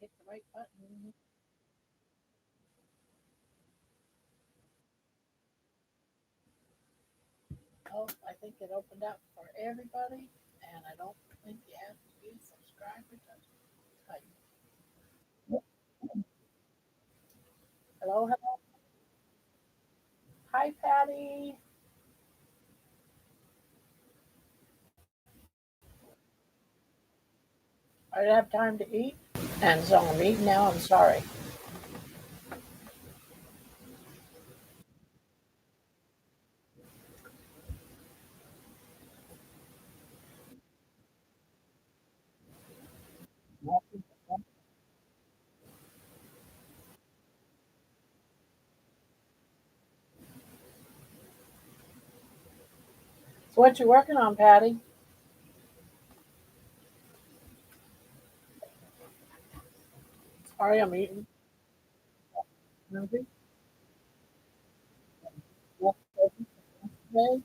hit the right button. Oh, I think it opened up for everybody, and I don't think you have to be a subscriber to type. Hello, hello. Hi, Patty. I didn't have time to eat, and so I'm eating now. I'm sorry. So, what you working on, Patty? Sorry, I'm eating. Movie. Yesterday,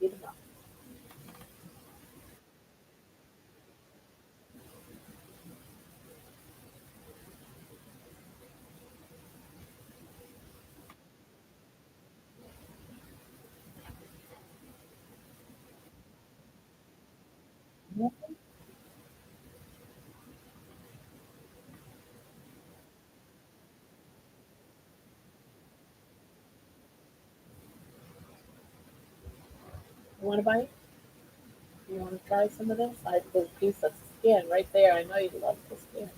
eat 'em up. You want to bite? You want to try some of this? I put a piece of skin right there. I know you love the skin.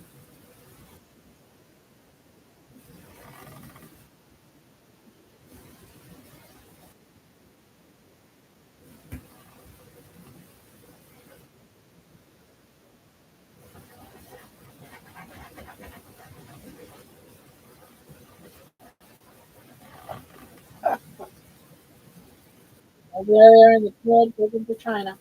Over there in the kid, moving to China.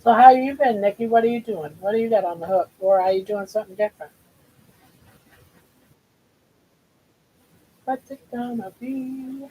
So how you been, Nikki? What are you doing? What do you got on the hook? Or are you doing something different? What's it gonna be?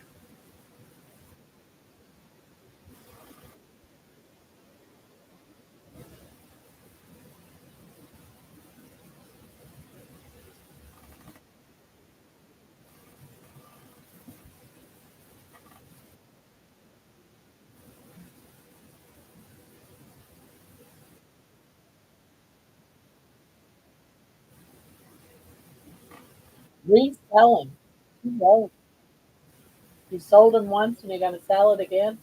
Reselling. You You sold them once and you're gonna sell it again?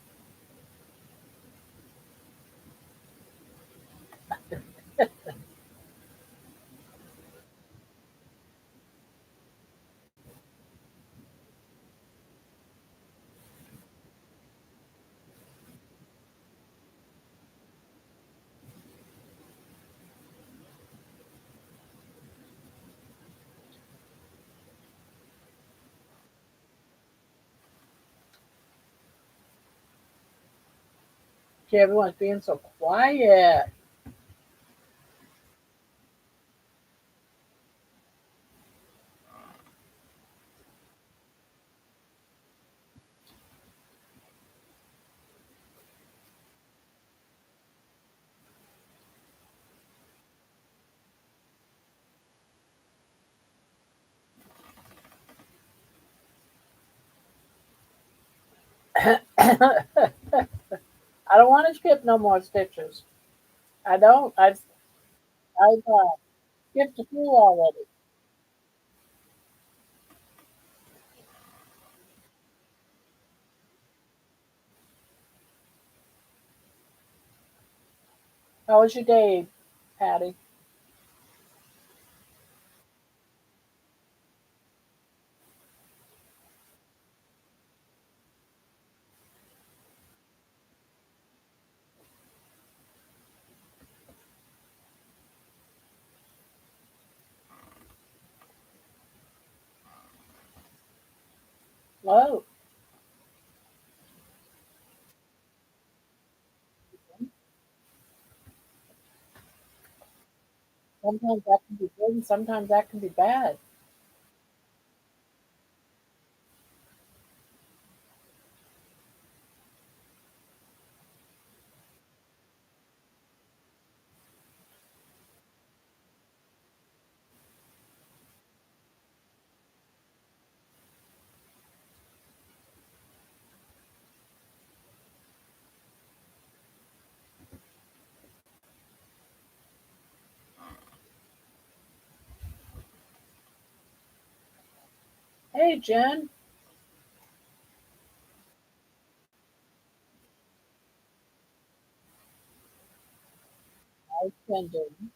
Okay, everyone's being so quiet. I don't want to skip no more stitches. I don't. I've skipped a few already. How was your day, Patty? Oh, sometimes that can be good and sometimes that can be bad. Hey, Jen, how's Jen doing?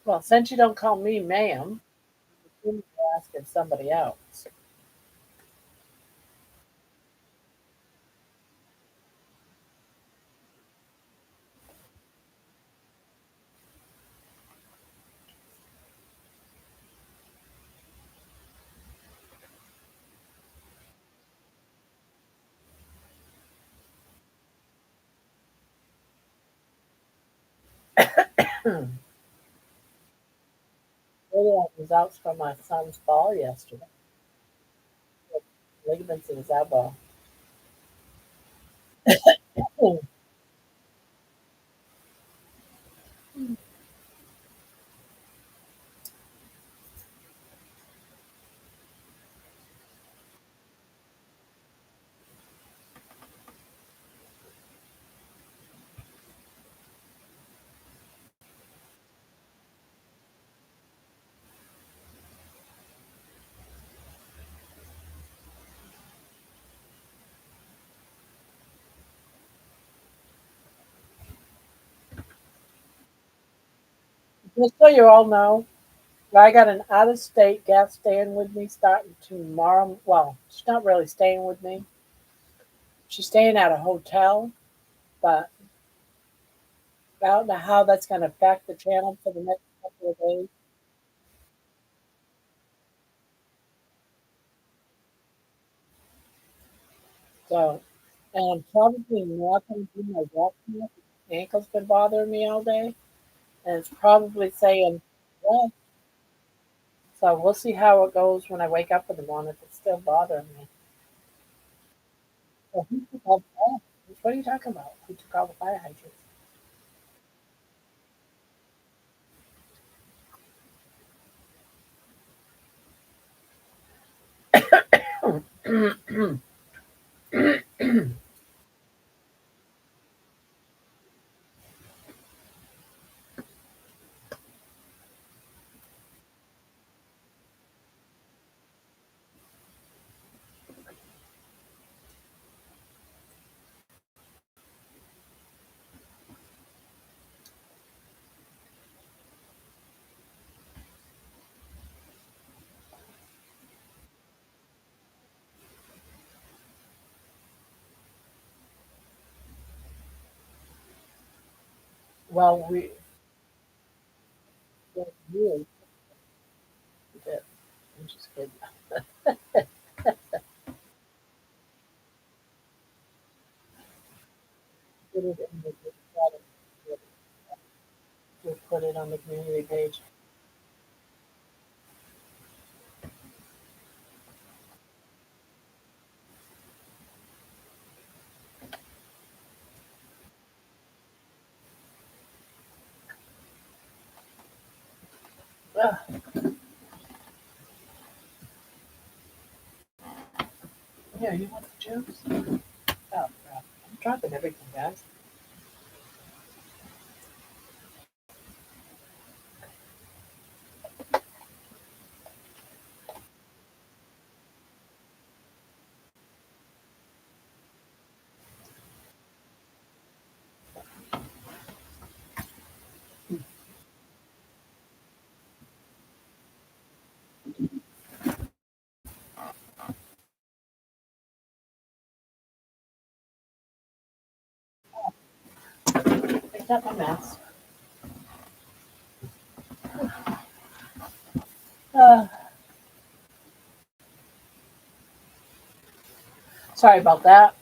Well, since you don't call me ma'am, you're asking somebody else. Really, I was out for my son's ball yesterday. Ligaments in his elbow. Just so you all know, I got an out of state gal staying with me starting tomorrow. Well, she's not really staying with me. She's staying at a hotel, but I don't know how that's going to affect the channel for the next couple of days. So, and I'm probably not going to do my walking. My ankle's been bothering me all day, and it's probably saying, yeah. So we'll see how it goes when I wake up in the morning if it's still bothering me. So who took all the fire hydrants? What are you talking about? Who took all the fire hydrants? Well, we really did. I'm just kidding. Put it in the we put it on the community page. Ugh. Here, you want the juice? Oh, crap. I'm dropping everything, guys. Picked up my mess. Uh, Sorry about that,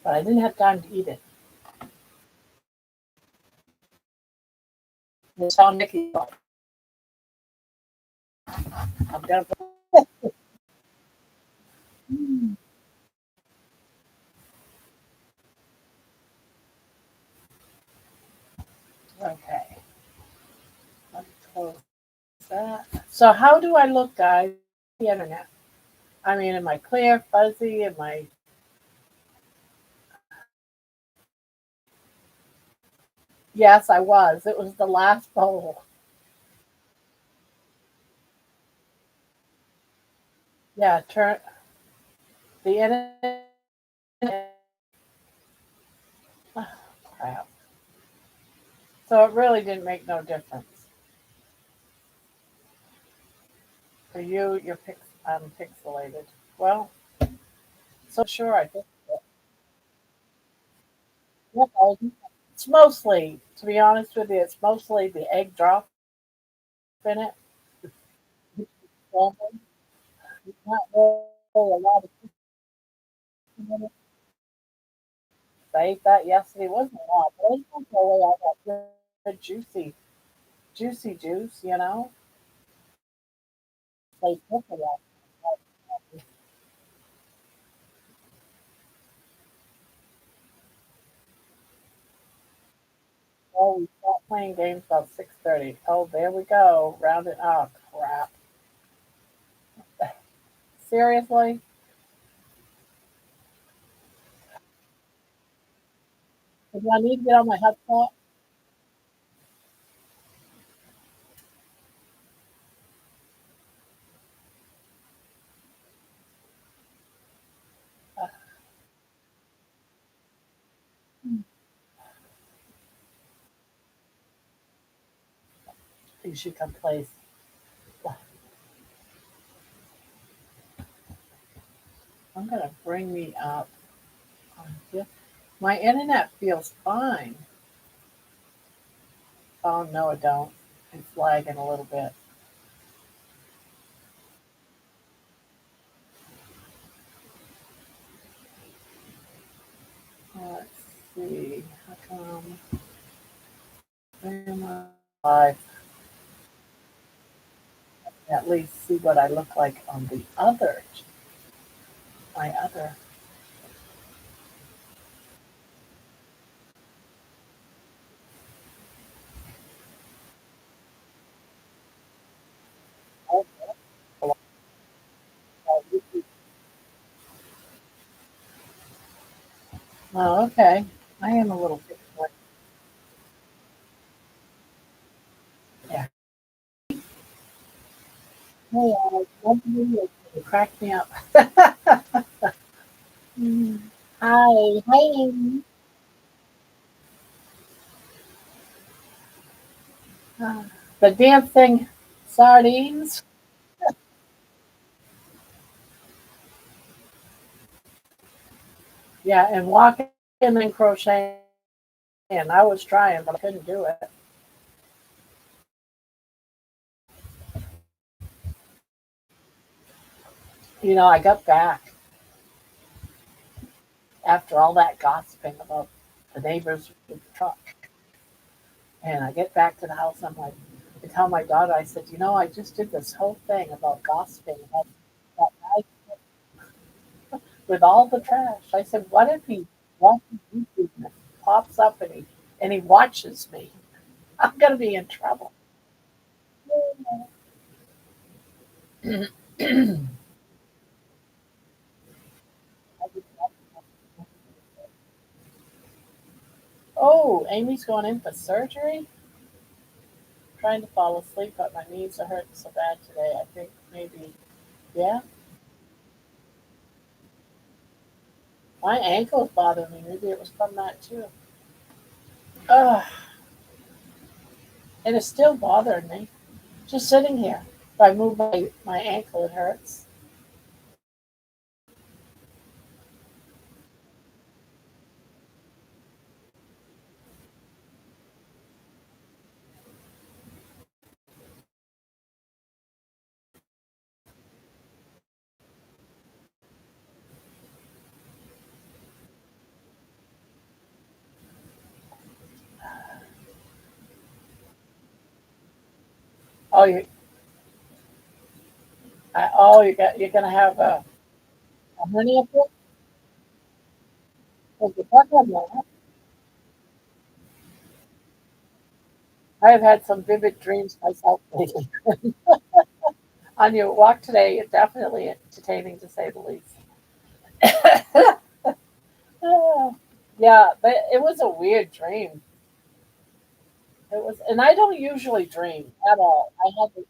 but I didn't have time to eat it. It's all Nikki's fault. I'm gonna. Okay. Let me close that. So, how do I look, guys? The internet. I mean, am I clear, fuzzy? Am I? Yes, I was. It was the last bowl. Yeah, turn the internet. Oh, crap. So it really didn't make no difference for you. You're pixelated. Well, so sure. I think yep, it's mostly, to be honest with you, it's mostly the egg drop in it. It's not really a lot of chicken in it. I ate that yesterday. It wasn't a lot, but I just want to throw away all that good, juicy juice, you know? They took a lot. Oh, we stopped playing games about 6:30. Oh, there we go. Round it up. Crap. Seriously? Do I need to get on my hotspot? Uh, you should come play. I'm going to bring me up on here. My internet feels fine. Oh, no, it don't. It's lagging a little bit. Let's see. How come? Where am I? I at least see what I look like on the other, my other. Oh, oh, okay. I am a little bit more. Yeah. Hey, love the video. It cracked me up. Mm. Hi. Hi, Amy. Ah, the dancing sardines. Yeah, and walking and crocheting. I was trying, but I couldn't do it. I got back after all that gossiping about the neighbors with the truck. And I get back to the house. I'm like, I tell my daughter, I said, I just did this whole thing about gossiping about that guy with all the trash. I said, what if he watches YouTube and it pops up and he watches me? I'm gonna be in trouble. Oh, Amy's going in for surgery. Trying to fall asleep, but my knees are hurting so bad today. I think maybe, yeah, my ankle is bothering me. Maybe it was from that too. Ugh, and it's still bothering me. Just sitting here. If I move my ankle, it hurts. Oh, you're gonna have a hernia fit? Well, you're talking about I have had some vivid dreams myself lately. On your walk today, it's definitely entertaining to say the least. Yeah, but it was a weird dream. It was, and I don't usually dream at all. I haven't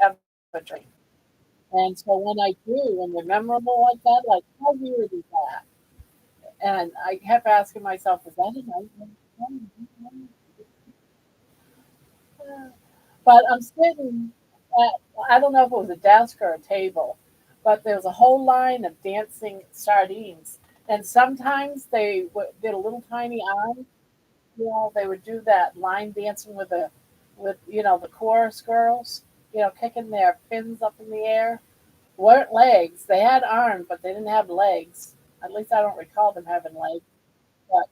ever dream. And so when I do, and they're memorable like that, like how weird is that? And I kept asking myself, is that a nightmare? But I'm sitting at, I don't know if it was a desk or a table, but there was a whole line of dancing sardines. And sometimes did a little tiny eye. You know, they would do that line dancing with the chorus girls, kicking their fins up in the air. Weren't legs. They had arms, but they didn't have legs. At least I don't recall them having legs. But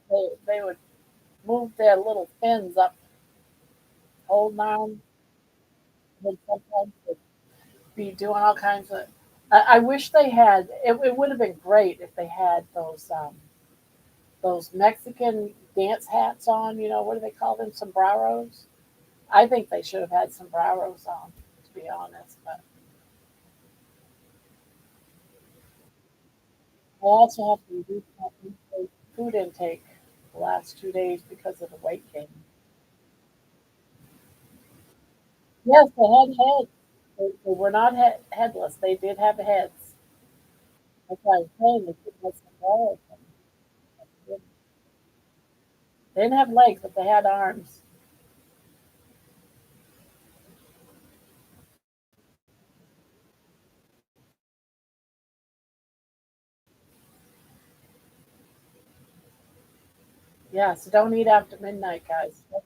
they would move their little fins up, holding on, and sometimes they'd be doing all kinds of. I wish they had. It would have been great if they had those Mexican dance hats on. What do they call them? Sombreros. I think they should have had sombreros on, to be honest. But I also have to reduce my food intake the last 2 days because of the weight gain. Yes, they had heads. They were not headless. They did have heads. That's why I was saying they didn't have sombreros. They didn't have legs, but they had arms. Yeah, so don't eat after midnight, guys. What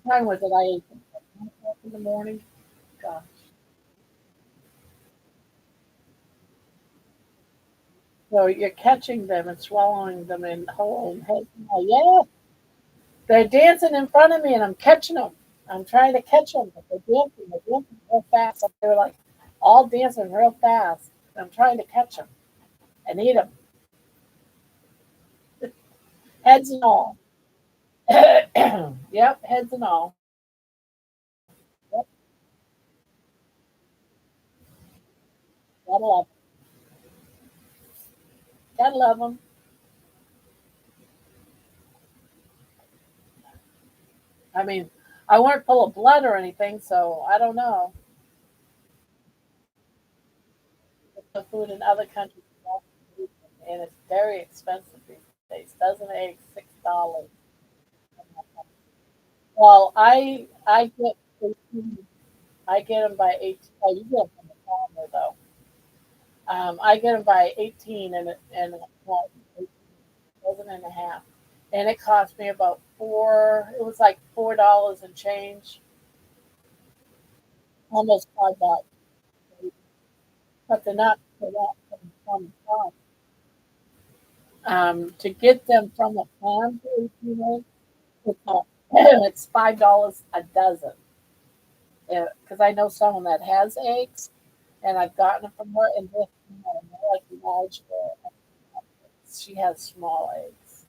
time was it? I ate them at 1 o'clock in the morning. Gosh. So you're catching them and swallowing them in whole heads. Oh, yeah, they're dancing in front of me, and I'm catching them. I'm trying to catch them, but they're dancing. They're dancing real fast. They're like all dancing real fast. I'm trying to catch them and eat them, heads and all. Yep, heads and all. Yep, gotta love, gotta love them. I mean, I weren't full of blood or anything, so I don't know. The food in other countries, and it's very expensive these days. Dozen eggs, $6. Well, I get them by 18. Oh, you get them from the farmer though. I get them by 18 and it cost a dozen and a half, and it cost me about four. It was like $4 and change, almost $5. But they're not from the farm. To get them from a farm to 18 eggs, it's $5 a dozen. Because I know someone that has eggs, and I've gotten them from her, and they're like large. She has small eggs,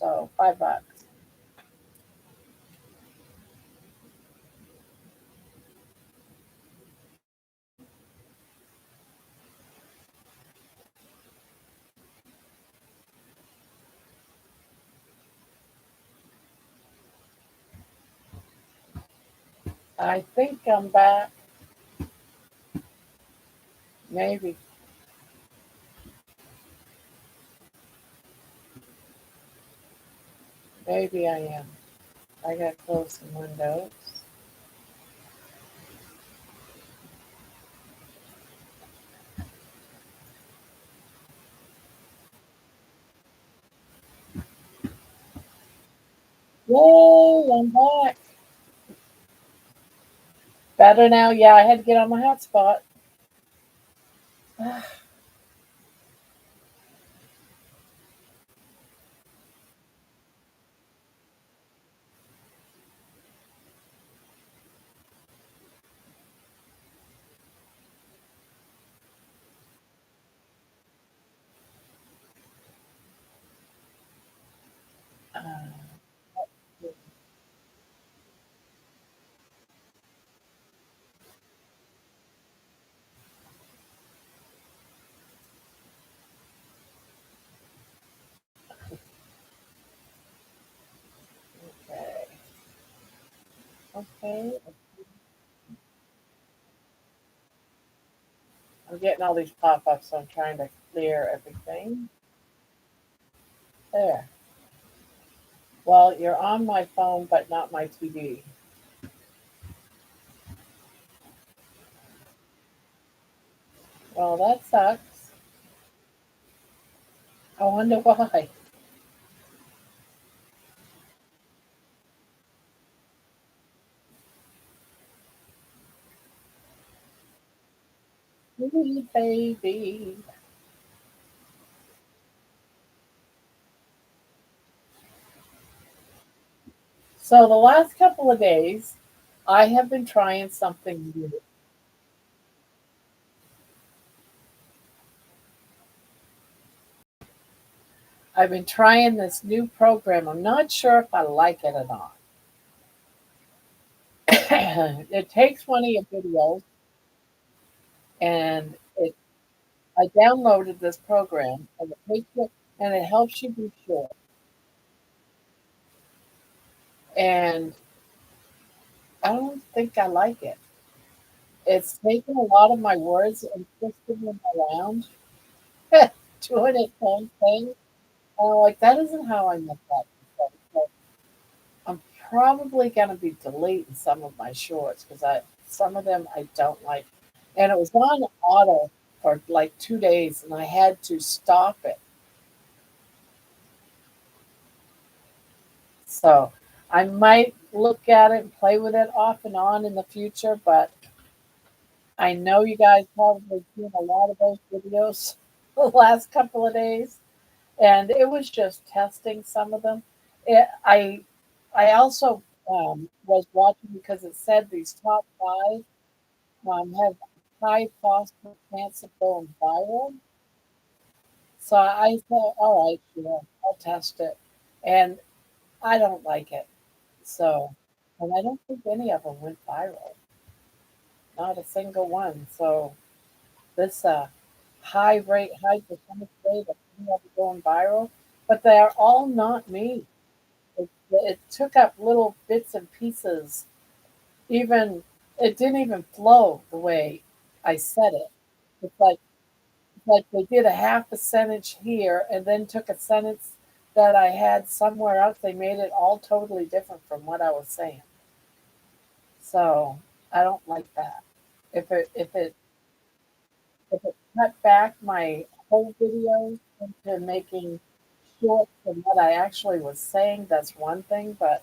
So $5. I think I'm back. Maybe, maybe I am. I got to close some windows. Yay, I'm back. Better now? Yeah, I had to get on my hotspot. Uh, okay. Okay. I'm getting all these pop-ups, so I'm trying to clear everything. There. Well, you're on my phone, but not my TV. Well, that sucks. I wonder why. Sweet baby. So the last couple of days, I have been trying something new. I've been trying this new program. I'm not sure if I like it or not. It takes one of your videos and I downloaded this program and it takes it and it helps you be sure. And I don't think I like it. It's taking a lot of my words and twisting them around, doing its own thing. And I'm like, that isn't how I meant that. So I'm probably going to be deleting some of my shorts because some of them I don't like. And it was on auto for like 2 days, and I had to stop it. So I might look at it and play with it off and on in the future, but I know you guys probably seen a lot of those videos the last couple of days, and it was just testing some of them. It, I also was watching because it said these top five have high phosphorus chance of going viral. So I thought, all right, sure, I'll test it, and I don't like it. So, and I don't think any of them went viral, not a single one. So this high percentage rate of any of them going viral, but they are all not me. It took up little bits and pieces. Even it didn't even flow the way I said it. It's like they did a half a sentence here and then took a sentence that I had somewhere else. They made it all totally different from what I was saying. So I don't like that. If it if it if it cut back my whole videos into making short from what I actually was saying, that's one thing. But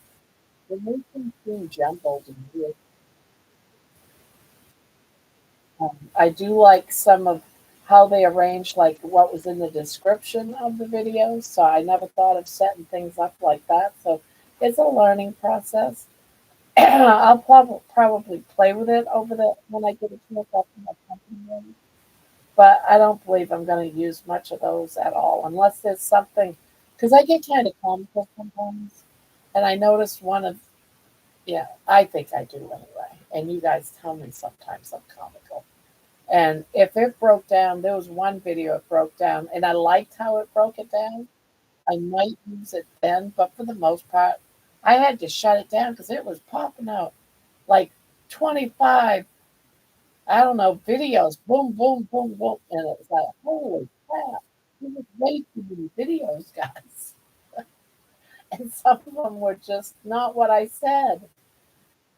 it makes them seem jumbled and weird. I do like some of how they arranged, like what was in the description of the videos. So I never thought of setting things up like that. So it's a learning process. I'll probably play with it over the when I get a chance up in my company room. But I don't believe I'm going to use much of those at all, unless there's something because I get kind of comical sometimes, and I noticed one of yeah, I think I do anyway, and you guys tell me sometimes I'm comical. And if it broke down, there was one video it broke down, and I liked how it broke it down. I might use it then, but for the most part, I had to shut it down because it was popping out like 25, I don't know, videos, boom, boom, boom, boom. And it was like, holy crap, this is way too many videos, guys. And some of them were just not what I said.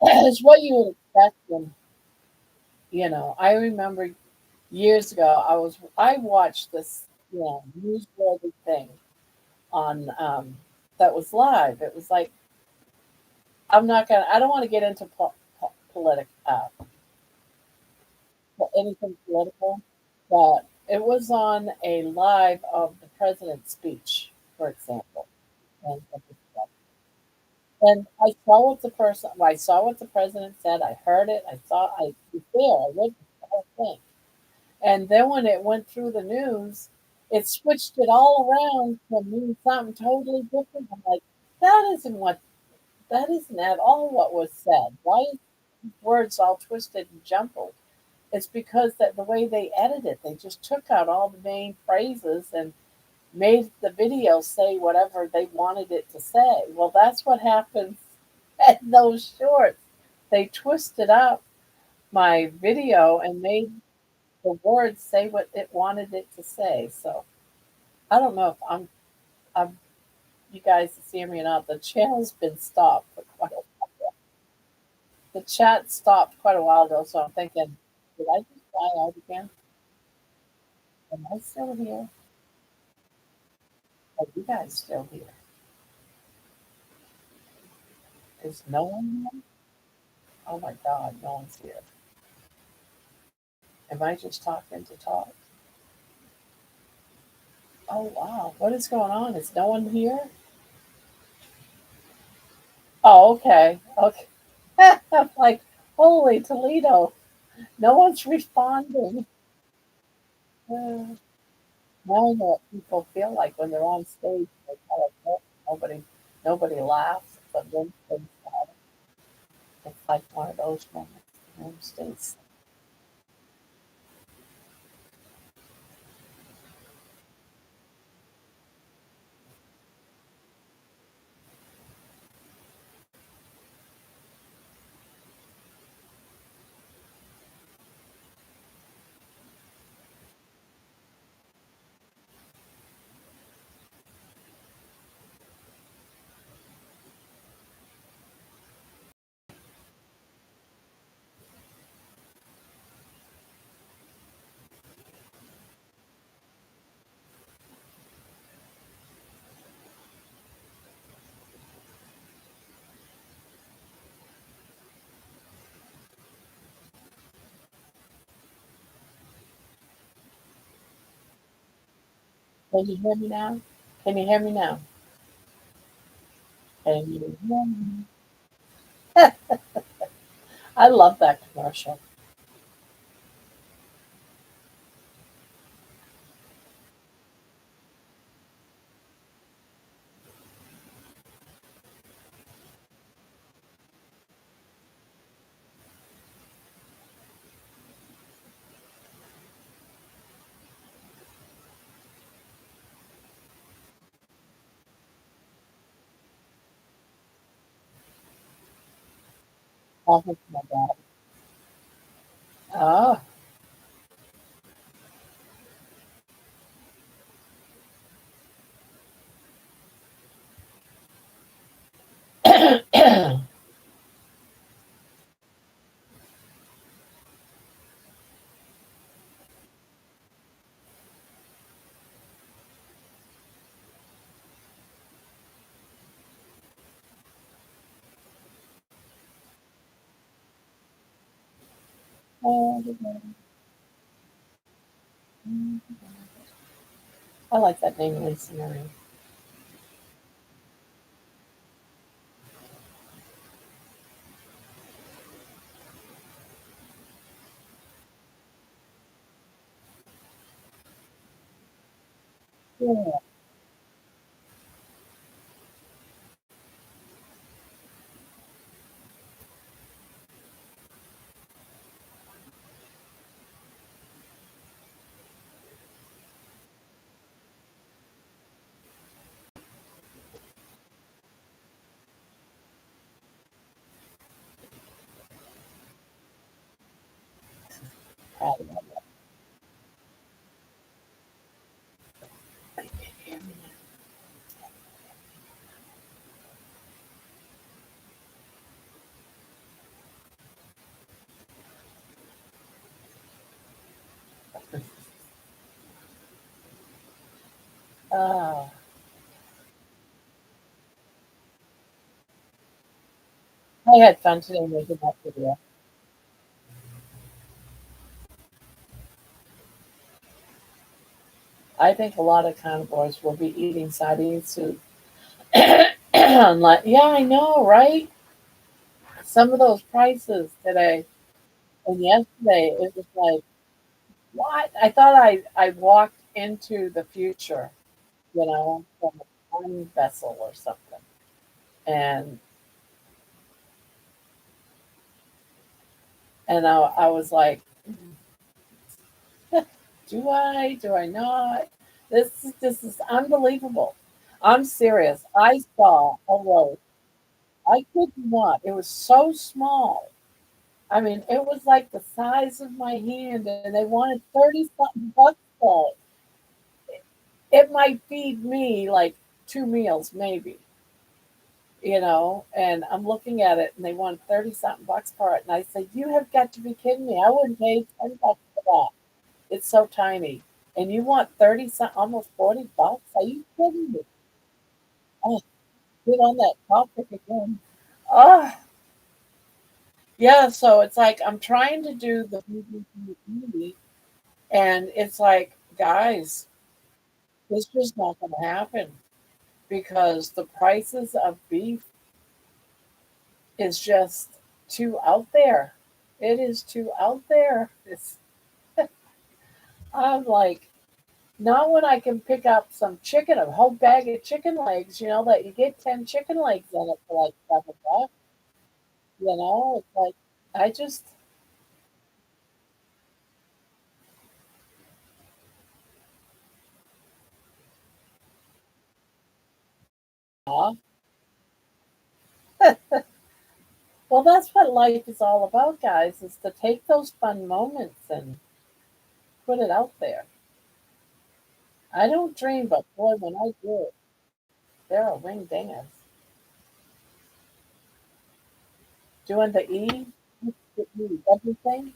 It's what you would expect when, I remember years ago, I watched this, newsworthy thing on that was live. It was like I don't want to get into anything political, but it was on a live of the president's speech, for example, and I saw what the president said. I heard it. I was there. I read the whole thing. And then when it went through the news, it switched it all around to mean something totally different. I'm like, that isn't what that isn't at all what was said. Why is words all twisted and jumbled? It's because that the way they edited it, they just took out all the main phrases and made the video say whatever they wanted it to say. Well, that's what happens in those shorts. They twisted up my video and made the words say what it wanted it to say. So I don't know if I'm you guys see me or not. The channel's been stopped for quite a while. The chat stopped quite a while ago, so I'm thinking, did I just die out again? Am I still here? Are you guys still here? Is no one here? Oh my god, no one's here. Am I just talking to talk? Oh wow, what is going on? Is no one here? Oh, okay. Okay. I'm like, holy Toledo. No one's responding. Uh, Now I know what people feel like when they're on stage. They kind of nobody laughs, but then it's like one of those moments. The room stays. Can you hear me now? Can you hear me now? Can you hear me? I love that commercial. Talking to my dad. Oh, I like that name, Lisa Marie. Yeah. Oh, I had fun today making that video. I think a lot of carnivores will be eating sardine soup. Like, yeah, I know, right? Some of those prices today and yesterday, it was like, what? I thought I walked into the future, from a time vessel or something. And I was like, do I? Do I not? This is unbelievable. I'm serious. I saw a road. I could not. It was so small. I mean, it was like the size of my hand, and they wanted 30 something bucks for it. It might feed me like two meals, maybe, and I'm looking at it, and they want 30 something bucks for it. And I said, you have got to be kidding me. I wouldn't pay 10 bucks for that. It's so tiny. And you want 30 something, almost 40 bucks? Are you kidding me? Oh, get on that topic again. Oh, yeah. So it's like I'm trying to do the movie, and it's like, guys, this is not going to happen because the prices of beef is just too out there. It is too out there. I'm like, not when I can pick up some chicken, a whole bag of chicken legs, that you get 10 chicken legs in it for like $7. It's like, I just, uh, well, that's what life is all about, guys, is to take those fun moments and put it out there. I don't dream, but boy, when I do it, there are wing dingers. Doing the everything.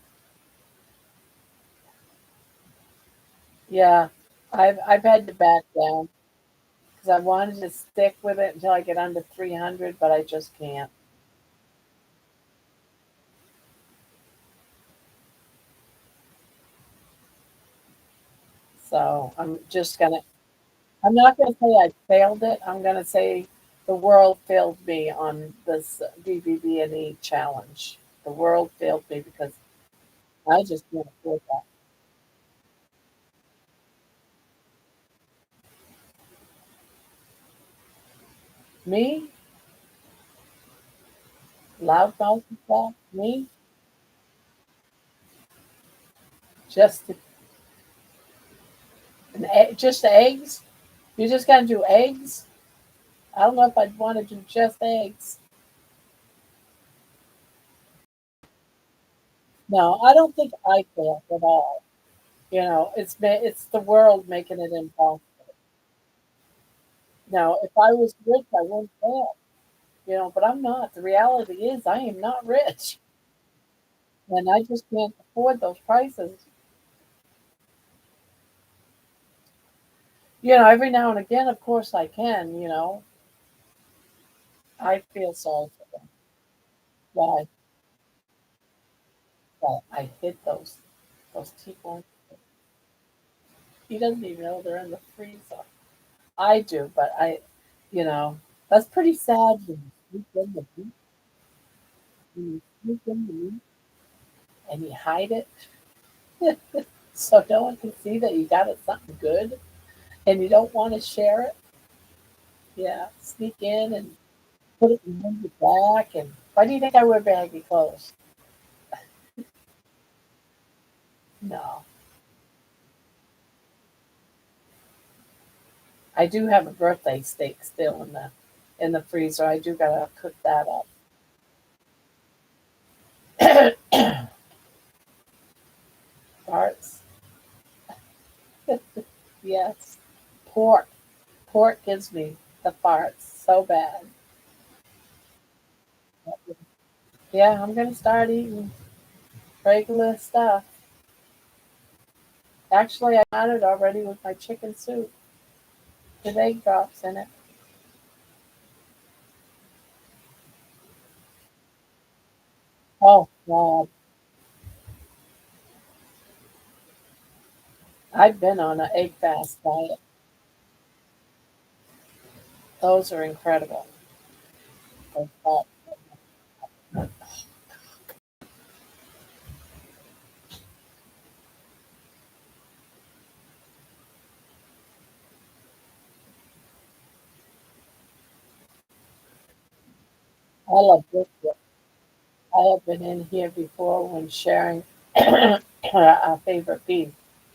Yeah, I've had to back down because I wanted to stick with it until I get under 300, but I just can't. So I'm not gonna say I failed it. I'm gonna say the world failed me on this BBB&E challenge. The world failed me because I just can't afford that. Me, loudmouth and stuff. Me, just just eggs. You just gotta do eggs. I don't know if I'd want to do just eggs. No, I don't think I failed at all. It's the world making it impossible. Now, if I was rich, I wouldn't fail. But I'm not. The reality is, I am not rich, and I just can't afford those prices. Every now and again, of course, I can. I feel sorry for them. Why? Well, I hid those people. He doesn't even know they're in the freezer. I do, but you know, that's pretty sad when you sneak in the meat, when you sneak in the meat and you hide it so no one can see that you got it something good and you don't want to share it. Yeah, sneak in and put it behind your back. And why do you think I wear baggy clothes? No, I do have a birthday steak still in the freezer. I do gotta cook that up. Farts. Yes. Pork. Pork gives me the farts so bad. Yeah, I'm gonna start eating regular stuff. Actually, I got it already with my chicken soup with egg drops in it. Oh God, I've been on an egg fast diet. Those are incredible. Those fat- I love brisket. I have been in here before when sharing our favorite beef.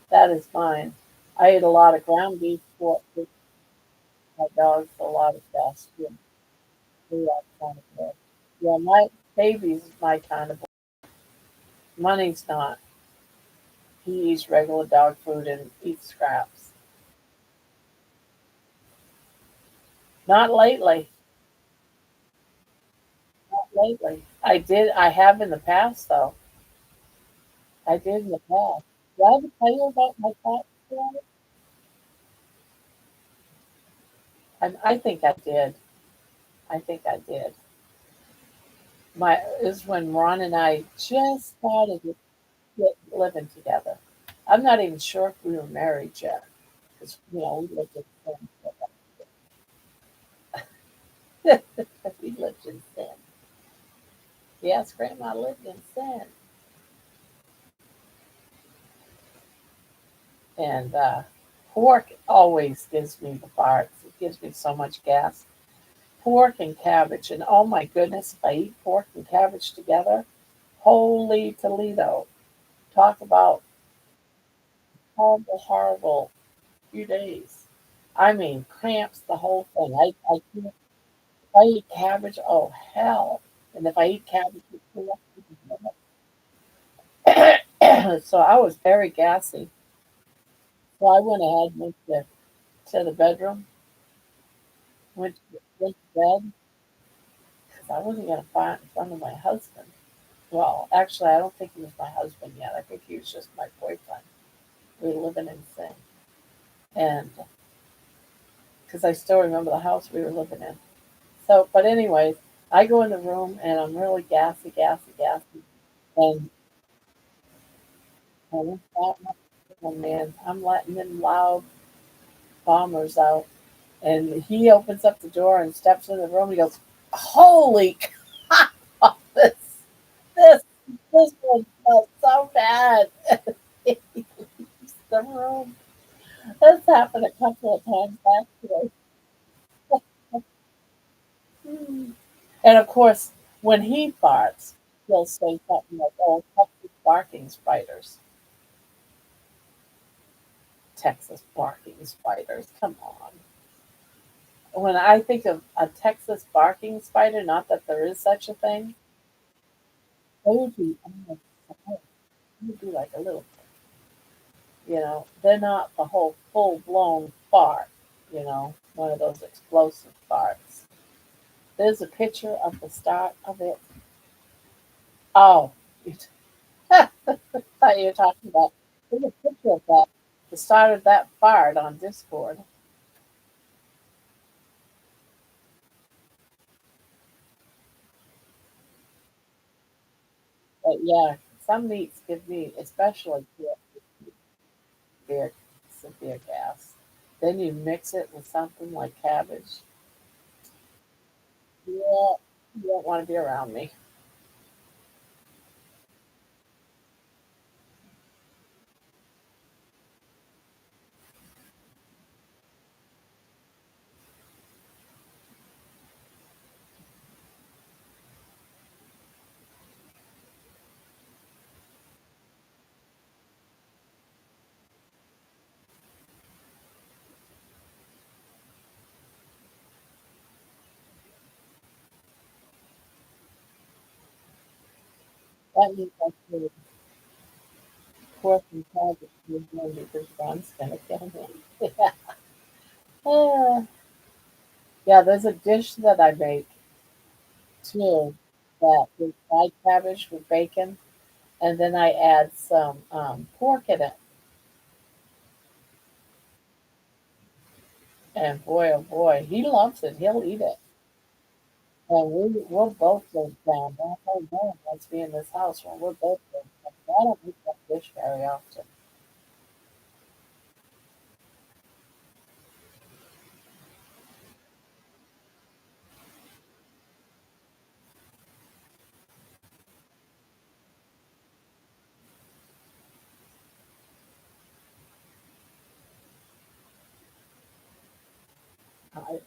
That is mine. I ate a lot of ground beef for with my dogs, a lot of fast food. We are kind of good. Yeah, my baby's my kind of boy. Money's not. He eats regular dog food and eats scraps. Not lately. Not lately. I have in the past though. I did in the past. Did I ever tell you about my cat story? I think I did. I think I did. My is when Ron and I just started living together. I'm not even sure if we were married yet because we lived in sin. We lived in sin. Yes, Grandma lived in sin, and pork always gives me the farts. It gives me so much gas. Pork and cabbage, and oh my goodness, if I eat pork and cabbage together, holy Toledo! Talk about horrible, horrible few days. I mean, cramps, the whole thing. I can't, if I eat cabbage, oh hell! And if I eat cabbage with pork, so I was very gassy. So I went ahead and went to the bedroom, went to bed because I wasn't going to fight in front of my husband. Well, actually, I don't think he was my husband yet. I think he was just my boyfriend. We were living in sin, and because I still remember the house we were living in. So, but anyways, I go in the room and I'm really gassy, gassy, gassy, and I went out, oh man, I'm letting them loud bombers out, and he opens up the door and steps in the room. He goes, "Holy cow! This, this one smells so bad." He leaves the room. That's happened a couple of times actually. And of course, when he farts, he'll say something like, "Oh, Texas barking spiders." Texas barking spiders. Come on. When I think of a Texas barking spider, not that there is such a thing, they would be, oh my God, they would be like a little, they're not the whole full blown fart, one of those explosive farts. There's a picture of the start of it. Oh, I thought you were talking about. There's a picture of that. The start of that fart on Discord. But yeah, some meats give me, especially severe, severe gas. Then you mix it with something like cabbage. Yeah, you don't want to be around me. That means that's food. course, I'm glad that you're doing because Ron's gonna kill me. Ah, yeah, there's a dish that I make too that is fried cabbage with bacon, and then I add some pork in it. And boy, oh boy, he loves it. He'll eat it. And we'll both go down. That whole day wants to be in this house when we're both going down. I don't eat that dish very often.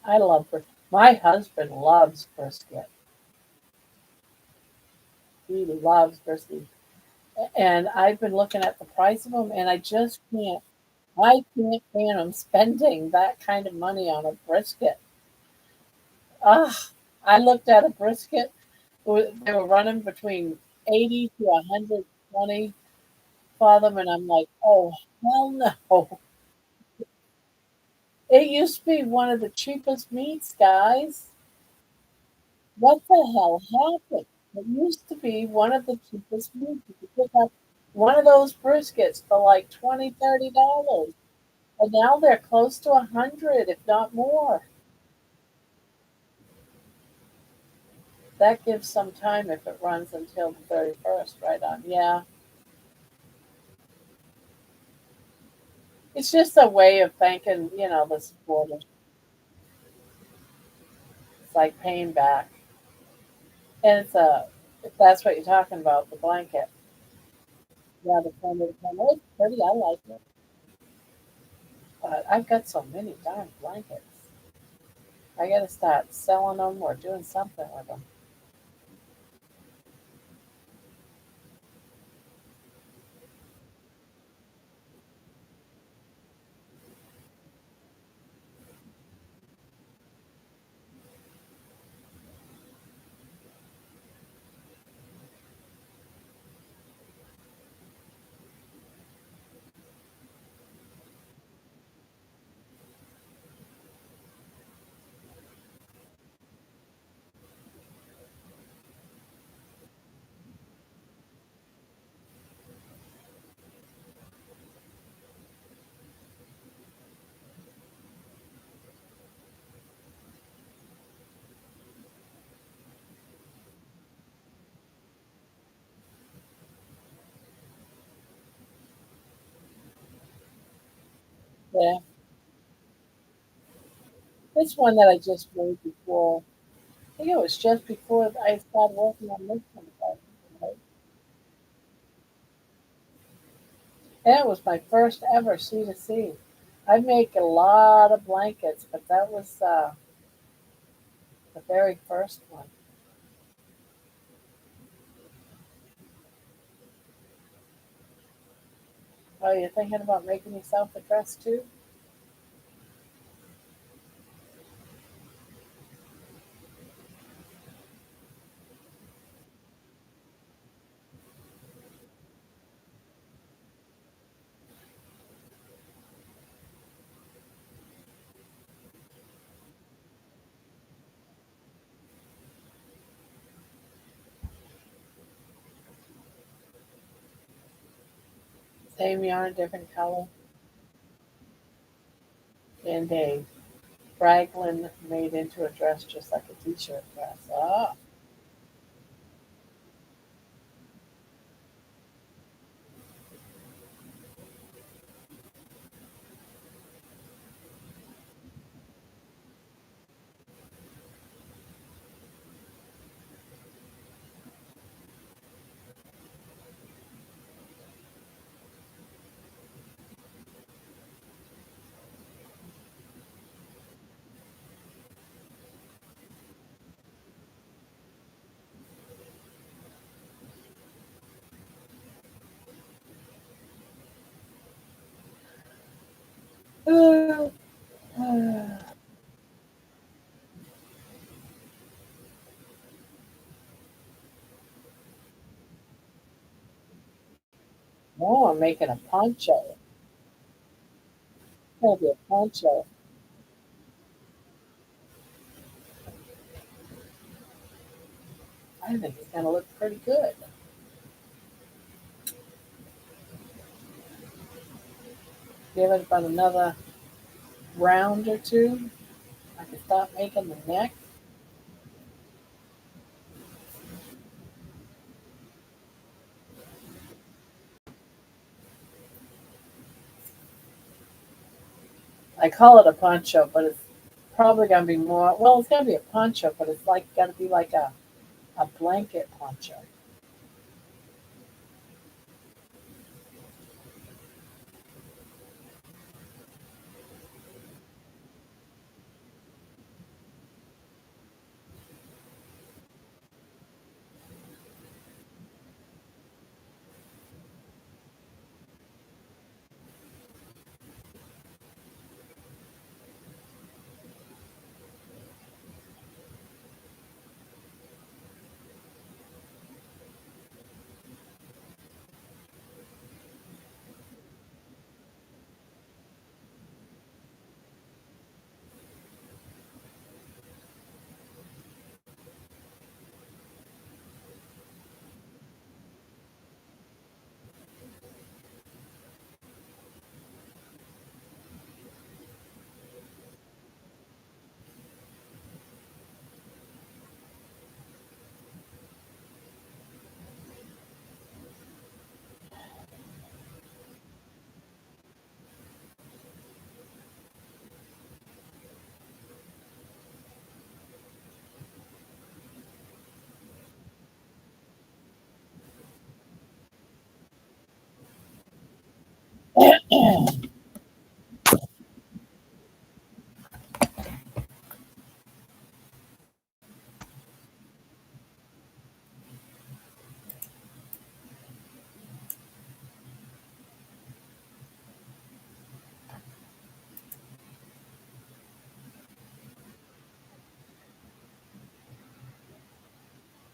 I love brisket. My husband loves brisket. He loves brisket. And I've been looking at the price of them, and I can't fathom spending that kind of money on a brisket. Ah, I looked at a brisket. They were running between 80 to 120 for them, and I'm like, oh, hell no. It used to be one of the cheapest meats, guys. What the hell happened? It used to be one of the cheapest meats. You could pick up one of those briskets for like $20, $30. And now they're close to 100, if not more. That gives some time if it runs until the 31st, right on. Yeah. It's just a way of thanking, the supporters. It's like paying back. And if that's what you're talking about, the blanket. Yeah, the front of the camera. It's pretty. I like it. But I've got so many darn blankets. I got to start selling them or doing something with them. Yeah. This one that I just made before, I think it was just before I started working on this one. Right? And it was my first ever C2C. I make a lot of blankets, but that was the very first one. Oh, you're thinking about making yourself a dress too? Same yarn, different color, and a raglan made into a dress just like a t-shirt dress. Ah, ah, ah. Oh, I'm making a poncho. Gonna be a poncho. I think it's gonna look pretty good. Give it about another round or two. I can start making the neck. I call it a poncho, but it's probably gonna be more. Well, it's gonna be a poncho, but it's like gotta be like a blanket poncho.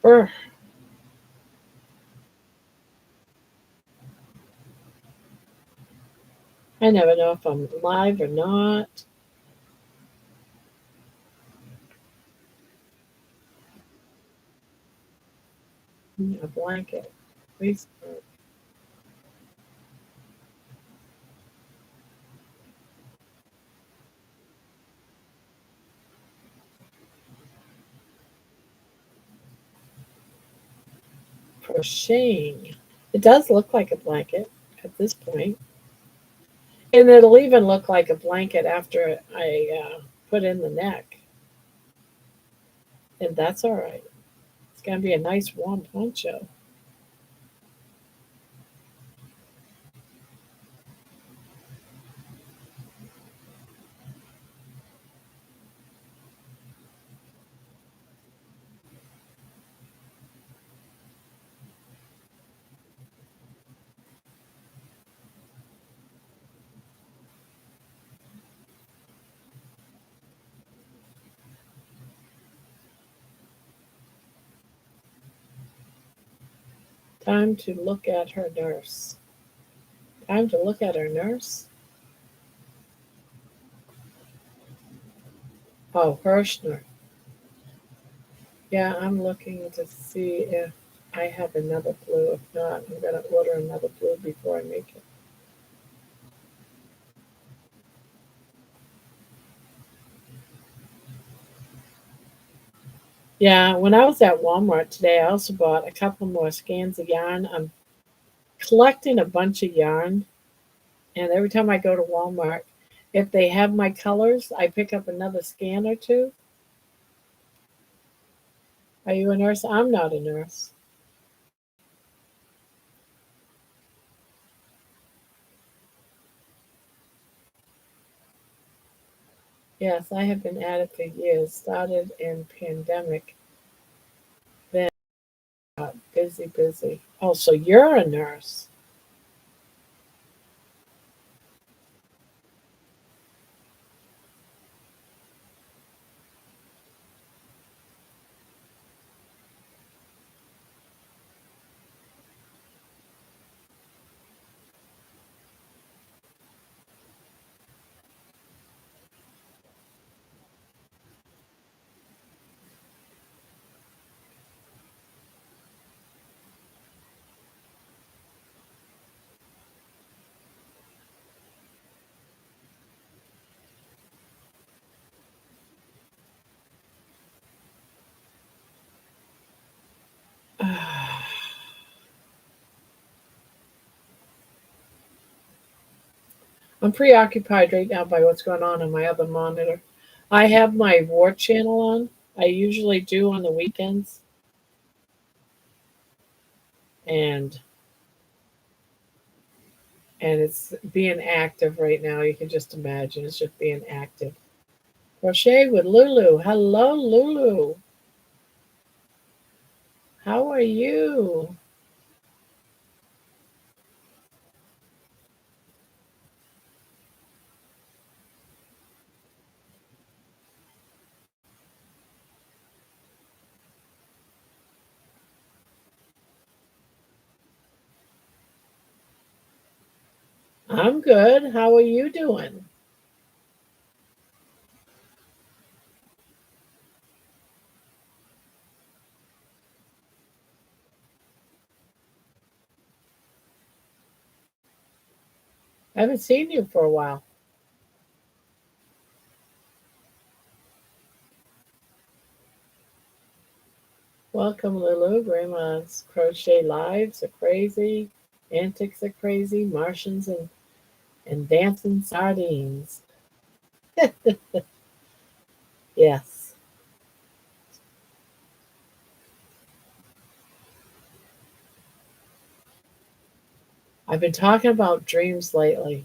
Brr. I never know if I'm live or not. A blanket. Please. Crocheting. It does look like a blanket at this point. And it'll even look like a blanket after I put in the neck. And that's all right. It's going to be a nice warm poncho. Time to look at her nurse. Time to look at her nurse. Oh, Hirschner. Yeah, I'm looking to see if I have another blue. If not, I'm going to order another blue before I make it. Yeah, when I was at Walmart today, I also bought a couple more scans of yarn. I'm collecting a bunch of yarn, and every time I go to Walmart, if they have my colors, I pick up another scan or two. Are you a nurse? I'm not a nurse. Yes, I have been at it for years. Started in pandemic, then got busy, busy. Oh, so you're a nurse. I'm preoccupied right now by what's going on my other monitor. I have my war channel on. I usually do on the weekends, and it's being active right now. You can just imagine it's just being active. Crochet with Lulu. Hello, Lulu. How are you? I'm good. How are you doing? I haven't seen you for a while. Welcome, Lulu. Grandma's crochet lives are crazy. Antics are crazy. Martians and dancing sardines. Yes. I've been talking about dreams lately.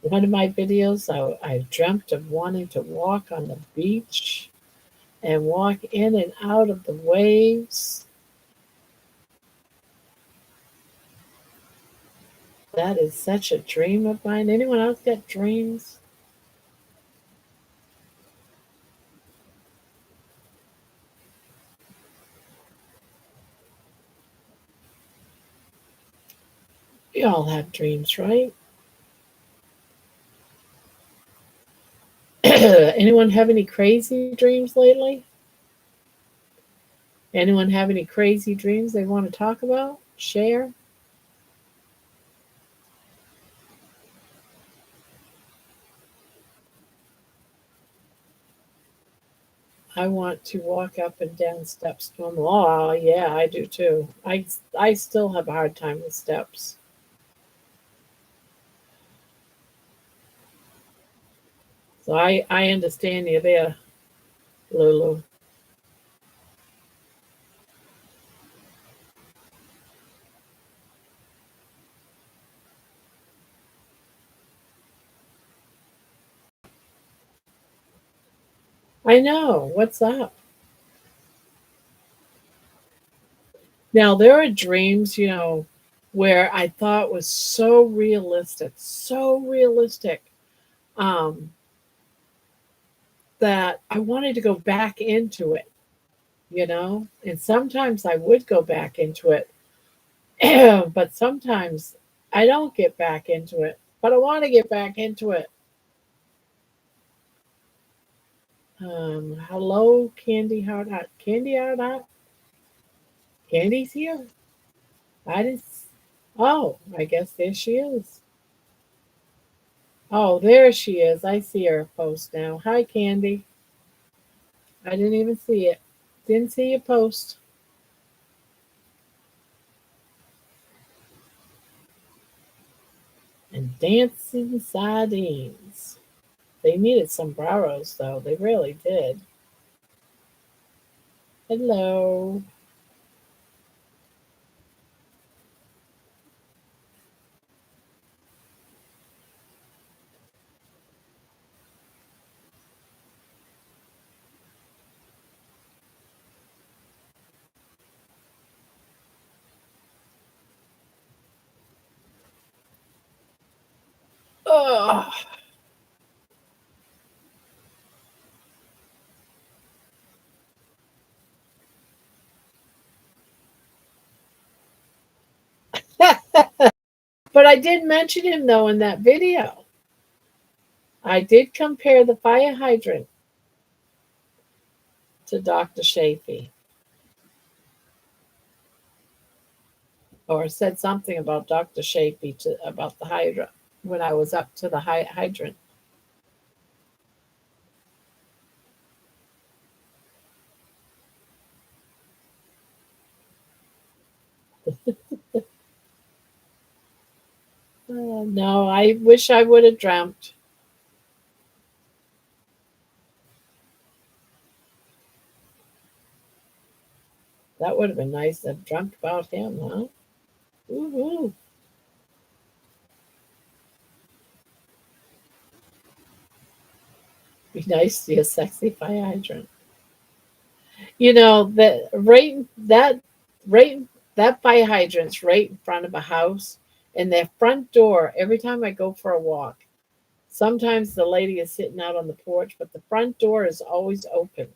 One of my videos, I dreamt of wanting to walk on the beach and walk in and out of the waves. That is such a dream of mine. Anyone else got dreams? We all have dreams, right? Anyone have any crazy dreams lately? Anyone have any crazy dreams they want to talk about? Share? I want to walk up and down steps normal. Oh, yeah, I do too. I still have a hard time with steps. So I understand you there, Lulu. I know. What's up? Now there are dreams, where I thought was so realistic, um, that I wanted to go back into it. And sometimes I would go back into it, but sometimes I don't get back into it. But I want to get back into it. Hello, Candy Heart Hot. Candy Heart Hot? Candy's here. I didn't. Oh, I guess there she is. Oh, there she is. I see her post now. Hi, Candy. I didn't even see it. Didn't see your post. And dancing sardines. They needed sombreros, though. They really did. Hello. Ugh. But I did mention him, though, in that video. I did compare the fire hydrant to Dr. Shafee, or said something about Dr. Shafee about the hydrant when I was up to the hydrant. No, I wish I would have dreamt. That would have been nice to have dreamt about him, huh? Woo-hoo. Be nice to see a sexy fire hydrant. You know that right that fire hydrant's right in front of a house, and their front door. Every time I go for a walk, sometimes the lady is sitting out on the porch, but the front door is always open.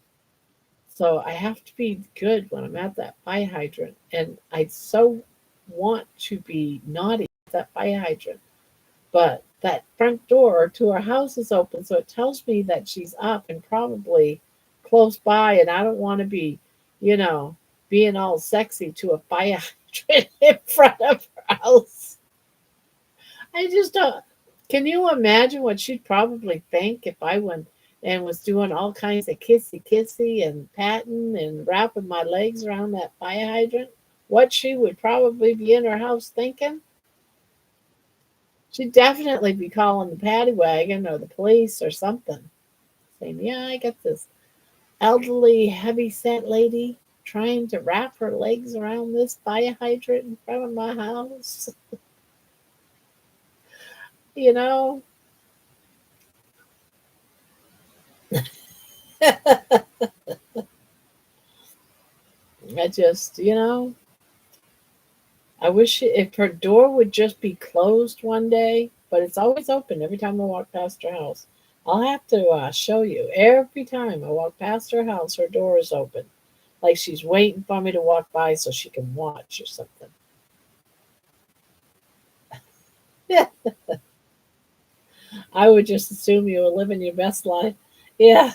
So I have to be good when I'm at that fire hydrant, and I so want to be naughty at that fire hydrant. But that front door to her house is open, so it tells me that she's up and probably close by, and I don't want to be, you know, being all sexy to a fire hydrant in front of her house. I just don't. Can you imagine what she'd probably think if I went and was doing all kinds of kissy kissy and patting and wrapping my legs around that fire hydrant? What she would probably be in her house thinking? She'd definitely be calling the paddy wagon or the police or something, saying, "Yeah, I got this elderly, heavy set lady trying to wrap her legs around this fire hydrant in front of my house." You know, I just, I wish if her door would just be closed one day, but it's always open every time I walk past her house. I'll have to show you. Every time I walk past her house, her door is open, like she's waiting for me to walk by so she can watch or something. Yeah, I would just assume you were living your best life. Yeah.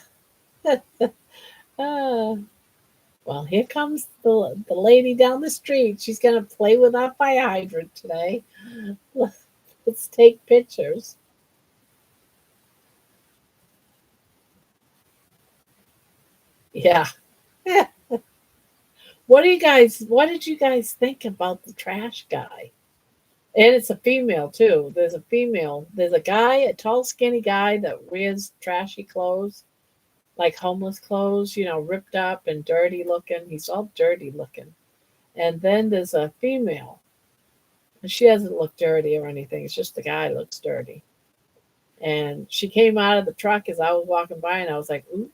Ah, well, here comes the lady down the street. She's gonna play with our fire hydrant today. Let's take pictures. Yeah. What did you guys think about the trash guy? And it's a female too. There's a female. There's a guy, a tall, skinny guy that wears trashy clothes, like homeless clothes, ripped up and dirty looking. He's all dirty looking. And then there's a female. And she doesn't look dirty or anything. It's just the guy looks dirty. And she came out of the truck as I was walking by, and I was like, ooh.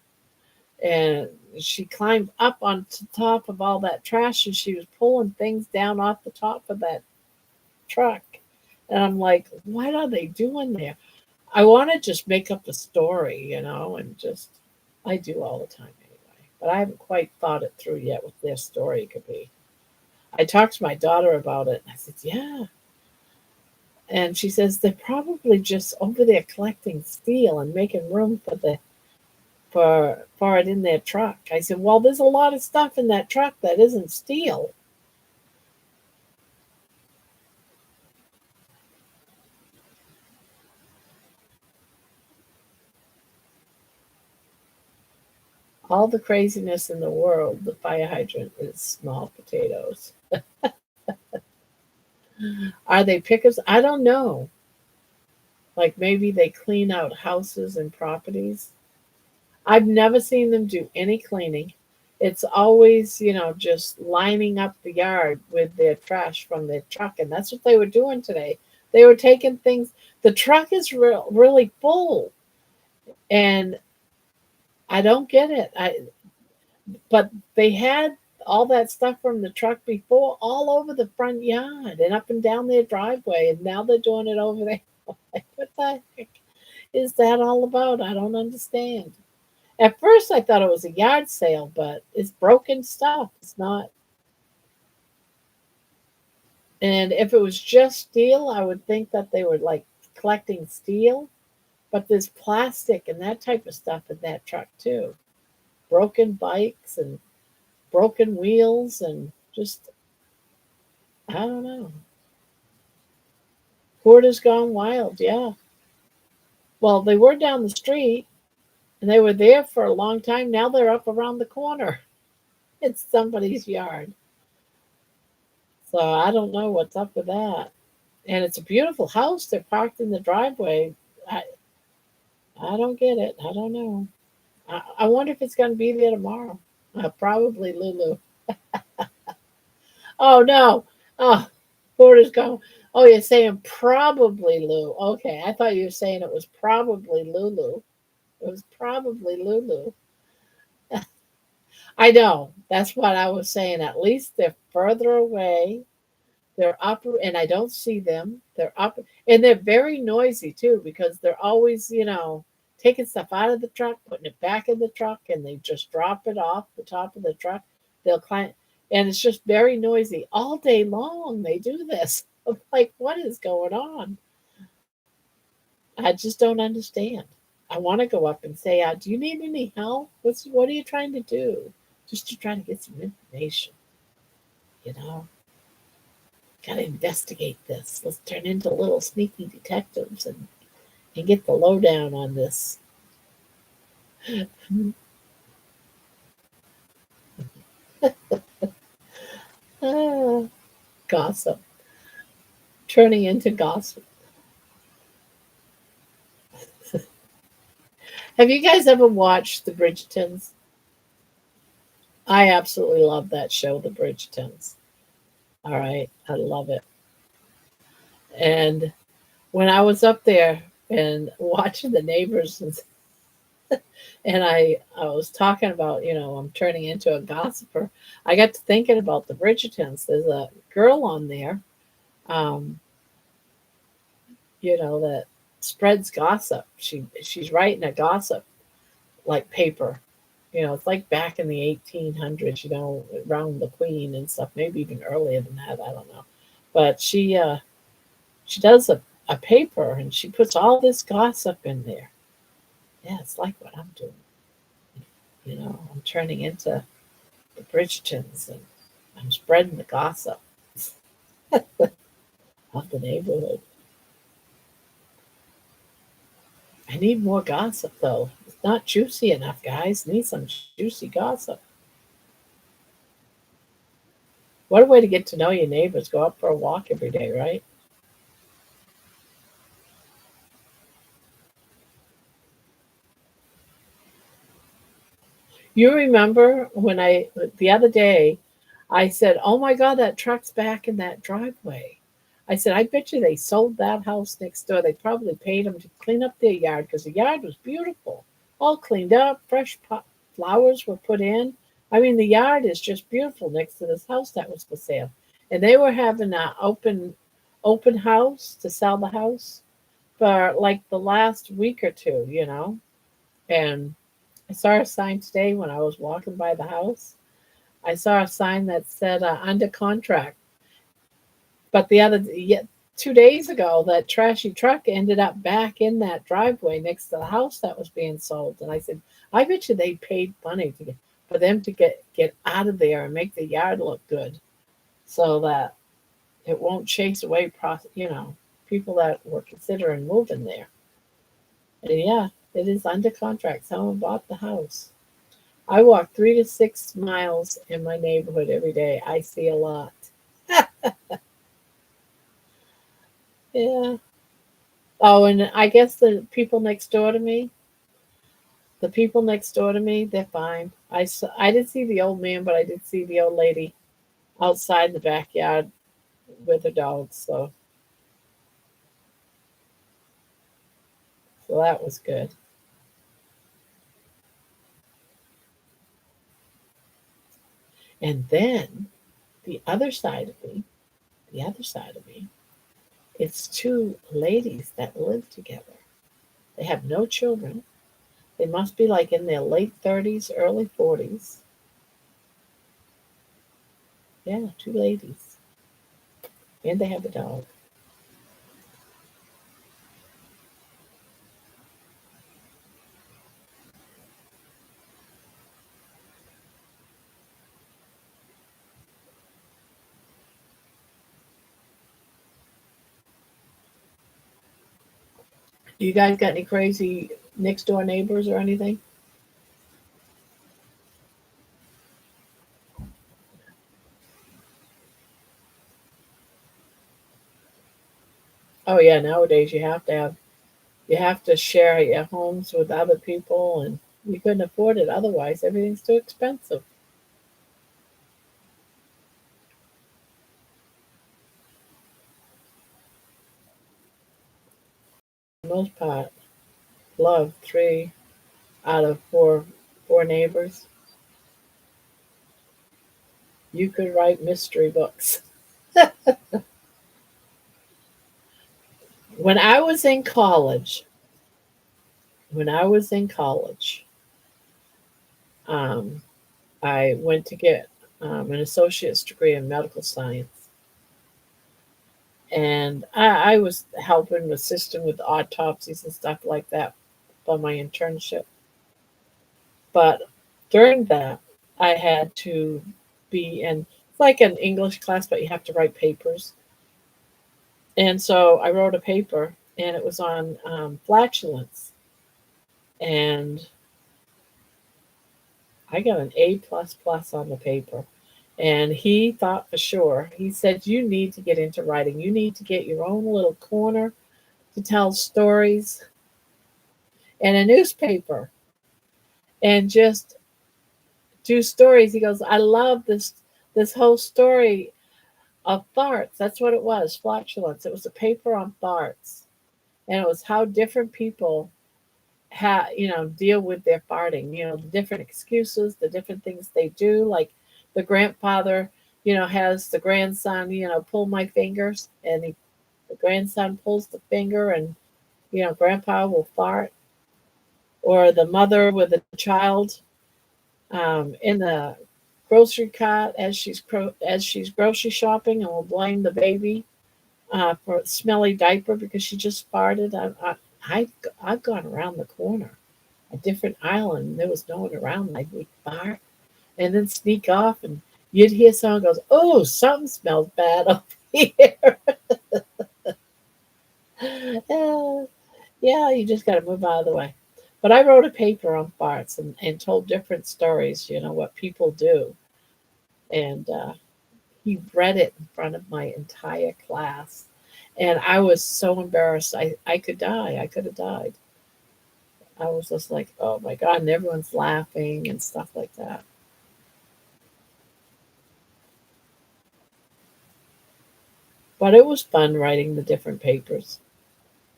And she climbed up on top of all that trash, and she was pulling things down off the top of that truck. And I'm like, what are they doing there? I want to just make up a story, and just, I do all the time anyway. But I haven't quite thought it through yet what their story could be. I talked to my daughter about it, and I said, yeah. And she says they're probably just over there collecting steel and making room for it in their truck. I said, well, there's a lot of stuff in that truck that isn't steel. All the craziness in the world, the fire hydrant is small potatoes. Are they pickers? I don't know. Like maybe they clean out houses and properties. I've never seen them do any cleaning. It's always, just lining up the yard with their trash from their truck. And that's what they were doing today. They were taking things. The truck is really full. And I don't get it. But they had all that stuff from the truck before all over the front yard and up and down their driveway. And now they're doing it over there. Like, what the heck is that all about? I don't understand. At first, I thought it was a yard sale, but it's broken stuff. It's not. And if it was just steel, I would think that they were like collecting steel. But there's plastic and that type of stuff in that truck too. Broken bikes and broken wheels and just, I don't know. Hoarders gone wild, yeah. Well, they were down the street and they were there for a long time. Now they're up around the corner. It's somebody's yard. So I don't know what's up with that. and it's a beautiful house. They're parked in the driveway. I I don't get it. I don't know. I wonder if it's going to be there tomorrow. Probably Lulu. Oh no. Oh, Porter's gone. Oh, you're saying probably Lou. Okay, I thought you were saying it was probably Lulu. It was probably Lulu. I know. That's what I was saying. At least they're further away. They're up, and I don't see them. They're up, and they're very noisy too because they're always, taking stuff out of the truck, putting it back in the truck, and they just drop it off the top of the truck. They'll climb, and it's just very noisy all day long. They do this. I'm like, what is going on? I just don't understand. I want to go up and say, "Do you need any help? What are you trying to do?" Just to try to get some information, you know. Got to investigate this. Let's turn into little sneaky detectives and get the lowdown on this. Ah, gossip. Turning into gossip. Have you guys ever watched The Bridgertons? I absolutely love that show, The Bridgertons. All right, I love it. And when I was up there and watching the neighbors and I was talking about, I'm turning into a gossiper. I got to thinking about the Bridgertons. There's a girl on there, um, that spreads gossip. She's writing a gossip like paper. It's like back in the 1800s, around the Queen and stuff, maybe even earlier than that. I don't know, but she does a paper and she puts all this gossip in there. Yeah, it's like what I'm doing. I'm turning into the Bridgertons and I'm spreading the gossip of the neighborhood. I need more gossip though. It's not juicy enough, guys. Need some juicy gossip. What a way to get to know your neighbors. Go out for a walk every day, right? You remember when the other day, I said, "Oh my God, that truck's back in that driveway." I said, "I bet you they sold that house next door. They probably paid them to clean up their yard because the yard was beautiful, all cleaned up, fresh flowers were put in. I mean, the yard is just beautiful next to this house that was for sale, and they were having an open house to sell the house for like the last week or two. And I saw a sign today when I was walking by the house. I saw a sign that said under contract. But yeah, 2 days ago, that trashy truck ended up back in that driveway next to the house that was being sold. And I said, I bet you they paid money for them to get out of there and make the yard look good, so that it won't chase away, people that were considering moving there. And yeah, it is under contract. Someone bought the house. I walk 3 to 6 miles in my neighborhood every day. I see a lot. Yeah. Oh, and I guess the people next door to me, they're fine. I did see the old man, but I did see the old lady outside the backyard with her dogs. So that was good. And then the other side of me, the other side of me, it's two ladies that live together. They have no children. They must be like in their late 30s, early 40s. Yeah, two ladies. And they have a dog. Do you guys got any crazy next door neighbors or anything? Oh yeah, nowadays you have to share your homes with other people, and you couldn't afford it otherwise. Everything's too expensive. For the most part, love three out of four neighbors. You could write mystery books. When I was in college, when I was in college, um, I went to get an associate's degree in medical science, and I was helping, assisting with autopsies and stuff like that for my internship. But during that, I had to be in, it's like an English class, but you have to write papers. And so I wrote a paper, and it was on flatulence, and I got an A plus plus on the paper. And he thought for sure. He said, "You need to get into writing. You need to get your own little corner to tell stories in a newspaper and just do stories." He goes, "I love this whole story of farts." That's what it was, flatulence. It was a paper on farts, and it was how different people deal with their farting. The different excuses, the different things they do. Like the grandfather, has the grandson, pull my fingers, and the grandson pulls the finger, and grandpa will fart. Or the mother with the child in the grocery cart as she's grocery shopping, and will blame the baby for a smelly diaper because she just farted. I've gone around the corner, a different island, and there was no one around. I would fart and then sneak off, and you'd hear someone goes, "Oh, something smells bad up here." Uh, yeah, you just got to move out of the way. But I wrote a paper on farts, and told different stories, what people do. And he read it in front of my entire class. And I was so embarrassed. I could die. I could have died. I was just like, oh my God. And everyone's laughing and stuff like that. But it was fun writing the different papers.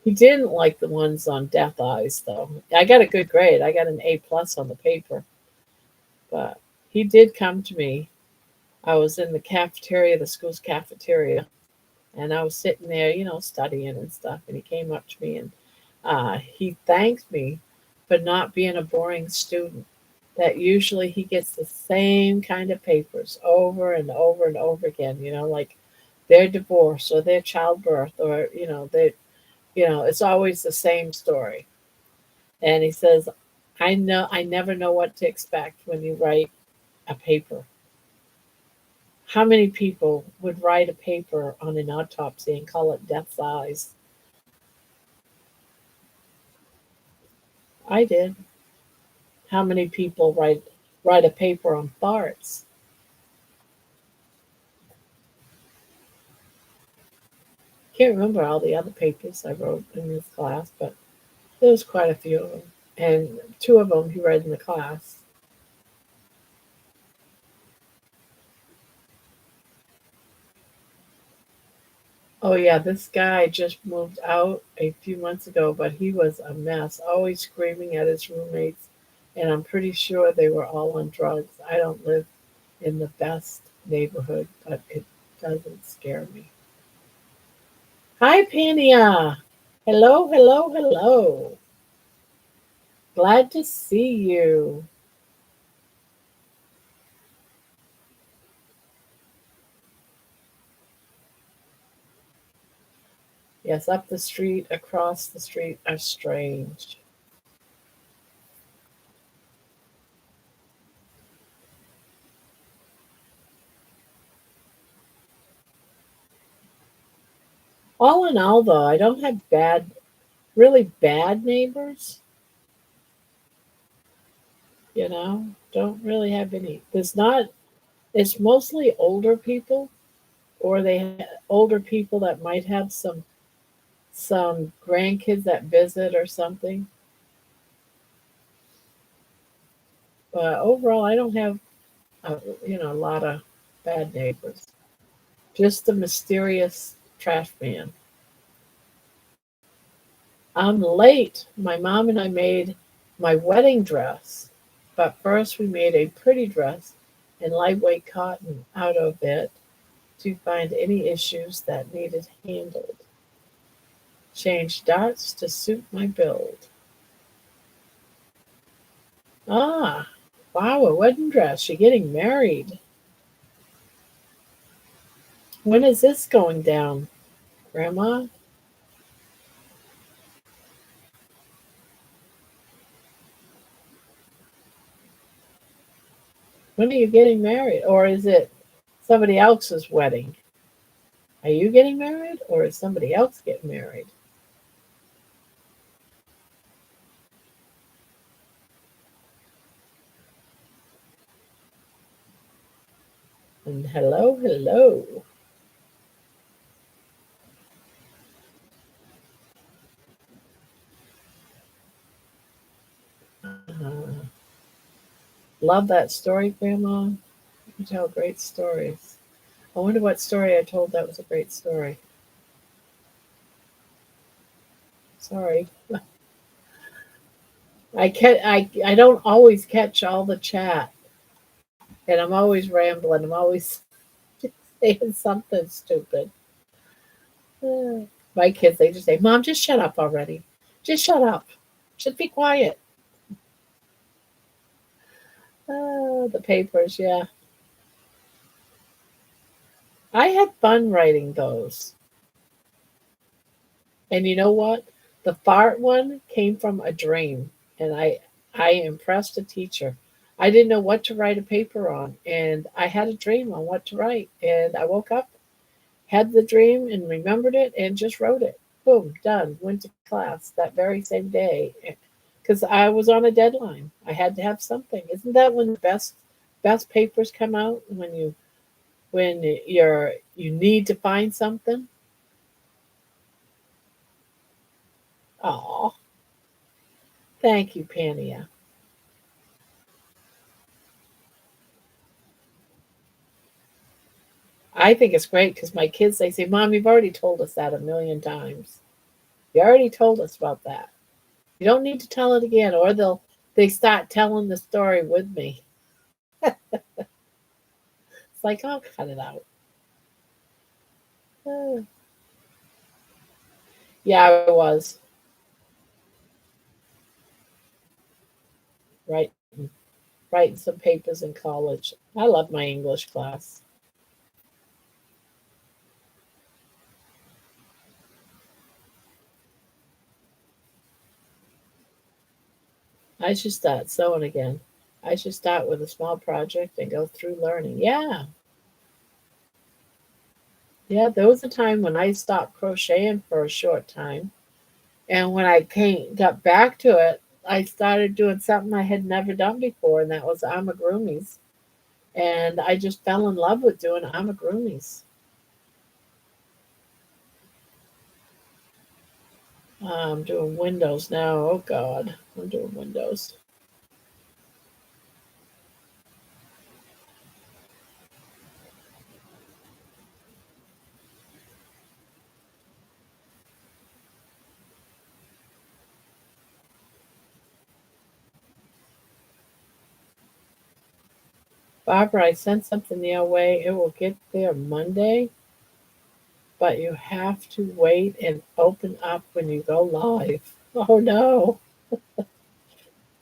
He didn't like the ones on death eyes, though. I got a good grade. I got an A plus on the paper. But he did come to me. I was in the cafeteria, the school's cafeteria, and I was sitting there, studying and stuff. And he came up to me, and he thanked me for not being a boring student. That usually he gets the same kind of papers over and over and over again, like their divorce or their childbirth, or, it's always the same story. And he says, I never know what to expect when you write a paper. How many people would write a paper on an autopsy and call it Death's Eyes? I did. How many people write a paper on farts? Can't remember all the other papers I wrote in this class, but there was quite a few of them. And two of them he read in the class. Oh yeah, this guy just moved out a few months ago, but he was a mess, always screaming at his roommates, and I'm pretty sure they were all on drugs. I don't live in the best neighborhood, but it doesn't scare me. Hi, Pania. Hello, hello, hello. Glad to see you. Yes, up the street, across the street are strange. All in all, though, I don't have really bad neighbors, don't really have any. It's mostly older people, or older people that might have some some grandkids that visit or something. But overall, I don't have a lot of bad neighbors. Just the mysterious trash man. I'm late. My mom and I made my wedding dress, but first we made a pretty dress and lightweight cotton out of it to find any issues that needed handled. Changed darts to suit my build. Ah, wow, a wedding dress. You're getting married. When is this going down, Grandma? When are you getting married? Or is it somebody else's wedding? Are you getting married or is somebody else getting married? And hello, hello. Uh, love that story, Grandma. You tell great stories. I wonder what story I told that was a great story. Sorry. I don't always catch all the chat and I'm always rambling. I'm always saying something stupid. My kids, they just say, Mom, just shut up already. Just shut up. Just be quiet. The papers, yeah. I had fun writing those. And you know what? The fart one came from a dream, and I impressed a teacher. I didn't know what to write a paper on, and I had a dream on what to write, and I woke up, had the dream, and remembered it, and just wrote it. Boom, done. Went to class that very same day because I was on a deadline. I had to have something. Isn't that when the best papers come out when you need to find something? Oh, thank you, Pania. I think it's great because my kids they say, "Mom, you've already told us that a million times. You already told us about that. You don't need to tell it again." Or they start telling the story with me. It's like, "I'll cut it out." Uh, yeah, I was writing writing some papers in college. I love my English class. I should start sewing again. I should start with a small project and go through learning. Yeah, yeah. There was a time when I stopped crocheting for a short time. And when I got back to it, I started doing something I had never done before, and that was amigurumis. And I just fell in love with doing amigurumis. I'm doing windows now. Oh God, I'm doing windows. Barbara, I sent something your way. It will get there Monday, but you have to wait and open up when you go live. Oh no,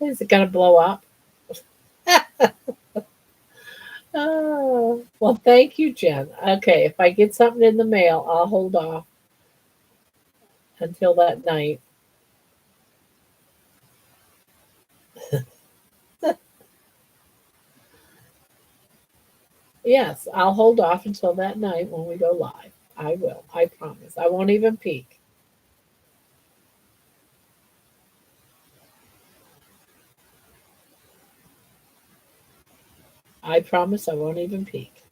is it gonna blow up? Oh, well, thank you, Jen. Okay, if I get something in the mail, I'll hold off until that night. Yes, I'll hold off until that night when we go live. I will. I promise. I won't even peek. I promise I won't even peek.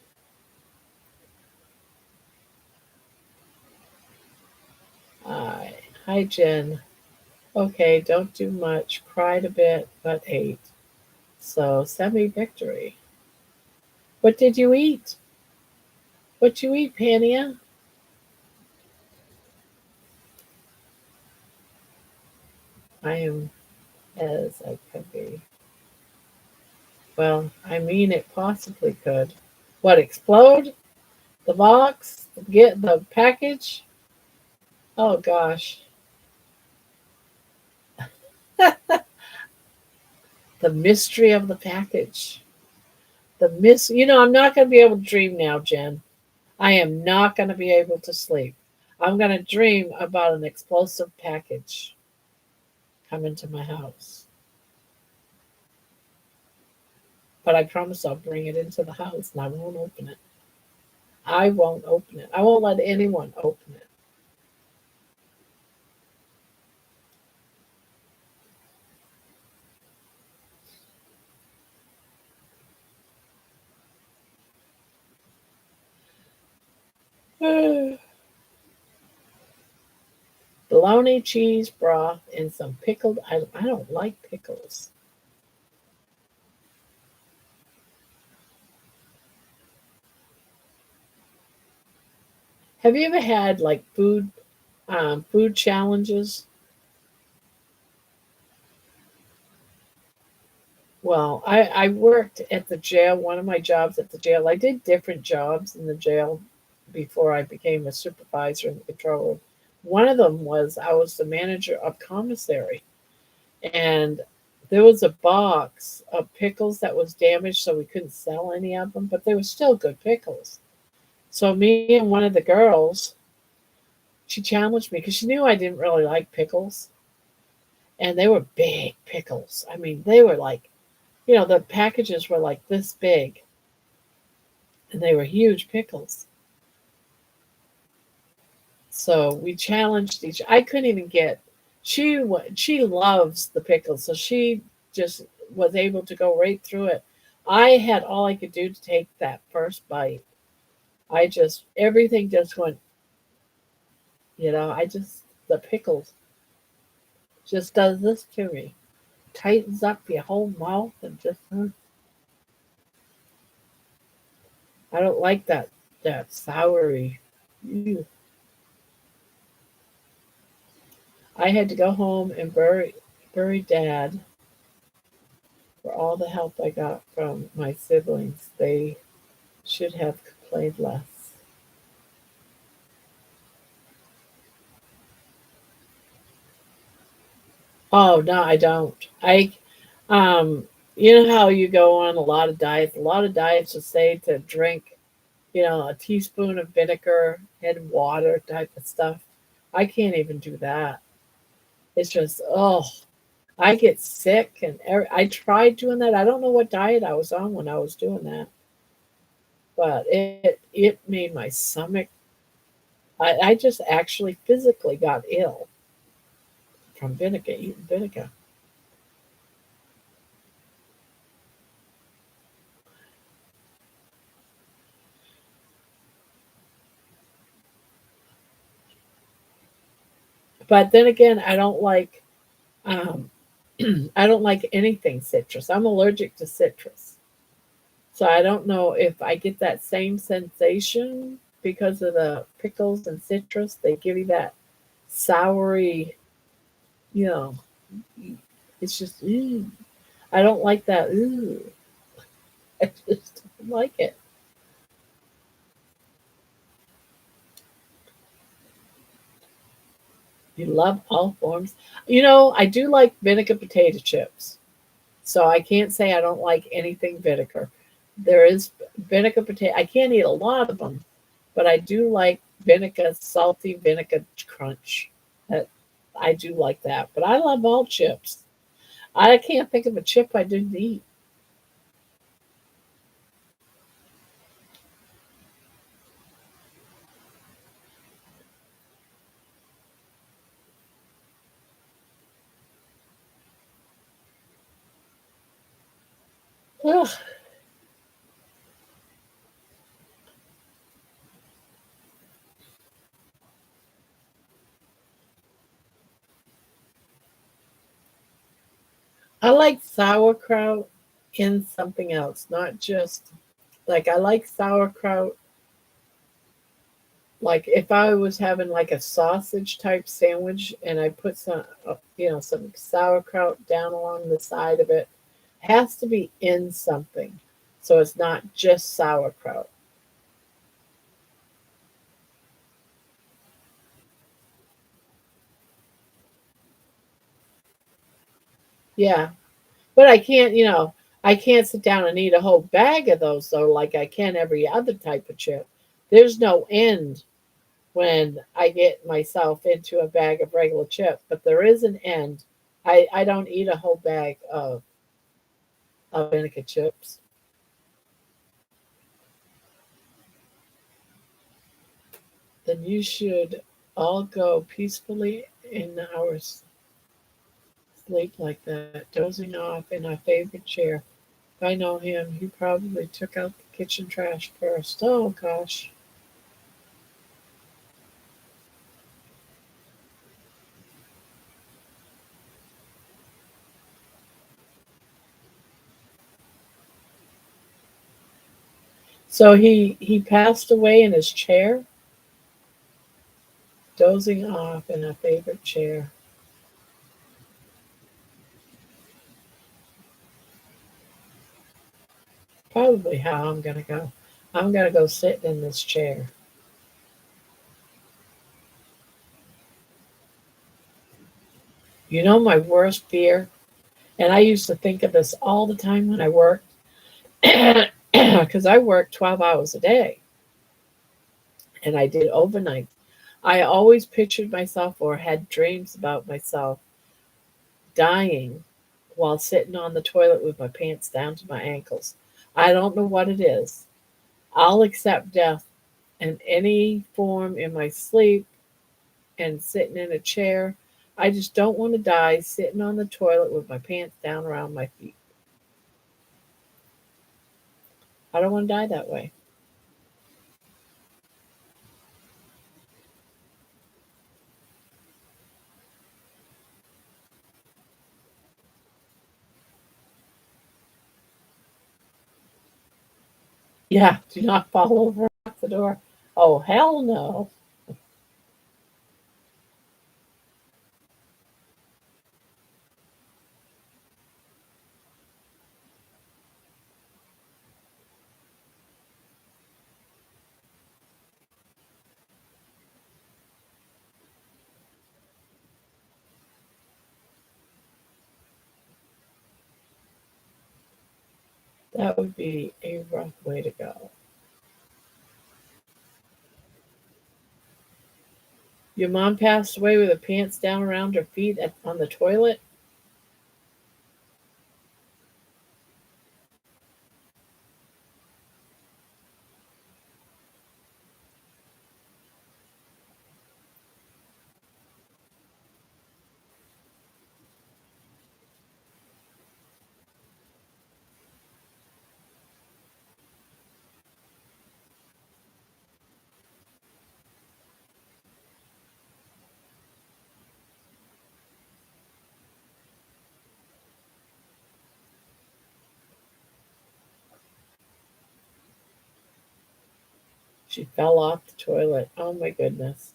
All right. Hi, Jen. Okay, don't do much. Cried a bit, but ate. So, semi victory. What did you eat? What you eat, Pania? I am as I could be. Well, I mean, it possibly could. What, explode? The box? Get the package? Oh, gosh. The mystery of the package. I'm not going to be able to dream now, Jen. I am not going to be able to sleep. I'm going to dream about an explosive package coming to my house. But I promise I'll bring it into the house and I won't open it. I won't open it. I won't let anyone open it. Bologna cheese broth and some pickled. I don't like pickles. Have you ever had like food challenges? Well, I worked at the jail. One of my jobs at the jail, I did different jobs in the jail before I became a supervisor in the control room. One of them was I was the manager of commissary, and there was a box of pickles that was damaged, so we couldn't sell any of them, but they were still good pickles. So me and one of the girls, she challenged me because she knew I didn't really like pickles, and they were big pickles. I mean, they were like, the packages were like this big, and they were huge pickles. So we challenged each. I couldn't even get. She loves the pickles, so she just was able to go right through it. I had all I could do to take that first bite. I just everything just went. I just the pickles just does this to me. Tightens up your whole mouth and just. I don't like that soury. Ew. I had to go home and bury Dad for all the help I got from my siblings. They should have complained less. Oh no, I don't. Um, you know how you go on a lot of diets. A lot of diets will say to drink, a teaspoon of vinegar and water type of stuff. I can't even do that. It's just, I get sick, and I tried doing that. I don't know what diet I was on when I was doing that, but it made my stomach. I just actually physically got ill from vinegar, eating vinegar. But then again, um, I don't like anything citrus. I'm allergic to citrus, so I don't know if I get that same sensation because of the pickles and citrus. They give you that soury, you know. It's just, I don't like that. Ooh, I just don't like it. You love all forms. I do like vinegar potato chips. So I can't say I don't like anything vinegar. There is vinegar potato. I can't eat a lot of them, but I do like vinegar, salty vinegar crunch. That I do like that. But I love all chips. I can't think of a chip I didn't eat. Ugh. I like sauerkraut in something else, not just like I like sauerkraut. Like if I was having like a sausage type sandwich and I put some sauerkraut down along the side of it, has to be in something. So it's not just sauerkraut. Yeah. But I can't sit down and eat a whole bag of those though, like I can every other type of chip. There's no end when I get myself into a bag of regular chips, but there is an end. I don't eat a whole bag of vinegar chips. Then you should all go peacefully in our sleep like that, dozing off in our favorite chair. If I know him, he probably took out the kitchen trash first. Oh gosh. So he passed away in his chair, dozing off in a favorite chair. Probably how I'm gonna go. I'm gonna go sit in this chair. You know my worst fear, and I used to think of this all the time when I worked, because I worked 12 hours a day and I did overnight. I always pictured myself or had dreams about myself dying while sitting on the toilet with my pants down to my ankles. I don't know what it is. I'll accept death in any form in my sleep and sitting in a chair. I just don't want to die sitting on the toilet with my pants down around my feet. I don't want to die that way. Yeah, do not fall over at the door. Oh, hell no. That would be a rough way to go. Your mom passed away with her pants down around her feet on the toilet. She fell off the toilet. Oh my goodness.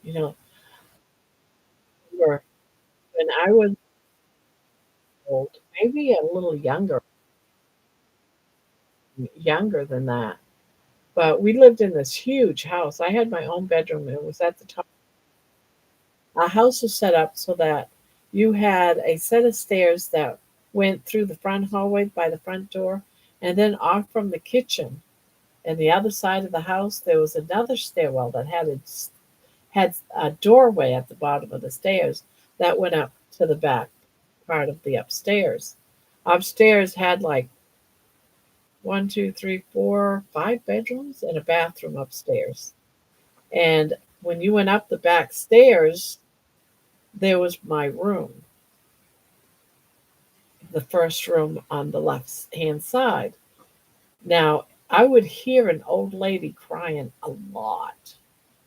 You know, when I was old, maybe a little younger than that. But we lived in this huge house. I had my own bedroom. It was at the top. Our house was set up so that you had a set of stairs that went through the front hallway by the front door, and then off from the kitchen. And the other side of the house, there was another stairwell that had a doorway at the bottom of the stairs that went up to the back part of the upstairs. Upstairs had like one, two, three, four, five bedrooms and a bathroom upstairs. And when you went up the back stairs, there was my room. the first room on the left hand side. Now, I would hear an old lady crying a lot.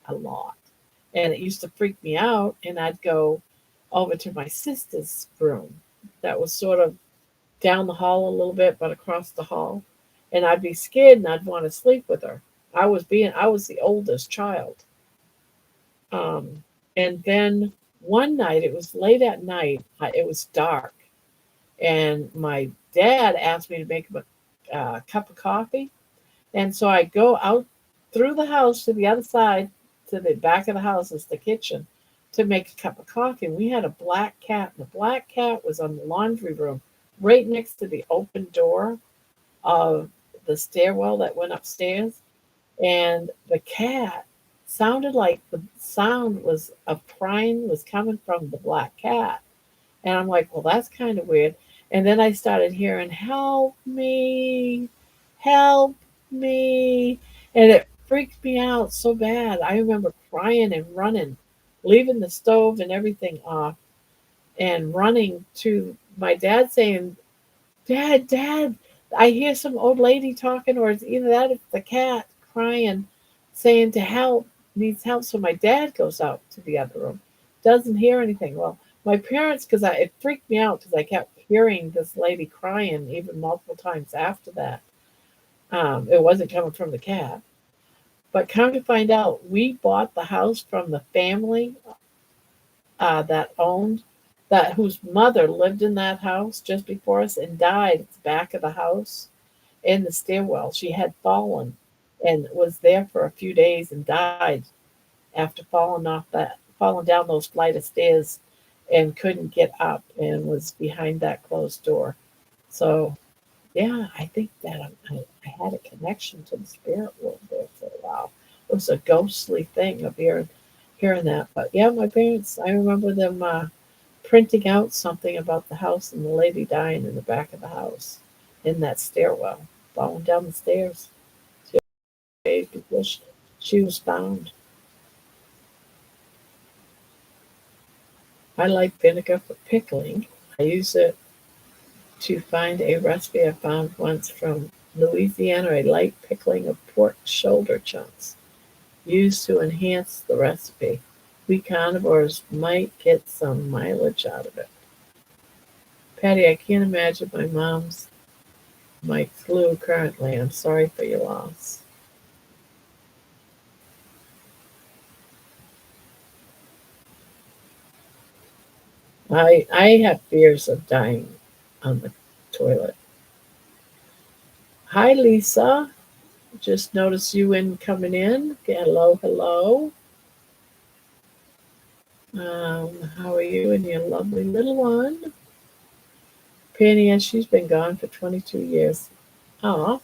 And it used to freak me out. And I'd go over to my sister's room that was sort of down the hall a little bit, but across the hall. And I'd be scared and I'd want to sleep with her. I was the oldest child. Um, and then one night, it was late at night, it was dark, and my dad asked me to make him a cup of coffee. And so I go out through the house to the other side, to the back of the house is the kitchen, to make a cup of coffee. And we had a black cat, and the black cat was on the laundry room right next to the open door of the stairwell that went upstairs. And the cat sounded like the sound was of crying was coming from the black cat. And I'm like, well, that's kind of weird. And then I started hearing, help me, help me. And it freaked me out so bad. I remember crying and running, leaving the stove and everything off, and running to my dad saying, Dad, I hear some old lady talking, or it's either that or it's the cat crying, saying to help, needs help. So my dad goes out to the other room, doesn't hear anything. Well, my parents, because it freaked me out because I kept hearing this lady crying even multiple times after that. It wasn't coming from the cat. But come to find out, we bought the house from the family that owned that whose mother lived in that house just before us and died at the back of the house in the stairwell. She had fallen and was there for a few days and died after falling down those flight of stairs and couldn't get up and was behind that closed door. So yeah, I think that I had a connection to the spirit world there for a while. It was a ghostly thing of hearing that. But yeah, my parents, I remember them printing out something about the house and the lady dying in the back of the house in that stairwell, falling down the stairs. Before she was found. I like vinegar for pickling. I use it to find a recipe I found once from Louisiana, a light pickling of pork shoulder chunks used to enhance the recipe. We carnivores might get some mileage out of it. Patty, I can't imagine my mom's my flu currently. I'm sorry for your loss. I have fears of dying on the toilet. Hi, Lisa. Just noticed you coming in. Hello, hello. How are you and your lovely little one? Penny, and she's been gone for 22 years. Oh,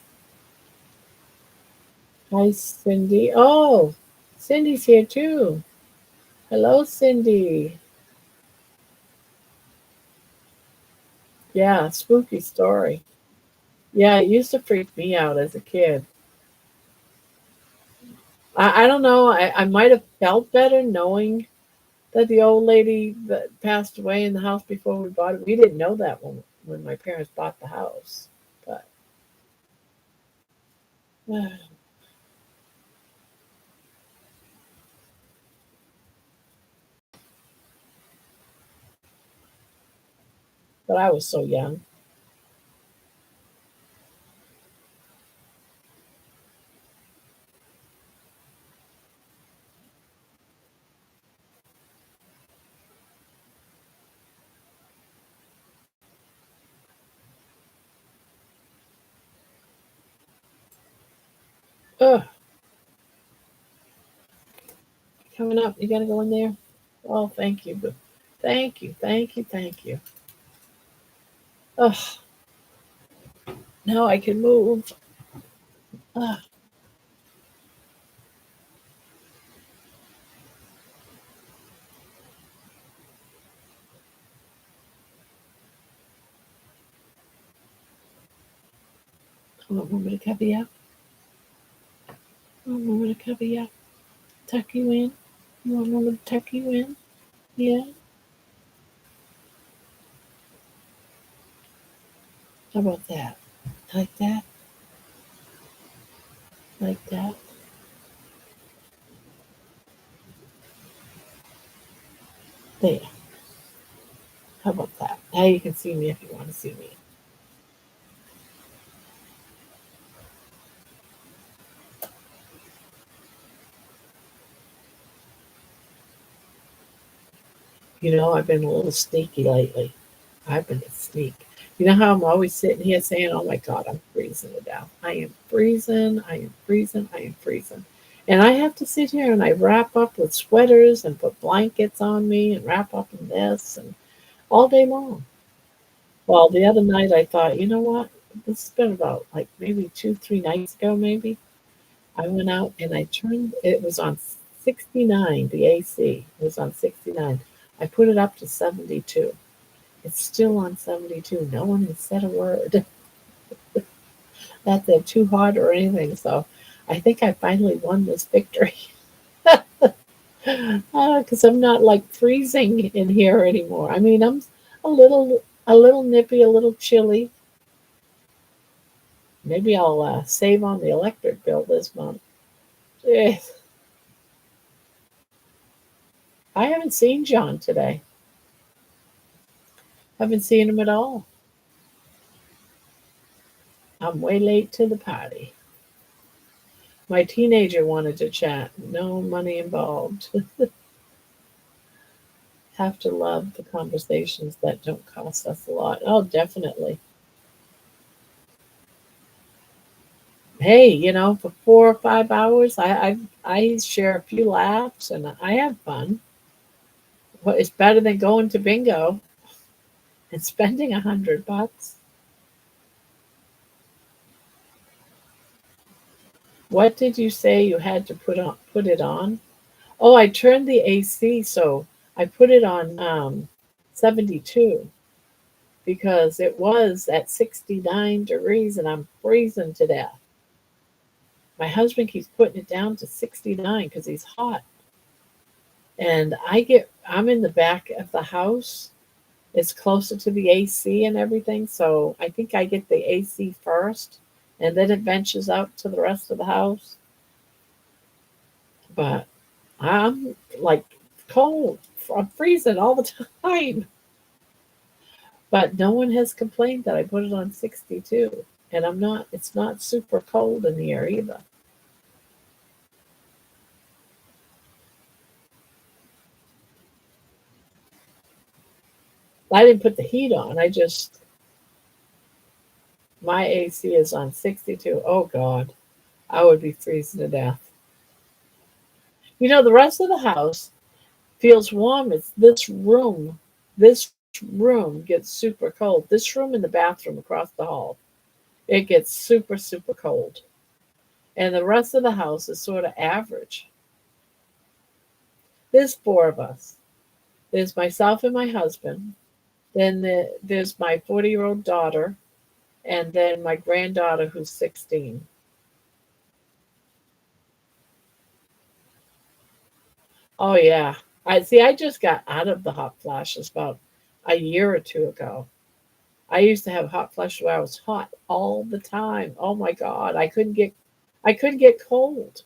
hi, Cindy. Oh, Cindy's here too. Hello, Cindy. Yeah, spooky story. Yeah, it used to freak me out as a kid. I don't know. I might have felt better knowing that the old lady that passed away in the house before we bought it. We didn't know that when my parents bought the house, but but I was so young. Ugh, coming up, you gotta go in there. Oh, thank you, thank you, thank you, thank you. Ugh, now I can move. Ugh, want me to cover you up? Want me to cover you up? Tuck you in? You want me to tuck you in? Yeah. How about that? Like that? Like that? There. How about that? Now you can see me if you want to see me. I've been a little sneaky lately. I've been a sneak. You know how I'm always sitting here saying, "Oh my God, I'm freezing to death. I am freezing. I am freezing. I am freezing." And I have to sit here and I wrap up with sweaters and put blankets on me and wrap up in this and all day long. Well, the other night I thought, you know what? This has been about like maybe 2, 3 nights ago, maybe. I went out and I turned, it was on 69, the AC was on 69. I put it up to 72. It's still on 72. No one has said a word that they're too hot or anything. So I think I finally won this victory because I'm not like freezing in here anymore. I mean, I'm a little nippy, a little chilly. Maybe I'll save on the electric bill this month. Eh, I haven't seen John today. Haven't seen him at all. I'm way late to the party. My teenager wanted to chat. No money involved. Have to love the conversations that don't cost us a lot. Oh, definitely. Hey, for 4 or 5 hours, I share a few laughs and I have fun. Well, it's better than going to bingo and spending $100. What did you say you had to put it on? Oh, I turned the AC, so I put it on 72 because it was at 69 degrees and I'm freezing to death. My husband keeps putting it down to 69 because he's hot. And I'm in the back of the house. It's closer to the AC and everything. So I think I get the AC first and then it ventures out to the rest of the house. But I'm like cold. I'm freezing all the time. But no one has complained that I put it on 62. And it's not super cold in here either. I didn't put the heat on. My AC is on 62. Oh God, I would be freezing to death. The rest of the house feels warm. It's this room. This room gets super cold. This room and the bathroom across the hall, it gets super, super cold. And the rest of the house is sort of average. There's four of us. There's myself and my husband. Then there's my 40-year-old daughter, and then my granddaughter who's 16. Oh yeah. I just got out of the hot flashes about a year or two ago. I used to have hot flashes where I was hot all the time. Oh my God. I couldn't get cold.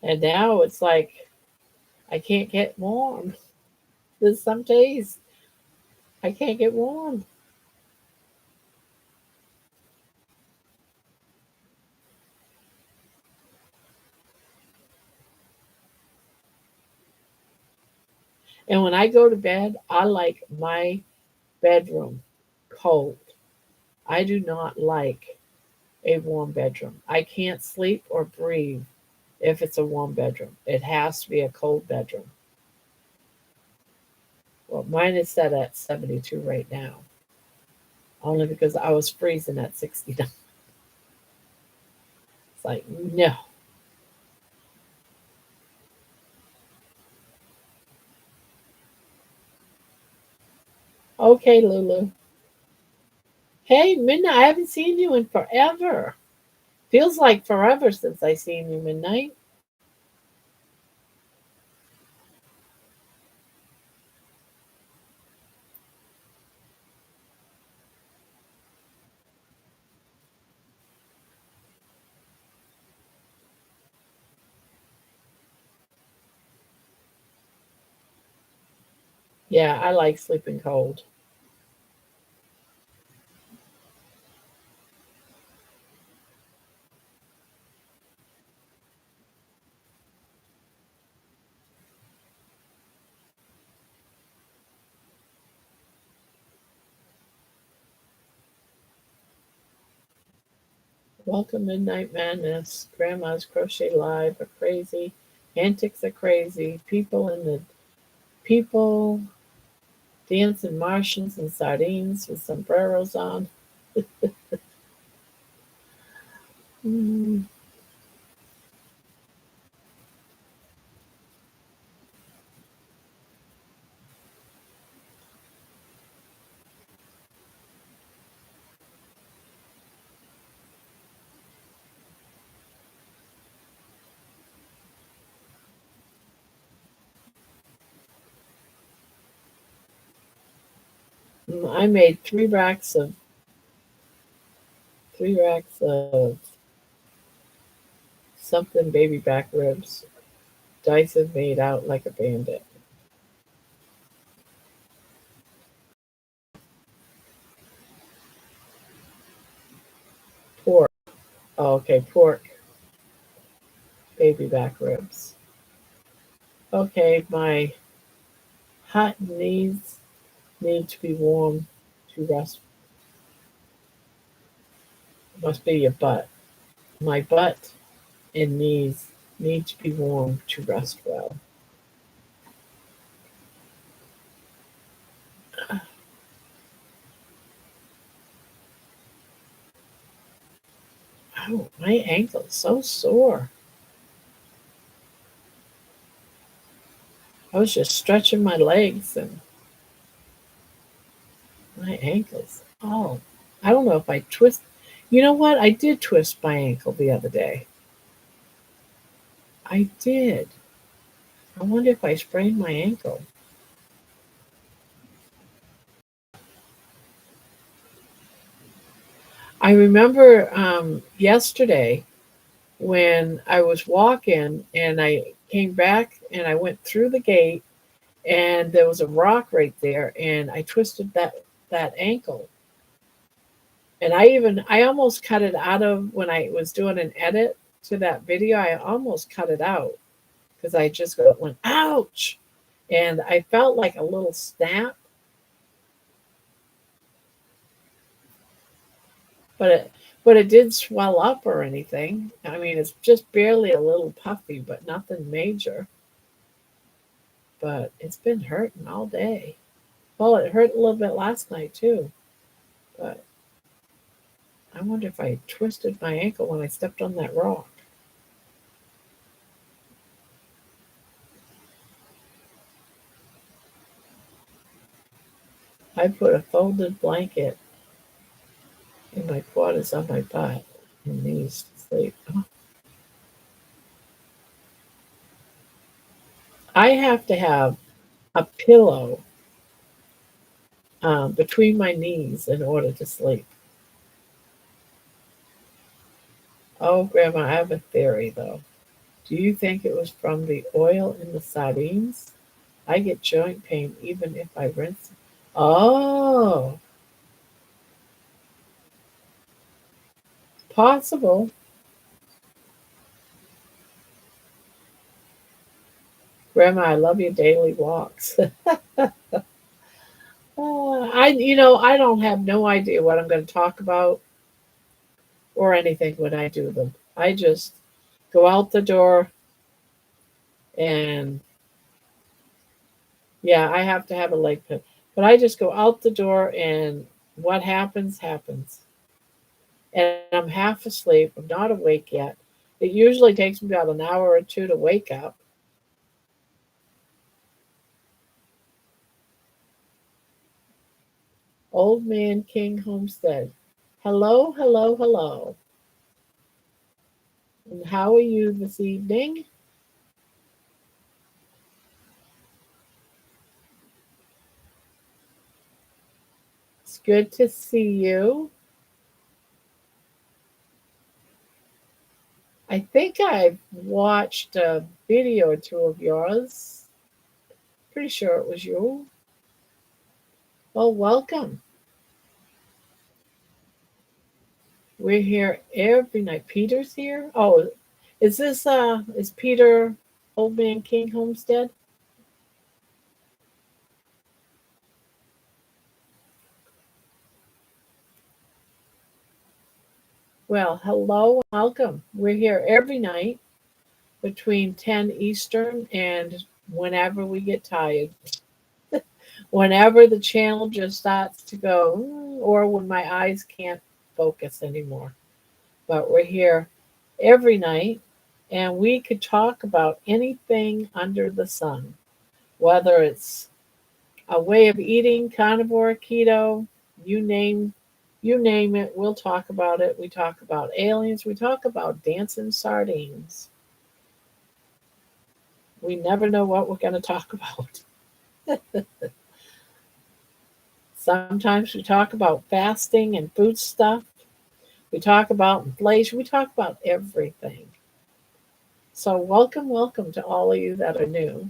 And now it's like I can't get warm. There's some days I can't get warm. And when I go to bed, I like my bedroom cold. I do not like a warm bedroom. I can't sleep or breathe if it's a warm bedroom. It has to be a cold bedroom. Well, mine is set at 72 right now, only because I was freezing at 69. It's like, no. Okay, Lulu. Hey, Midnight, I haven't seen you in forever. Feels like forever since I seen you, Midnight. Yeah, I like sleeping cold. Welcome Midnight Madness. Grandma's Crochet Live are crazy. Antics are crazy. People dancing Martians and sardines with sombreros on. Mm, I made three racks of something baby back ribs. Dyson made out like a bandit. Pork. Oh, okay, pork baby back ribs. Okay, my hot knees need to be warm to rest. Must be your butt. My butt and knees need to be warm to rest well. Oh, my ankle is so sore. I was just stretching my legs and my ankles. Oh, I don't know if I twist. You know what? I did twist my ankle the other day. I did. I wonder if I sprained my ankle. I remember yesterday when I was walking and I came back and I went through the gate and there was a rock right there and I twisted that ankle. And I almost cut it out of when I was doing an edit to that video. I almost cut it out because I just went ouch, and I felt like a little snap, but it didn't swell up or anything. I mean, it's just barely a little puffy, but nothing major. But it's been hurting all day. Well, it hurt a little bit last night too, but I wonder if I twisted my ankle when I stepped on that rock. I put a folded blanket in my quarters on my butt and knees to sleep. I have to have a pillow between my knees in order to sleep. Oh, Grandma, I have a theory though. Do you think it was from the oil in the sardines? I get joint pain even if I rinse. Oh, possible. Grandma, I love your daily walks. I don't have no idea what I'm going to talk about or anything when I do them. I just go out the door and yeah, I have to have a leg pin. But I just go out the door and what happens, happens. And I'm half asleep. I'm not awake yet. It usually takes me about an hour or two to wake up. Old Man King Homestead. Hello, hello, hello. And how are you this evening? It's good to see you. I think I've watched a video or two of yours. Pretty sure it was you. Well, welcome. We're here every night. Peter's here. Oh, is Peter Old Man King Homestead? Well, hello, welcome. We're here every night between 10 Eastern and whenever we get tired. Whenever the channel just starts to go, or when my eyes can't focus anymore. But we're here every night and we could talk about anything under the sun, whether it's a way of eating, carnivore, keto, you name you name it, we'll talk about it. We talk about aliens, we talk about dancing sardines. We never know what we're going to talk about. Sometimes we talk about fasting and food stuff. We talk about inflation. We talk about everything. So welcome, welcome to all of you that are new.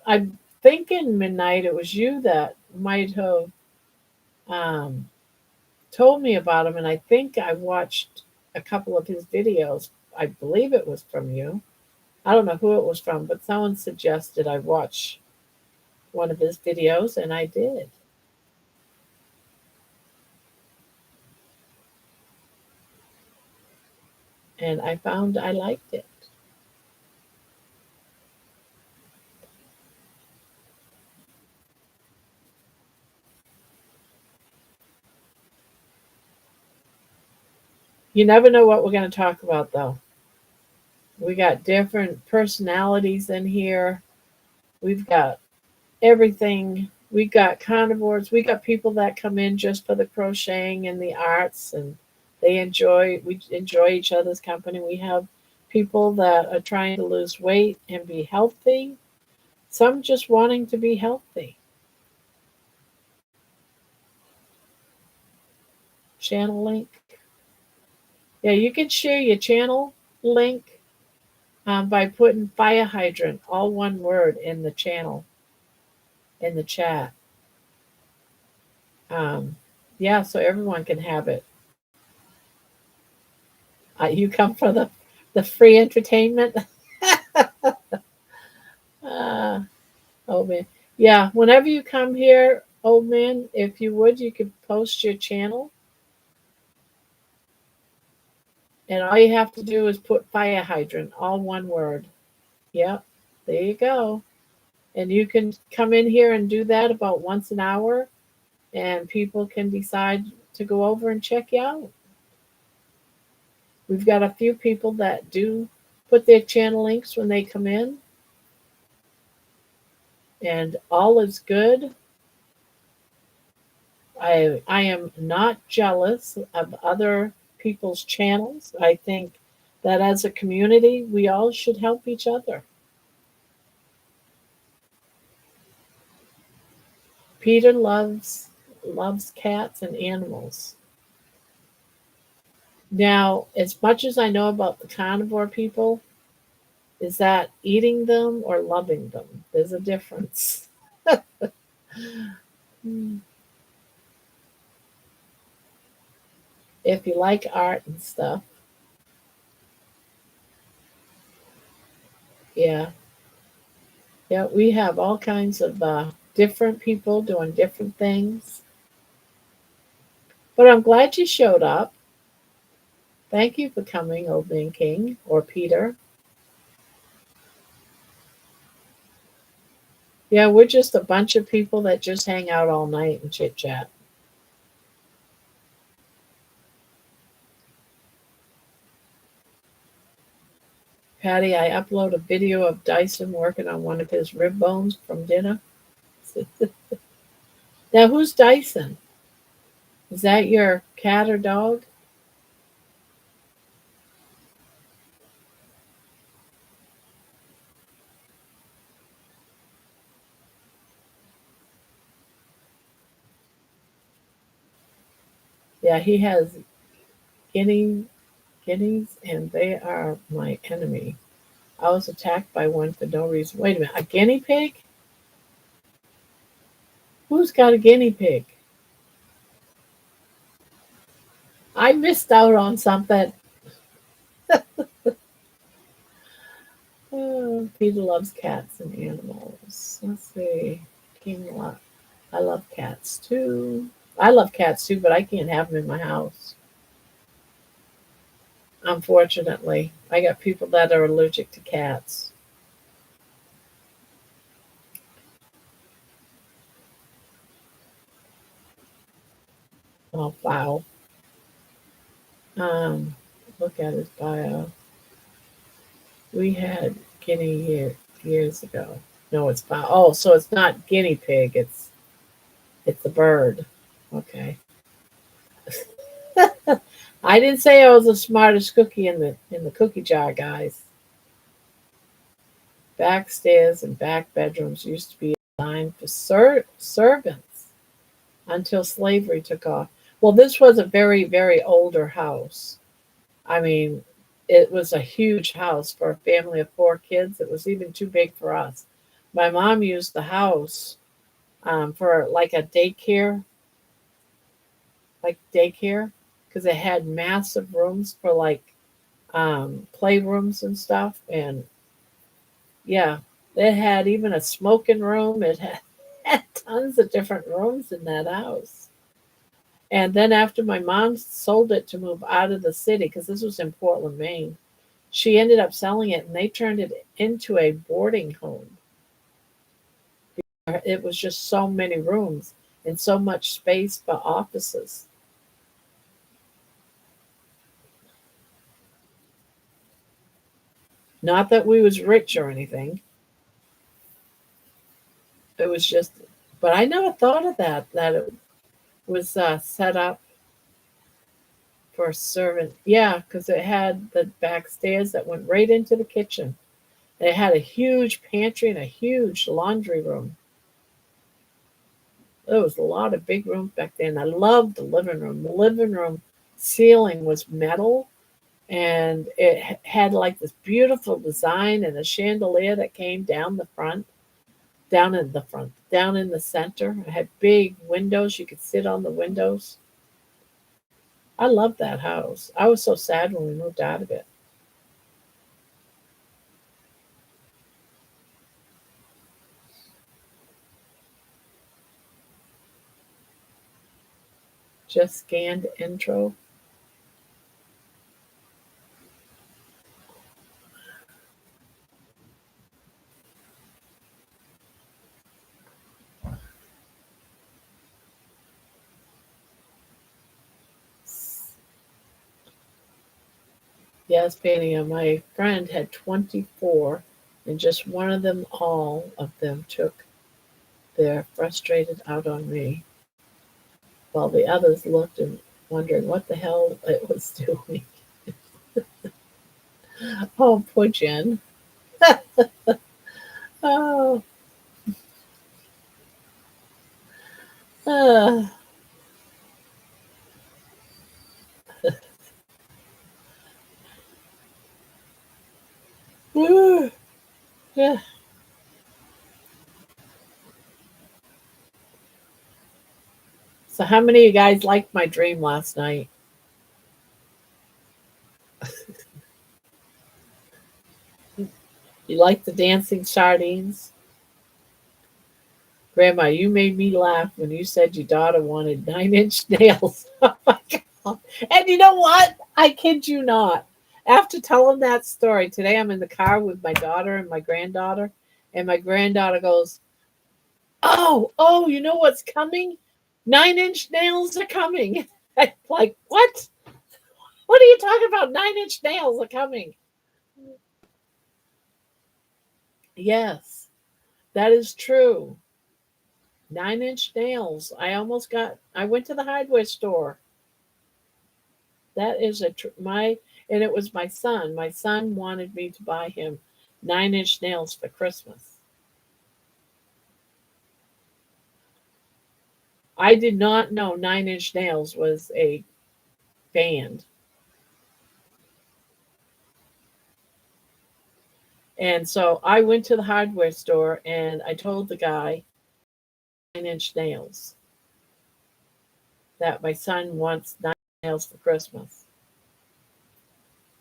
I'm thinking midnight. It was you that might have um, told me about him, and I think I watched a couple of his videos. I believe it was from you. I don't know who it was from, but someone suggested I watch one of his videos, and I did, and I found I liked it. You never know what we're going to talk about, though. We got different personalities in here. We've got everything. We got carnivores. We got people that come in just for the crocheting and the arts, and we enjoy each other's company. We have people that are trying to lose weight and be healthy. Some just wanting to be healthy. Channel link. Yeah, you can share your channel link by putting fire hydrant, all one word, in the channel in the chat. Um, yeah, so everyone can have it. You come for the free entertainment. uh, oh man, yeah. Whenever you come here, old man, if you would, you could post your channel, and all you have to do is put fire hydrant, all one word. Yep, there you go. And you can come in here and do that about once an hour, and people can decide to go over and check you out. We've got a few people that do put their channel links when they come in, and all is good. I am not jealous of other people's channels. I think that as a community, we all should help each other. Peter loves cats and animals. Now, as much as I know about the carnivore people, is that eating them or loving them? There's a difference. If you like art and stuff, yeah, yeah, we have all kinds of different people doing different things. But I'm glad you showed up. Thank you for coming, Old Man King or Peter. Yeah, we're just a bunch of people that just hang out all night and chit chat. Patty, I upload a video of Dyson working on one of his rib bones from dinner. Now, who's Dyson? Is that your cat or dog? Yeah, he has guinea guineas, and they are my enemy. I was attacked by one for no reason. Wait a minute, a guinea pig? Who's got a guinea pig? I missed out on something. Oh, Peter loves cats and animals. Let's see. King Lot. I love cats too. I love cats too, but I can't have them in my house. Unfortunately, I got people that are allergic to cats. Oh, wow. Um, Look at his bio. We had guinea years ago. No, it's bio. Oh, so it's not guinea pig. It's a bird. Okay. I didn't say I was the smartest cookie in the cookie jar, guys. Backstairs and back bedrooms used to be designed for servants until slavery took off. Well, this was a very, very older house. I mean, it was a huge house for a family of four kids. It was even too big for us. My mom used the house for like a daycare, because it had massive rooms for like playrooms and stuff. And yeah, it had even a smoking room. It had tons of different rooms in that house. And then after my mom sold it to move out of the city, because this was in Portland, Maine, she ended up selling it and they turned it into a boarding home. It was just so many rooms and so much space for offices. Not that we was rich or anything. It was just, but I never thought of that it was set up for a servant. Yeah, because it had the back stairs that went right into the kitchen. It had a huge pantry and a huge laundry room. There was a lot of big rooms back then. I loved the living room. The living room ceiling was metal and it had like this beautiful design and a chandelier that came down in the center. It had big windows. You could sit on the windows. I loved that house. I was so sad when we moved out of it. Just scanned intro. Yes, Pania, my friend had 24, and just one of them, all of them took their frustrated out on me, while the others looked and wondering what the hell it was doing. Oh, poor Jen. Oh, uh, yeah. So, how many of you guys liked my dream last night? You liked the dancing sardines? Grandma, you made me laugh when you said your daughter wanted 9-inch nails. Oh my God. And you know what? I kid you not. After telling that story, today I'm in the car with my daughter and my granddaughter, and my granddaughter goes, oh, you know what's coming? 9-inch nails are coming. I'm like, what? What are you talking about? 9-inch nails are coming. Yes, that is true. 9-inch nails. I went to the hardware store. That is and it was my son. My son wanted me to buy him 9-inch nails for Christmas. I did not know 9-inch nails was a band. And so I went to the hardware store and I told the guy 9-inch nails that my son wants 9 nails for Christmas.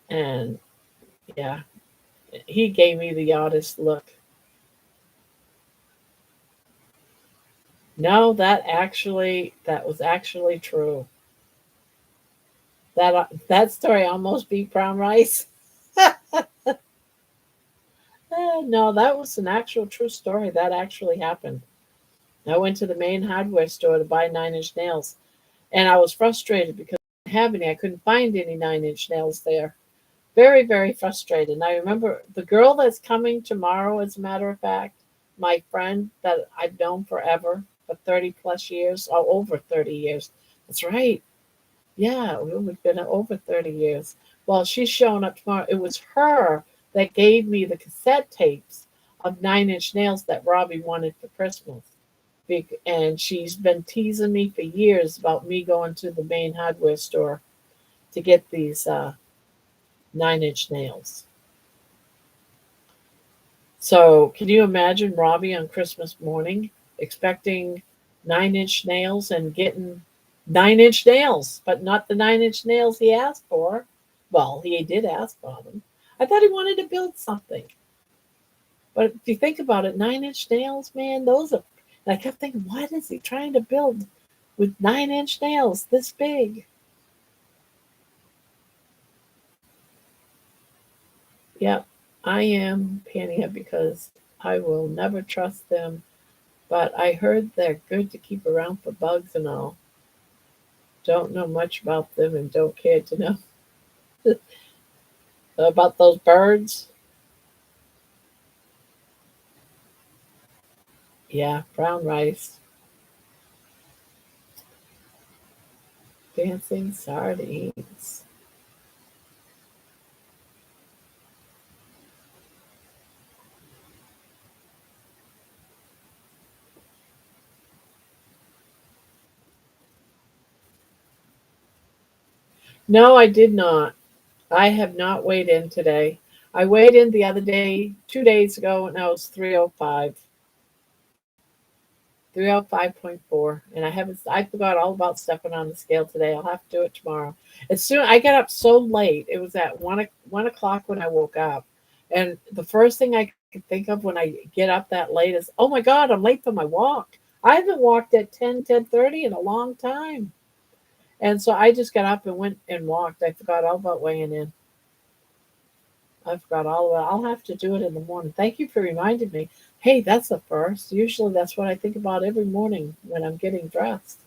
And yeah, he gave me the oddest look. No, that was actually true. That story almost beat brown rice. No, that was an actual true story. That actually happened. I went to the main hardware store to buy 9-inch nails, and I was frustrated because I didn't have any. I couldn't find any 9-inch nails there. Very, very frustrated. And I remember the girl that's coming tomorrow, as a matter of fact, my friend that I've known forever for 30 plus years, or over 30 years. That's right. Yeah, we've been over 30 years. Well, she's showing up tomorrow. It was her that gave me the cassette tapes of 9-inch nails that Robbie wanted for Christmas. And she's been teasing me for years about me going to the main hardware store to get these 9-inch nails. So, can you imagine Robbie on Christmas morning expecting 9-inch nails and getting 9-inch nails, but not the 9-inch nails he asked for? Well, he did ask for them. I thought he wanted to build something. But if you think about it, 9-inch nails, man, those are. And I kept thinking, what is he trying to build with 9-inch nails this big? Yep, I am pantyhose because I will never trust them. But I heard they're good to keep around for bugs and all. Don't know much about them and don't care to know about those birds. Yeah, brown rice, dancing sardines. No, I did not. I have not weighed in today. I weighed in the other day, 2 days ago, and I was 305. 305.4. And I forgot all about stepping on the scale today. I'll have to do it tomorrow. As soon I got up so late, it was at 1 o'clock when I woke up. And the first thing I could think of when I get up that late is, oh my God, I'm late for my walk. I haven't walked at 10:30 in a long time. And so I just got up and went and walked. I forgot all about weighing in. I forgot all about it. I'll have to do it in the morning. Thank you for reminding me. Hey, that's the first. Usually that's what I think about every morning when I'm getting dressed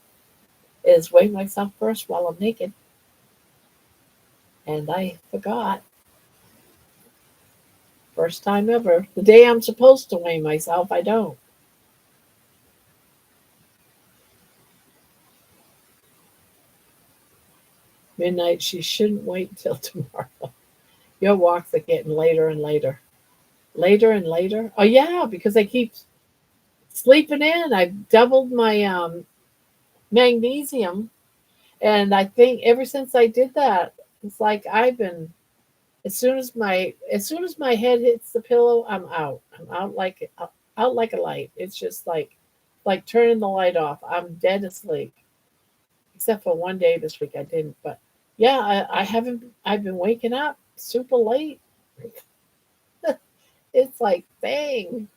is weigh myself first while I'm naked. And I forgot. First time ever. The day I'm supposed to weigh myself, I don't. Midnight, she shouldn't wait till tomorrow. Your walks are getting later and later. Later and later? Oh yeah, because I keep sleeping in. I've doubled my magnesium. And I think ever since I did that, it's like I've been as soon as my head hits the pillow, I'm out. I'm out like a light. It's just like turning the light off. I'm dead asleep. Except for one day this week I didn't. But yeah, I haven't. I've been waking up super late. It's like dang.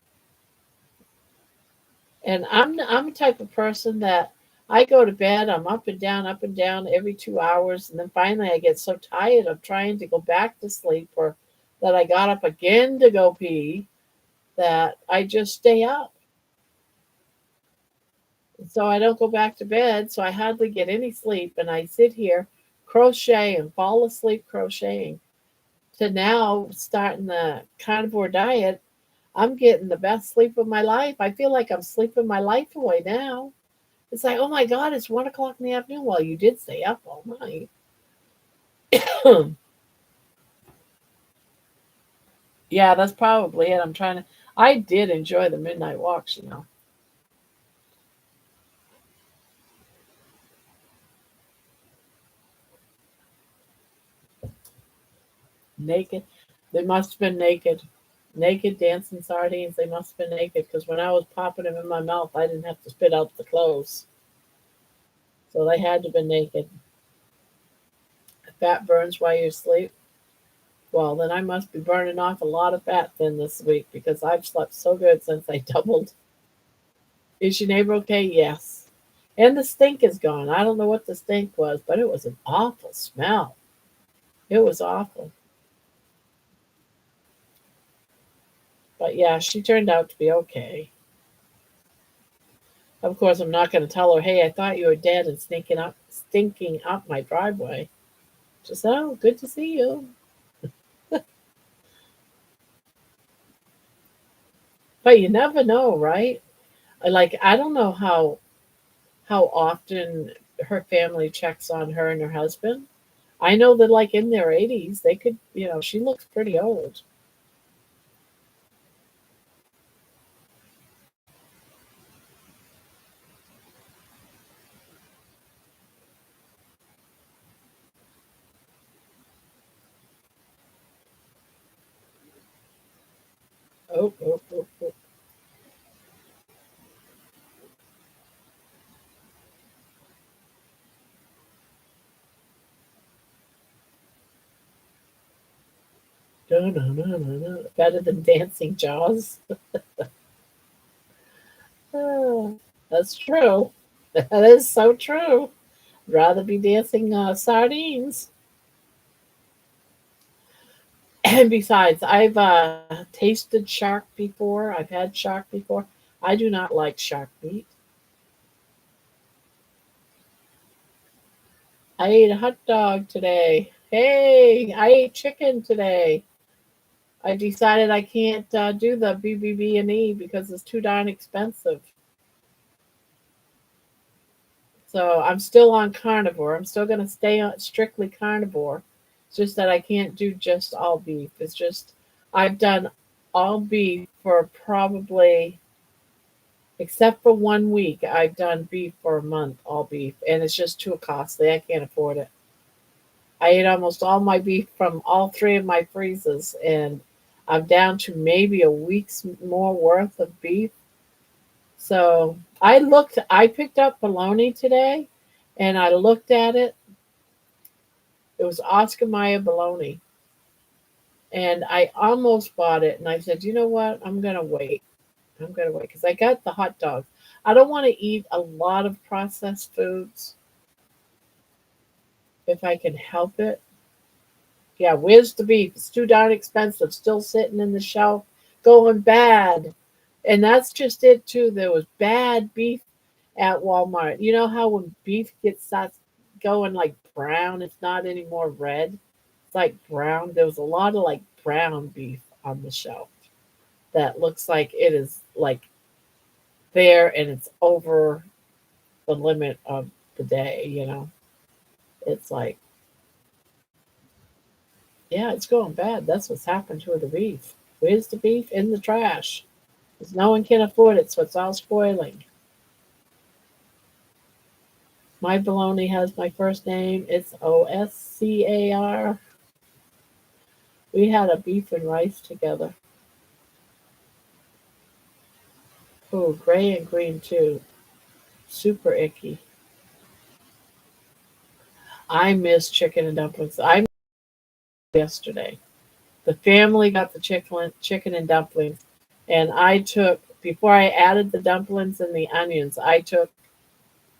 And I'm the type of person that I go to bed, I'm up and down every 2 hours, and then finally I get so tired of trying to go back to sleep or that I got up again to go pee that I just stay up. So I don't go back to bed, so I hardly get any sleep, and I sit here crochet and fall asleep crocheting. To now starting the carnivore diet, I'm getting the best sleep of my life. I feel like I'm sleeping my life away now. It's like, oh my God, it's 1 o'clock in the afternoon. Well, you did stay up all night. Yeah, that's probably it. I did enjoy the midnight walks. Naked. They must have been naked. Naked dancing sardines. They must have been naked because when I was popping them in my mouth, I didn't have to spit out the clothes. So they had to be naked. Fat burns while you sleep. Well, then I must be burning off a lot of fat then this week because I've slept so good since I doubled. Is your neighbor okay? Yes. And the stink is gone. I don't know what the stink was, but it was an awful smell. It was awful. But yeah, she turned out to be okay. Of course, I'm not going to tell her, hey, I thought you were dead and stinking up my driveway. Just, oh, good to see you. But you never know, right? Like, I don't know how often her family checks on her and her husband. I know that, like, in their 80s, they could, she looks pretty old. Oh, oh, oh, oh. No, no, no, no, no. Better than dancing jaws. Oh, that's true. That is so true. Rather be dancing sardines. And besides, I've tasted shark before. I've had shark before. I do not like shark meat. I ate a hot dog today. Hey, I ate chicken today. I decided I can't do the BBB&E because it's too darn expensive. So I'm still on carnivore. I'm still going to stay on strictly carnivore. It's just that I can't do just all beef. It's just I've done all beef for probably, except for 1 week, I've done beef for a month, all beef, and it's just too costly. I can't afford it. I ate almost all my beef from all three of my freezers, and I'm down to maybe a week's more worth of beef. So I picked up bologna today, and I looked at it. It was Oscar Mayer bologna, and I almost bought it, and I said, you know what? I'm gonna wait. I'm gonna wait because I got the hot dog. I don't want to eat a lot of processed foods if I can help it. Yeah, where's the beef? It's too darn expensive, still sitting in the shelf, going bad. And that's just it too. There was bad beef at Walmart. You know how when beef starts going like brown, it's not anymore red. It's like brown. There was a lot of like brown beef on the shelf that looks like it is like there and it's over the limit of the day. It's like, yeah, it's going bad. That's what's happened to the beef. Where's the beef? In the trash. Because no one can afford it, so it's all spoiling. My bologna has my first name. It's Oscar. We had a beef and rice together. Oh, gray and green too. Super icky. I miss chicken and dumplings. I missed yesterday. The family got the chicken and dumplings, and I took before I added the dumplings and the onions. I took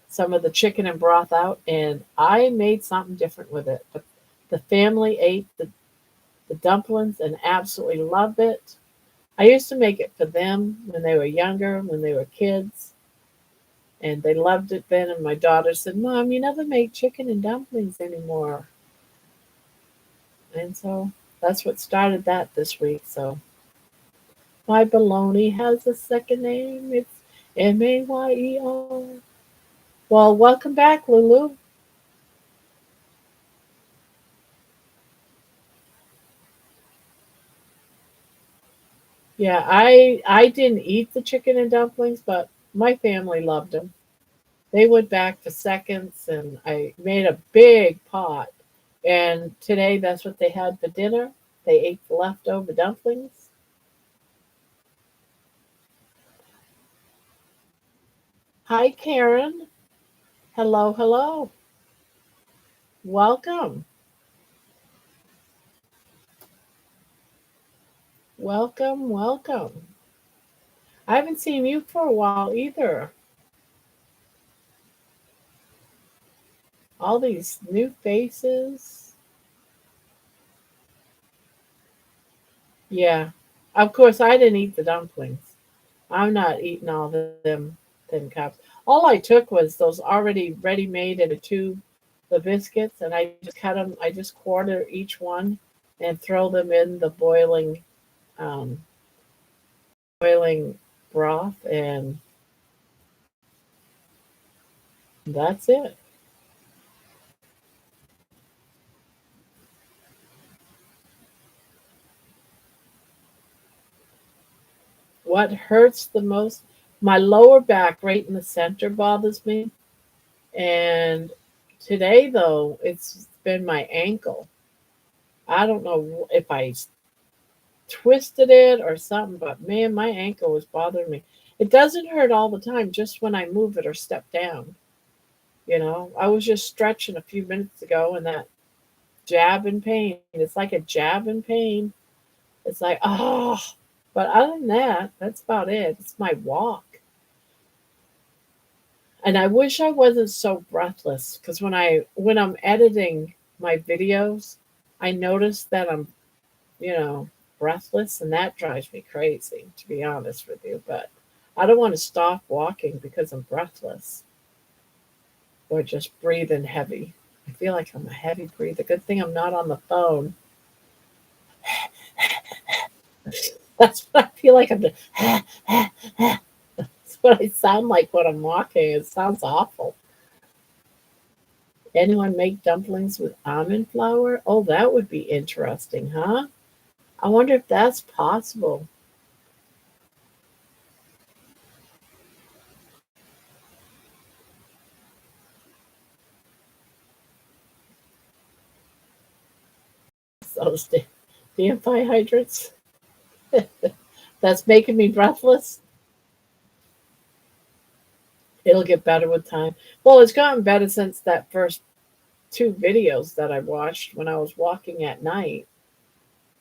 some of the chicken and broth out, and I made something different with it. But the family ate the dumplings and absolutely loved it. I used to make it for them when they were younger, when they were kids, and they loved it then. And my daughter said, Mom, you never make chicken and dumplings anymore. And so that's what started that this week. So my baloney has a second name. It's Mayer. Well, welcome back, Lulu. Yeah, I didn't eat the chicken and dumplings, but my family loved them. They went back for seconds, and I made a big pot. And today, that's what they had for dinner. They ate the leftover dumplings, Hi, Karen. Hello, hello. Welcome. Welcome, welcome. I haven't seen you for a while either. All these new faces. Yeah. Of course, I didn't eat the dumplings. I'm not eating all them thin cups. All I took was those already ready made in a tube, the biscuits, and I just cut them. I just quarter each one and throw them in the um, boiling broth, and that's it. What hurts the most? My lower back, right in the center, bothers me. And today, though, it's been my ankle. I don't know if I twisted it or something, but man, my ankle was bothering me. It doesn't hurt all the time, just when I move it or step down. I was just stretching a few minutes ago and that jab in pain. It's like a jab in pain. It's like, oh, but other than that, that's about it. It's my walk. And I wish I wasn't so breathless because when I'm editing my videos, I notice that I'm, you know, breathless, and that drives me crazy, to be honest with you. But I don't want to stop walking because I'm breathless or just breathing heavy. I feel like I'm a heavy breather. Good thing I'm not on the phone. That's what I feel like I'm doing. That's what I sound like when I'm walking. It sounds awful. Anyone make dumplings with almond flour? Oh, that would be interesting, huh? I wonder if that's possible. Those damn hydrates. That's making me breathless. It'll get better with time. Well, it's gotten better since that first two videos that I watched when I was walking at night.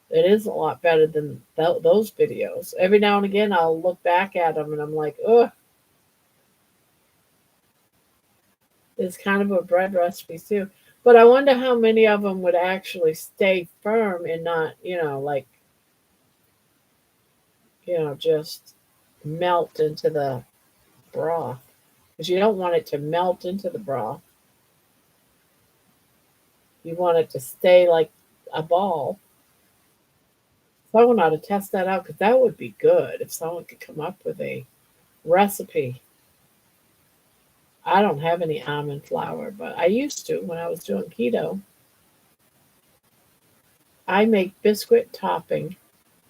It is a lot better than those videos. Every now and again, I'll look back at them and I'm like, ugh, it's kind of a bread recipe too. But I wonder how many of them would actually stay firm and not, just melt into the broth. Because you don't want it to melt into the broth. You want it to stay like a ball. Someone ought to test that out because that would be good if someone could come up with a recipe. I don't have any almond flour, but I used to when I was doing keto. I make biscuit topping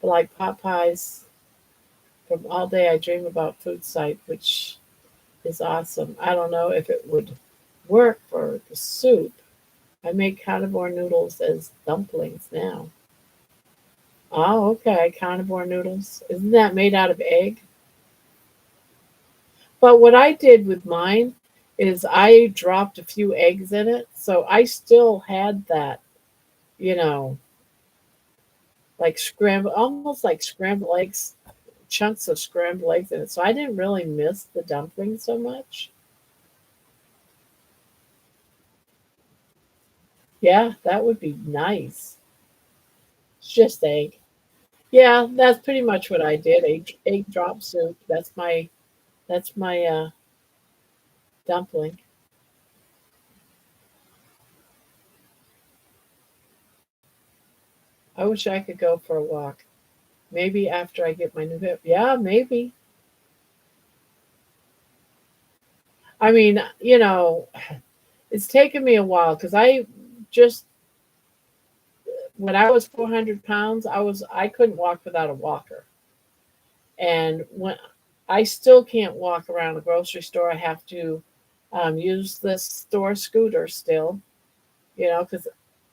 like Popeyes from All Day I Dream About Food site, which is awesome. I don't know if it would work for the soup. I make carnivore noodles as dumplings now. Oh, okay, carnivore noodles. Isn't that made out of egg? But what I did with mine is I dropped a few eggs in it, so I still had that, you know, like scrambled, almost like scrambled eggs, chunks of scrambled eggs in it. So I didn't really miss the dumpling so much. Yeah, that would be nice. It's just egg. Yeah, that's pretty much what I did. Egg drop soup. That's my dumpling. I wish I could go for a walk. Maybe after I get my new hip. Yeah, maybe. I mean, it's taken me a while because just when I was 400 pounds, I couldn't walk without a walker, and when I still can't walk around a grocery store, I have to use this store scooter still, because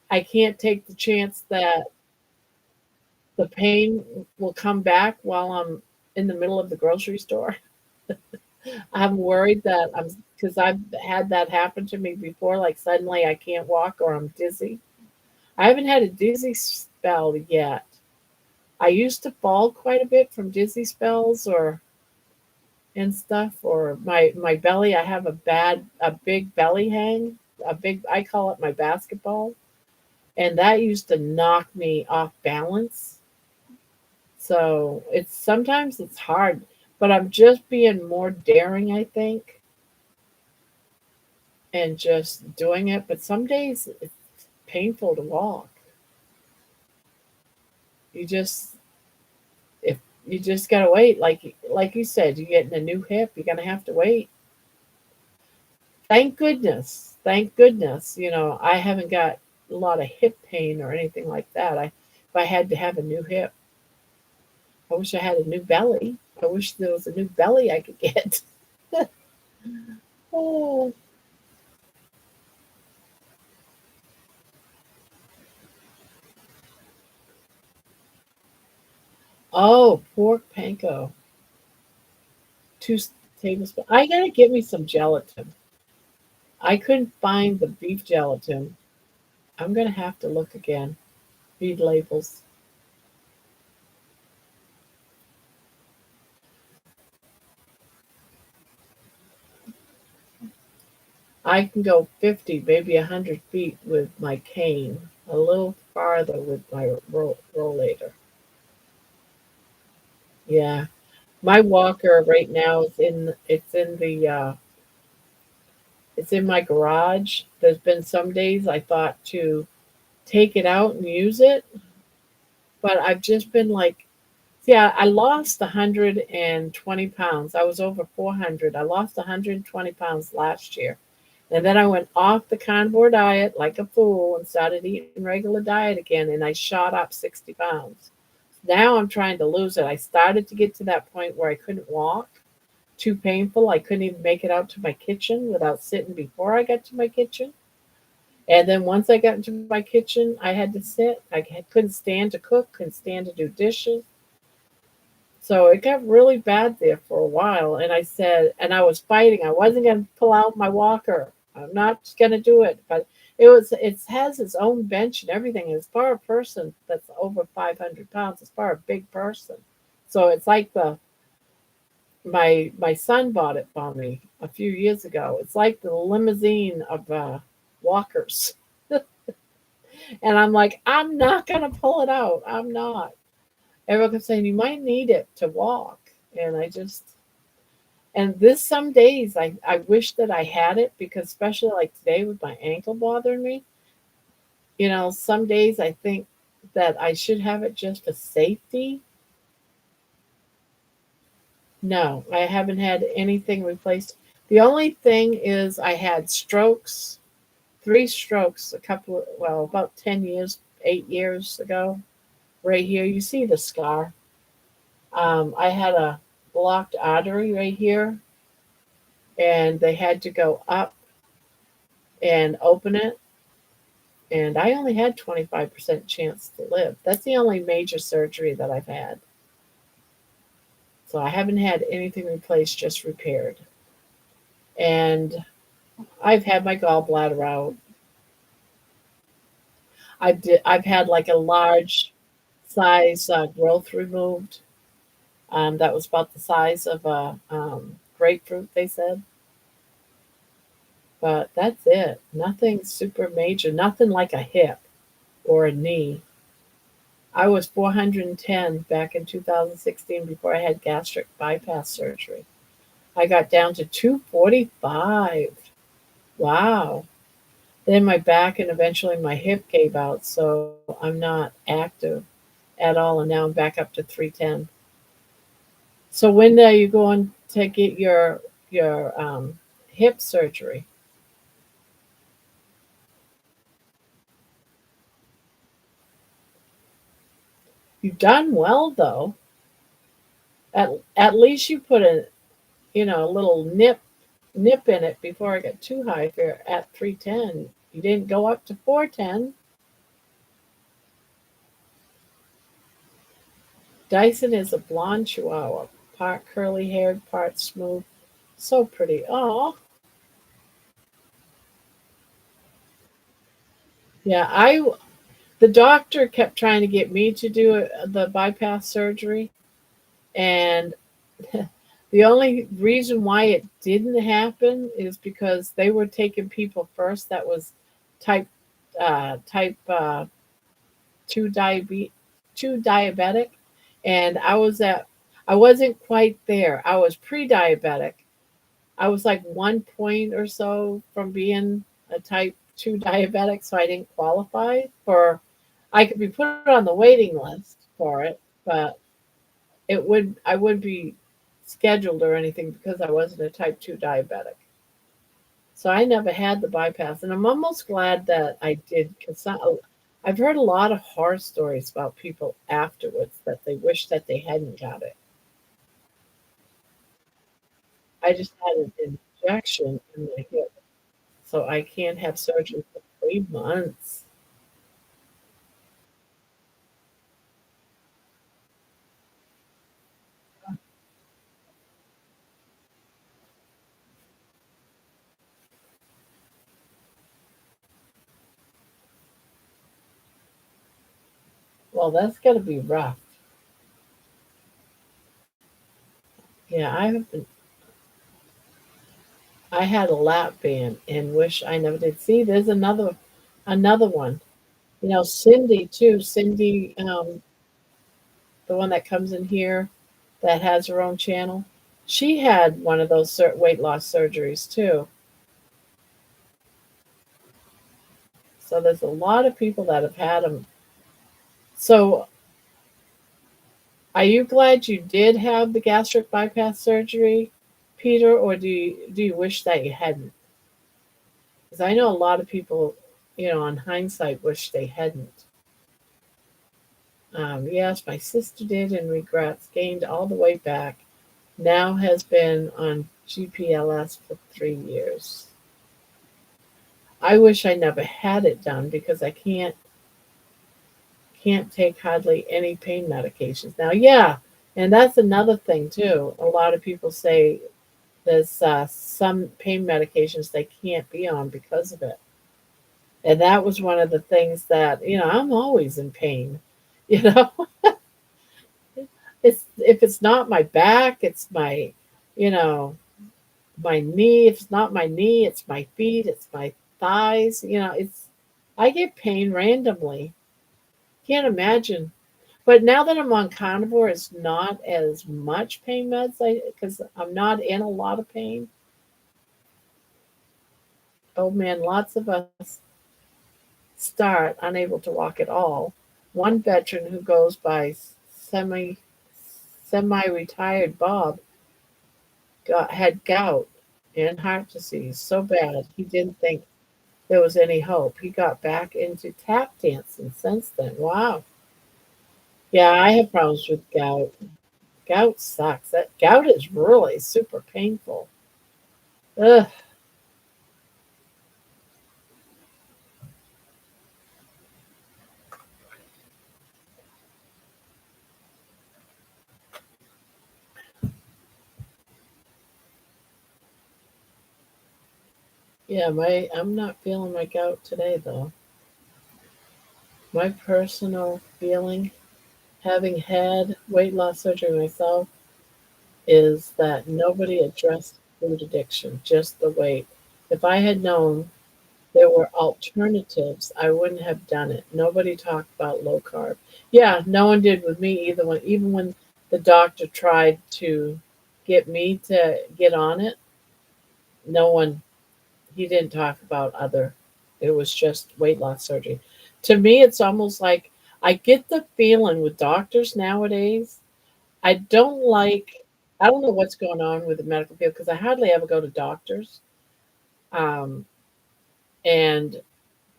I can't take the chance that the pain will come back while I'm in the middle of the grocery store. I'm worried that I'm because I've had that happen to me before. Like suddenly I can't walk or I'm dizzy. I haven't had a dizzy spell yet. I used to fall quite a bit from dizzy spells or and stuff, or my belly. I have a big belly hang, a big. I call it my basketball, and that used to knock me off balance. So it's sometimes it's hard, but I'm just being more daring, I think, and just doing it. But some days it's painful to walk. You just if you just gotta wait, like you said, you're getting a new hip. You're gonna have to wait. Thank goodness. Thank goodness. I haven't got a lot of hip pain or anything like that. If I had to have a new hip, I wish I had a new belly. I wish there was a new belly I could get. Oh, oh, pork panko. 2 tablespoons. I gotta get me some gelatin. I couldn't find the beef gelatin. I'm gonna have to look again. Read labels. I can go 50, maybe 100 feet with my cane. A little farther with my rollator. Yeah, my walker right now is in. It's in my garage. There's been some days I thought to take it out and use it, but I've just been like, see, I lost 120 pounds. I was over 400. I lost 120 pounds last year. And then I went off the carnivore diet like a fool and started eating regular diet again, and I shot up 60 pounds. Now I'm trying to lose it. I started to get to that point where I couldn't walk, too painful. I couldn't even make it out to my kitchen without sitting before I got to my kitchen. And then once I got into my kitchen, I had to sit. Couldn't stand to cook, couldn't stand to do dishes. So it got really bad there for a while. And I said, and I was fighting. I wasn't going to pull out my walker. I'm not going to do it. But it has its own bench and everything. And it's for a person that's over 500 pounds. It's for a big person. So it's like my son bought it for me a few years ago. It's like the limousine of walkers. And I'm like, I'm not going to pull it out. I'm not. Everyone kept saying, you might need it to walk. And and this some days I wish that I had it because, especially like today with my ankle bothering me, some days I think that I should have it just for safety. No, I haven't had anything replaced. The only thing is I had strokes, 3 strokes, about 10 years, 8 years ago. Right here, you see the scar. I had a blocked artery right here, and they had to go up and open it. And I only had 25% chance to live. That's the only major surgery that I've had. So I haven't had anything replaced, just repaired. And I've had my gallbladder out. I've had like a large size growth removed. That was about the size of a grapefruit, they said. But that's it. Nothing super major. Nothing like a hip or a knee. I was 410 back in 2016 before I had gastric bypass surgery. I got down to 245. Wow. Then my back and eventually my hip gave out, so I'm not active at all. And now I'm back up to 310. So when are you going to get your hip surgery? You've done well though. At least you put a little nip in it before I got too high. If you're at 310, you didn't go up to 410. Dyson is a blonde chihuahua, part curly haired, part smooth. So pretty. Oh, yeah. The doctor kept trying to get me to do the bypass surgery, and the only reason why it didn't happen is because they were taking people first that was type type 2 diabetic, and I wasn't quite there. I was pre-diabetic. I was like 1 point or so from being a type 2 diabetic, so I didn't qualify for. I could be put on the waiting list for it, but I wouldn't be scheduled or anything because I wasn't a type 2 diabetic. So I never had the bypass, and I'm almost glad that I did because I've heard a lot of horror stories about people afterwards that they wish that they hadn't got it. I just had an injection in my hip, so I can't have surgery for 3 months. Well, that's got to be rough. Yeah, I had a lap band and wish I never did. See, there's another one. You know, Cindy too. Cindy, the one that comes in here that has her own channel. She had one of those weight loss surgeries too. So there's a lot of people that have had them. So are you glad you did have the gastric bypass surgery, Peter, or do you wish that you hadn't? Because I know a lot of people, on hindsight, wish they hadn't. Yes, my sister did and regrets. Gained all the way back. Now has been on GPLS for 3 years. I wish I never had it done because I can't take hardly any pain medications now. Yeah, and that's another thing too. A lot of people say there's some pain medications they can't be on because of it, and that was one of the things that I'm always in pain. You know, it's if it's not my back, it's you know, my knee. If it's not my knee, it's my feet, it's my thighs. It's I get pain randomly. Can't imagine. But now that I'm on carnivore, it's not as much pain meds because I'm not in a lot of pain. Oh man, lots of us start unable to walk at all. One veteran who goes by semi-retired Bob had gout and heart disease so bad he didn't think there was any hope. He got back into tap dancing since then. Wow. Yeah, I have problems with gout. Gout sucks. That gout is really super painful. Ugh. Yeah, my I'm not feeling my gout today though. My personal feeling, having had weight loss surgery myself, is that nobody addressed food addiction, just the weight. If I had known there were alternatives, I wouldn't have done it. Nobody talked about low carb. Yeah, no one did with me either. Even when the doctor tried to get me to get on it, no one he didn't talk about other. It was just weight loss surgery. To me, it's almost like I get the feeling with doctors nowadays. I don't like. I don't know what's going on with the medical field because I hardly ever go to doctors, um, and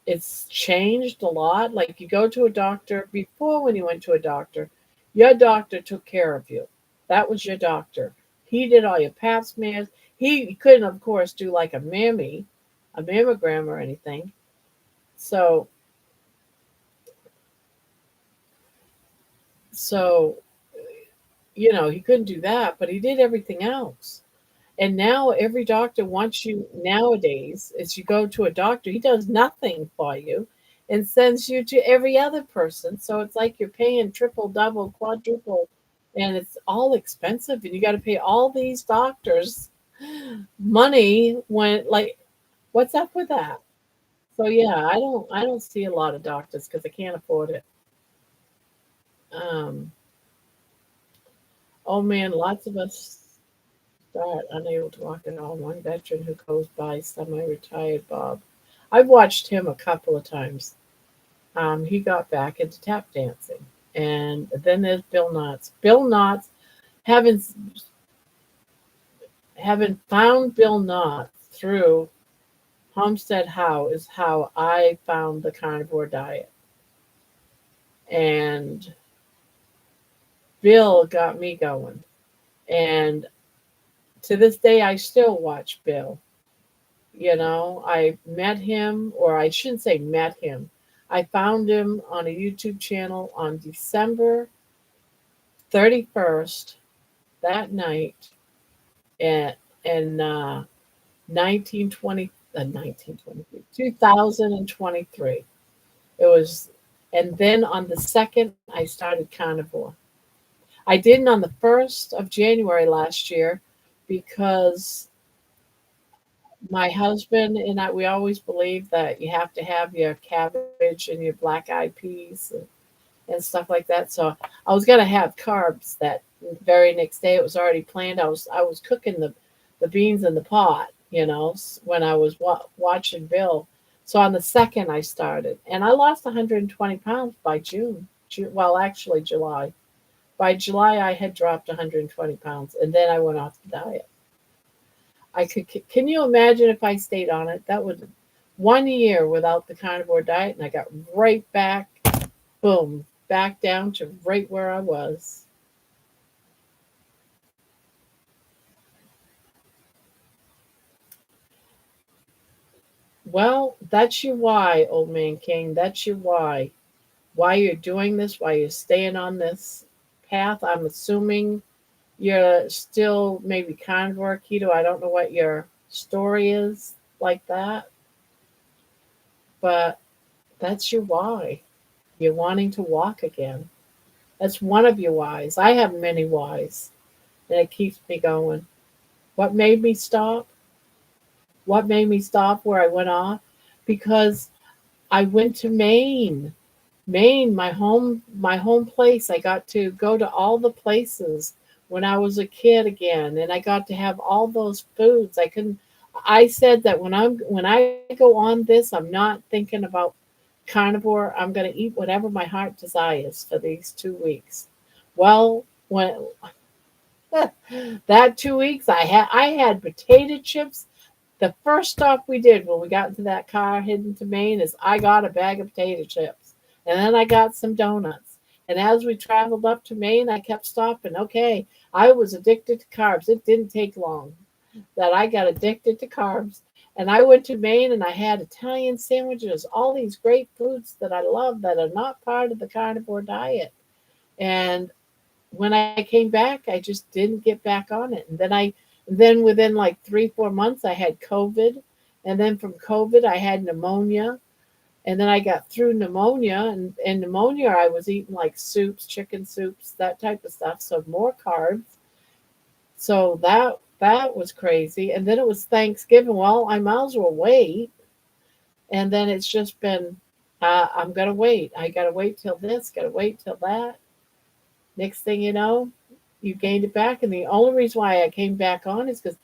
it's changed a lot. Like you go to a doctor before when you went to a doctor, your doctor took care of you. That was your doctor. He did all your pap smears. He couldn't, of course, do like a mammogram or anything. So, so he couldn't do that, but he did everything else. And now every doctor wants you nowadays, as you go to a doctor, he does nothing for you and sends you to every other person. So it's like you're paying triple, double, quadruple, and it's all expensive. And you got to pay all these doctors money when, like, what's up with that? So yeah, I don't see a lot of doctors because I can't afford it. Um, oh man, lots of us start unable to walk at all. One veteran who goes by semi-retired Bob. I've watched him a couple of times. He got back into tap dancing, and then there's Bill Knotts. Bill Knotts, having having found Bill Knotts through Homestead How is how I found the carnivore diet, and Bill got me going. And to this day, I still watch Bill. You know, I met him, or I shouldn't say met him. I found him on a YouTube channel on December 31st that night at, in 1920, 1923, 2023. It was, and then on the 2nd, I started carnivore. I didn't on the 1st of January last year because my husband and I, we always believe that you have to have your cabbage and your black eyed peas and stuff like that. So I was gonna have carbs that very next day. It was already planned. I was cooking the beans in the pot, when I was watching Bill. So on the 2nd I started, and I lost 120 pounds by June. Well, actually July. By July I had dropped 120 pounds, and then I went off the diet. I could. Can you imagine if I stayed on it? That was 1 year without the carnivore diet, and I got right back, boom, back down to right where I was. Well, that's your why, old man King. That's your why. Why you're doing this, why you're staying on this path. I'm assuming you're still maybe carnivore, keto. I don't know what your story is like that, but that's your why. You're wanting to walk again. That's one of your whys. I have many whys, and it keeps me going. What made me stop? What made me stop where I went off? Because I went to Maine. Maine, my home place. I got to go to all the places when I was a kid again, and I got to have all those foods. I said that when I go on this, I'm not thinking about carnivore. I'm going to eat whatever my heart desires for these 2 weeks. Well, when that 2 weeks, I had potato chips. The first stop we did when we got into that car heading to Maine is I got a bag of potato chips. And then I got some donuts. And as we traveled up to Maine, I kept stopping. Okay, I was addicted to carbs. It didn't take long that I got addicted to carbs. And I went to Maine and I had Italian sandwiches, all these great foods that I love that are not part of the carnivore diet. And when I came back, I just didn't get back on it. And then within like 3, 4 months, I had COVID. And then from COVID, I had pneumonia. And then I got through pneumonia, and pneumonia, I was eating like soups, chicken soups, that type of stuff. So more carbs. So that was crazy. And then it was Thanksgiving. Well, I might as well wait. And then it's just been, I'm gonna wait. I gotta wait till this. Gotta wait till that. Next thing you know, you gained it back. And the only reason why I came back on is because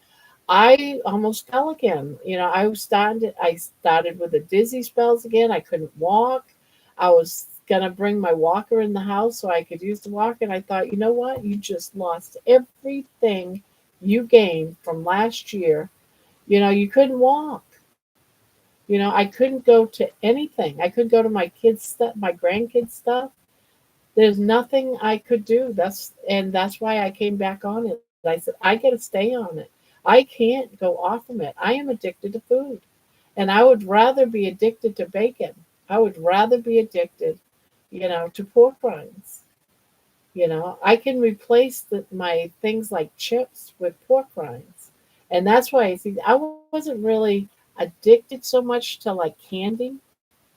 I almost fell again. I started with the dizzy spells again. I couldn't walk. I was gonna bring my walker in the house so I could use the walker, and I thought, you know what? You just lost everything you gained from last year. You couldn't walk. I couldn't go to anything. I couldn't go to my kids' stuff, my grandkids' stuff. There's nothing I could do. That's why I came back on it. I said, I gotta stay on it. I can't go off of it. I am addicted to food. And I would rather be addicted to bacon. I would rather be addicted, to pork rinds. I can replace my things like chips with pork rinds. And that's why, see, I wasn't really addicted so much to like candy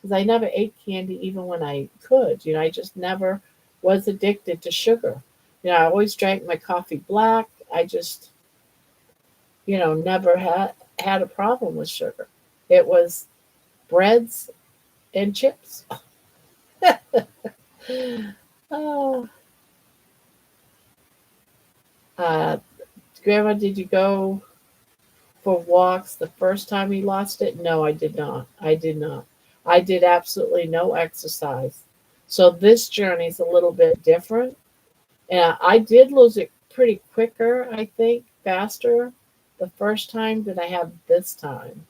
because I never ate candy even when I could. I just never was addicted to sugar. I always drank my coffee black. I just, never had a problem with sugar. It was breads and chips. Oh, uh, Grandma, did you go for walks the first time you lost it? No, I did not. I did not. I did absolutely no exercise. So this journey is a little bit different. And I did lose it pretty quicker, I think, faster the first time than I have this time.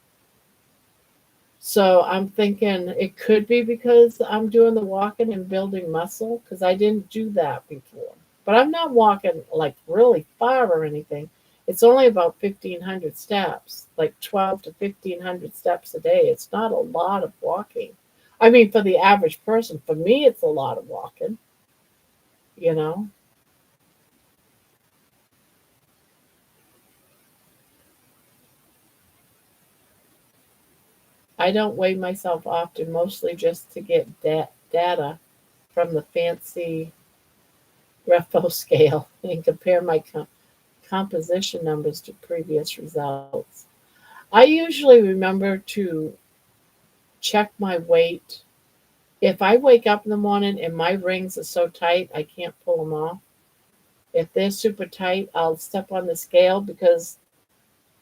So I'm thinking it could be because I'm doing the walking and building muscle because I didn't do that before. But I'm not walking like really far or anything. It's only about 1,500 steps, like 12 to 1,500 steps a day. It's not a lot of walking. I mean, for the average person, for me, it's a lot of walking, you know? I don't weigh myself often, mostly just to get data from the fancy Refo scale and compare my composition numbers to previous results. I usually remember to check my weight. If I wake up in the morning and my rings are so tight I can't pull them off, if they're super tight, I'll step on the scale because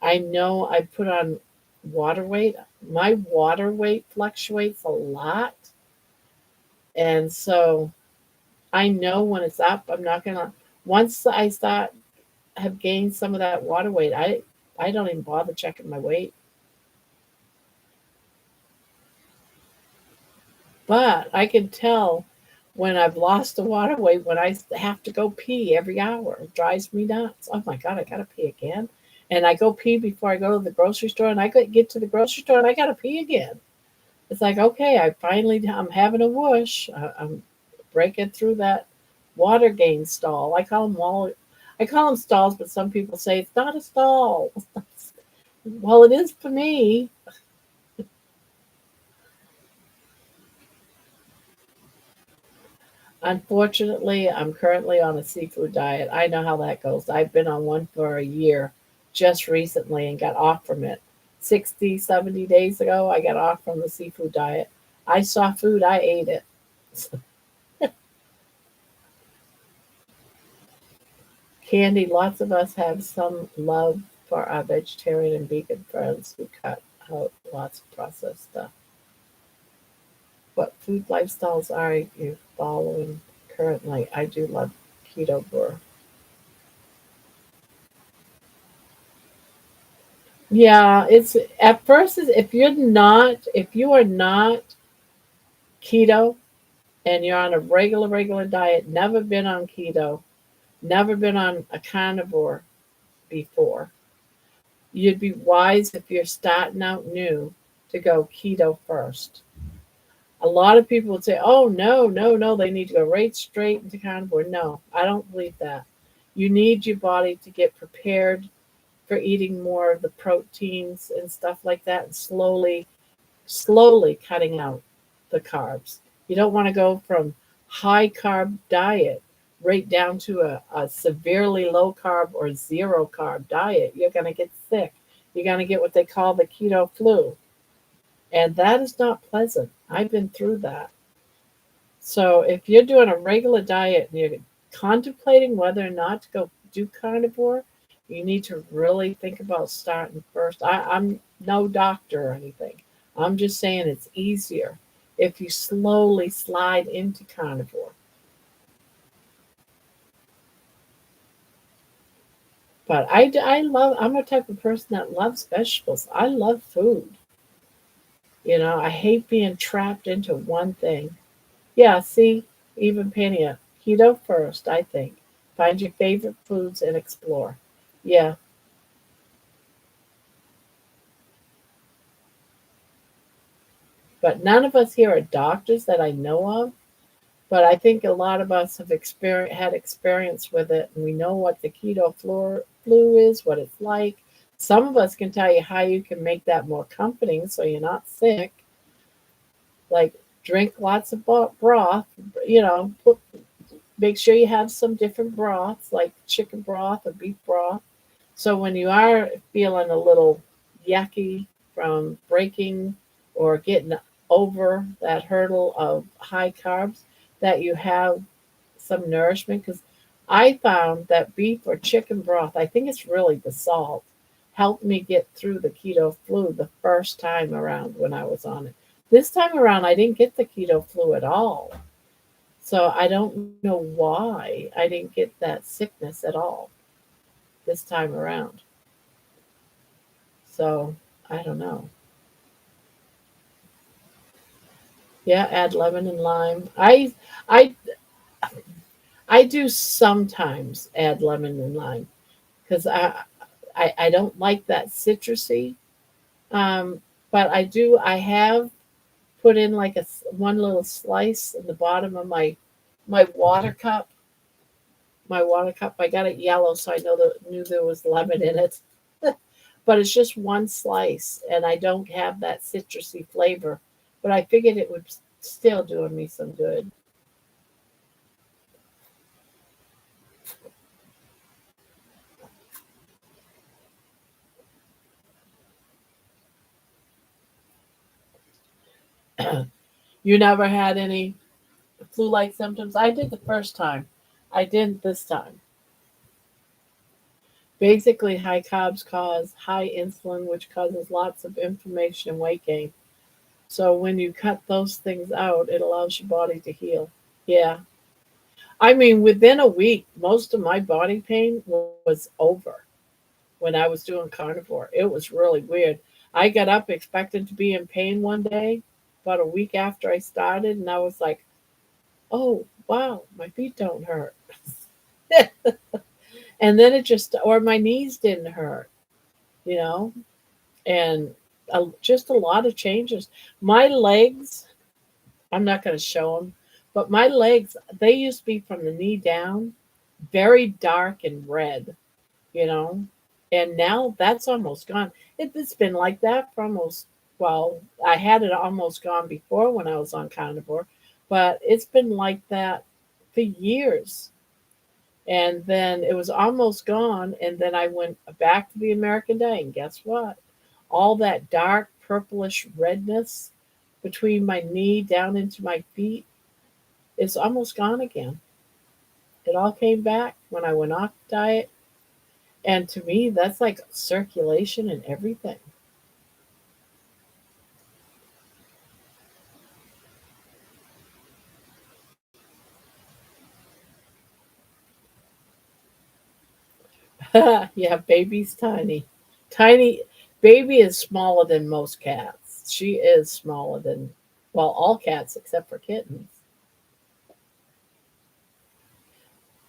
I know I put on water weight. My water weight fluctuates a lot. And so I know when it's up, I'm not gonna. Once I start have gained some of that water weight, I don't even bother checking my weight. But I can tell when I've lost the water weight when I have to go pee every hour. It drives me nuts. Oh my god, I gotta pee again. And I go pee before I go to the grocery store, and I get to the grocery store and I gotta pee again. It's like, okay, I'm having a whoosh. I'm breaking through that water gain stall. I call them stalls, but some people say it's not a stall. Well, it is for me. Unfortunately, I'm currently on a seafood diet. I know how that goes. I've been on one for a year just recently and got off from it. 60, 70 days ago, I got off from the seafood diet. I saw food, I ate it. Candy, lots of us have some love for our vegetarian and vegan friends who cut out lots of processed stuff. What food lifestyles are you following currently? I do love keto bur. Yeah, it's at first if you are not keto and you're on a regular diet, never been on keto, never been on a carnivore before, you'd be wise if you're starting out new to go keto first. A lot of people would say, "Oh no, no, no, they need to go right straight into carnivore." No, I don't believe that. You need your body to get prepared for eating more of the proteins and stuff like that, and slowly cutting out the carbs. You don't want to go from high carb diet right down to a severely low carb or zero carb diet. You're going to get sick. You're going to get what they call the keto flu. And that is not pleasant. I've been through that. So if you're doing a regular diet and you're contemplating whether or not to go do carnivore, you need to really think about starting first. I'm no doctor or anything. I'm just saying it's easier if you slowly slide into carnivore. But I'm a type of person that loves vegetables. I love food. I hate being trapped into one thing. Yeah, see, even Pania. Keto first, I think. Find your favorite foods and explore. Yeah, but none of us here are doctors that I know of. But I think a lot of us have had experience with it, and we know what the keto flu is, what it's like. Some of us can tell you how you can make that more comforting so you're not sick. Like drink lots of broth, make sure you have some different broths like chicken broth or beef broth. So when you are feeling a little yucky from breaking or getting over that hurdle of high carbs, that you have some nourishment. Because I found that beef or chicken broth, I think it's really the salt, helped me get through the keto flu the first time around when I was on it. This time around, I didn't get the keto flu at all. So I don't know why I didn't get that sickness at all this time around. So I don't know. Yeah, add lemon and lime. I I do sometimes add lemon and lime because I don't like that citrusy. Um, but I have put in like one little slice in the bottom of my water cup. My water cup. I got it yellow, so I knew there was lemon in it. But it's just one slice, and I don't have that citrusy flavor. But I figured it would still doing me some good. You never had any flu-like symptoms? I did the first time. I didn't this time. Basically, high carbs cause high insulin, which causes lots of inflammation and weight gain. So when you cut those things out, it allows your body to heal. Yeah. I mean, within a week, most of my body pain was over when I was doing carnivore. It was really weird. I got up expecting to be in pain one day, about a week after I started, and I was like, oh, wow, my feet don't hurt. And then or my knees didn't hurt, you know, and just a lot of changes. My legs, I'm not going to show them, but my legs, they used to be from the knee down, very dark and red, you know, and now that's almost gone. It's been like that for almost, well, I had it almost gone before when I was on carnivore, but it's been like that for years. And then it was almost gone, and then I went back to the American Day, and guess what? All that dark purplish redness between my knee down into my feet is almost gone again. It all came back when I went off diet. And to me, that's like circulation and everything. Yeah, baby's tiny. Tiny. Baby is smaller than most cats. She is smaller than, well, all cats except for kittens.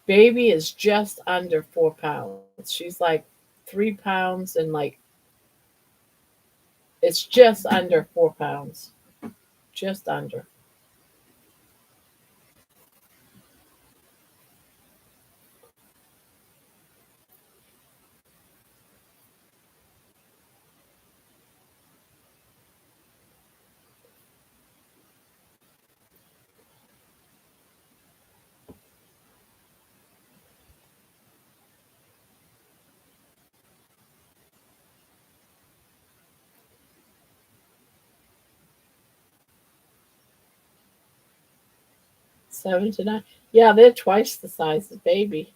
Baby is just under 4 pounds. She's like 3 pounds and like it's just under 4 pounds. Just under. 7 to 9. Yeah, they're twice the size of baby.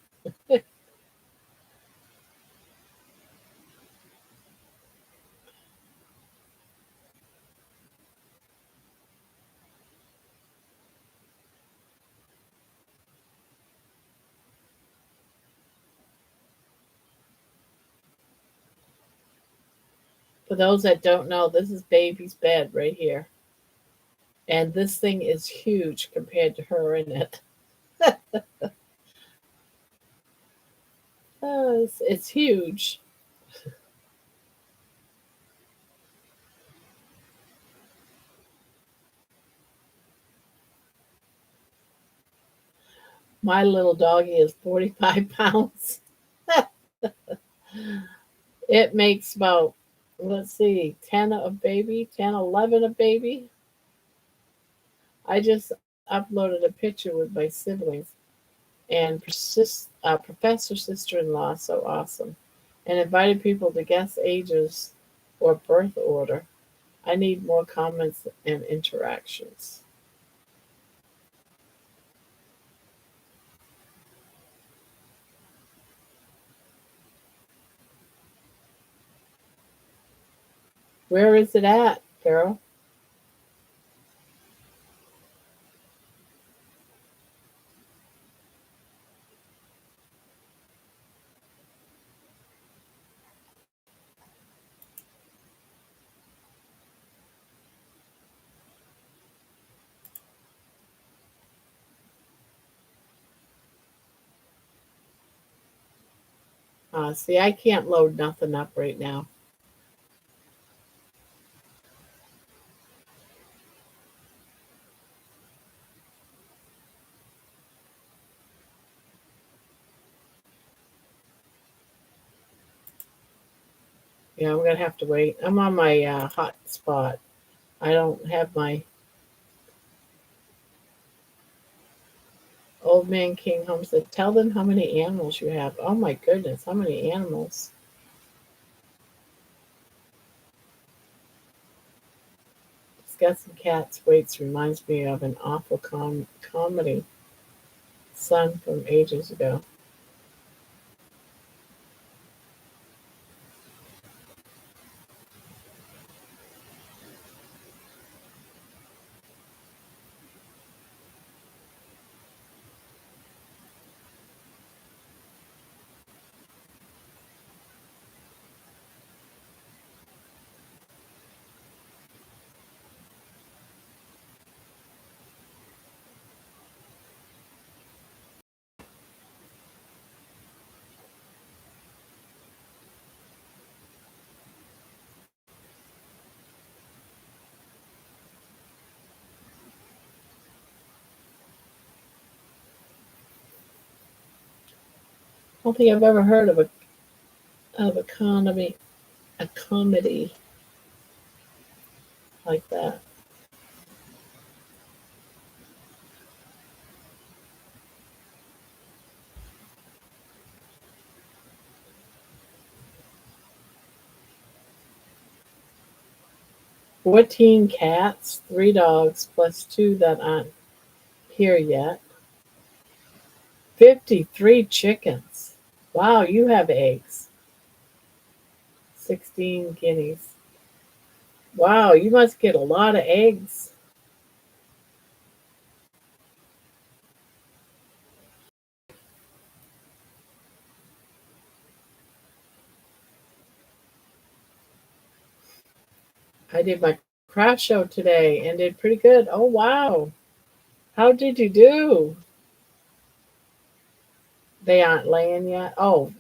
For those that don't know, this is baby's bed right here. And this thing is huge compared to her in it. It's huge. My little doggy is 45 pounds. It makes about, let's see, 10 a baby, 10, 11 a baby. I just uploaded a picture with my siblings and professor sister-in-law, so awesome, and invited people to guess ages or birth order. I need more comments and interactions. Where is it at, Carol? See, I can't load nothing up right now. Yeah, I'm gonna have to wait. I'm on my hotspot. I don't have my old man king home said, tell them how many animals you have. Oh my goodness, how many animals? Discussing cats weights reminds me of an awful comedy son from ages ago. I don't think I've ever heard of a comedy like that. 14 cats, 3 dogs, plus 2 that aren't here yet. 53 chickens. Wow, you have eggs. 16 guineas. Wow, you must get a lot of eggs. I did my craft show today and did pretty good. Oh, wow. How did you do? They aren't laying yet. Oh,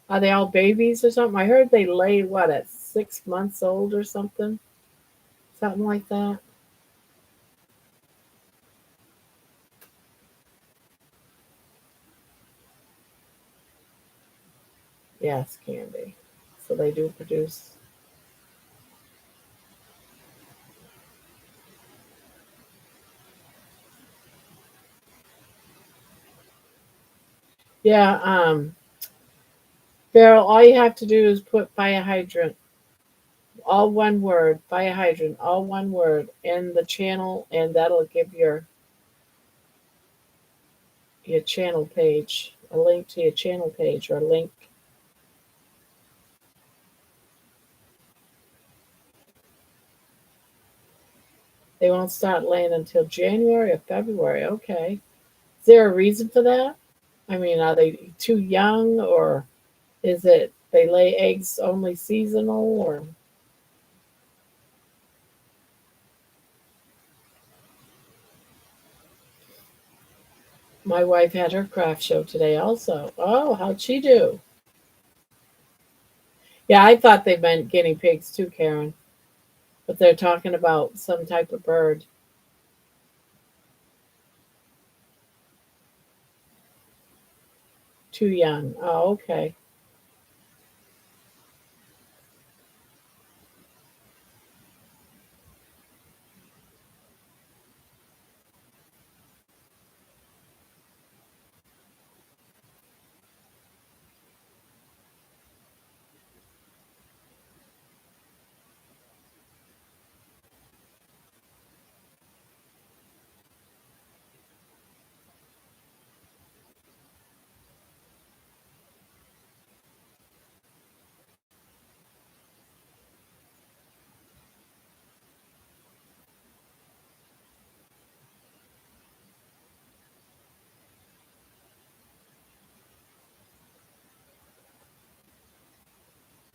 are they all babies or something? I heard they lay, what, at 6 months old or something? Something like that. Yes, can be. So they do produce. Yeah, Farrell, all you have to do is put fire hydrant, all one word, fire hydrant, all one word, in the channel, and that'll give your channel page, a link to your channel page, or a link. They won't start laying until January or February. Okay. Is there a reason for that? I mean, are they too young, or is it they lay eggs only seasonal, or my wife had her craft show today also. Oh, how'd she do? Yeah, I thought they meant guinea pigs too, Karen, but they're talking about some type of bird. Too young. Oh, okay.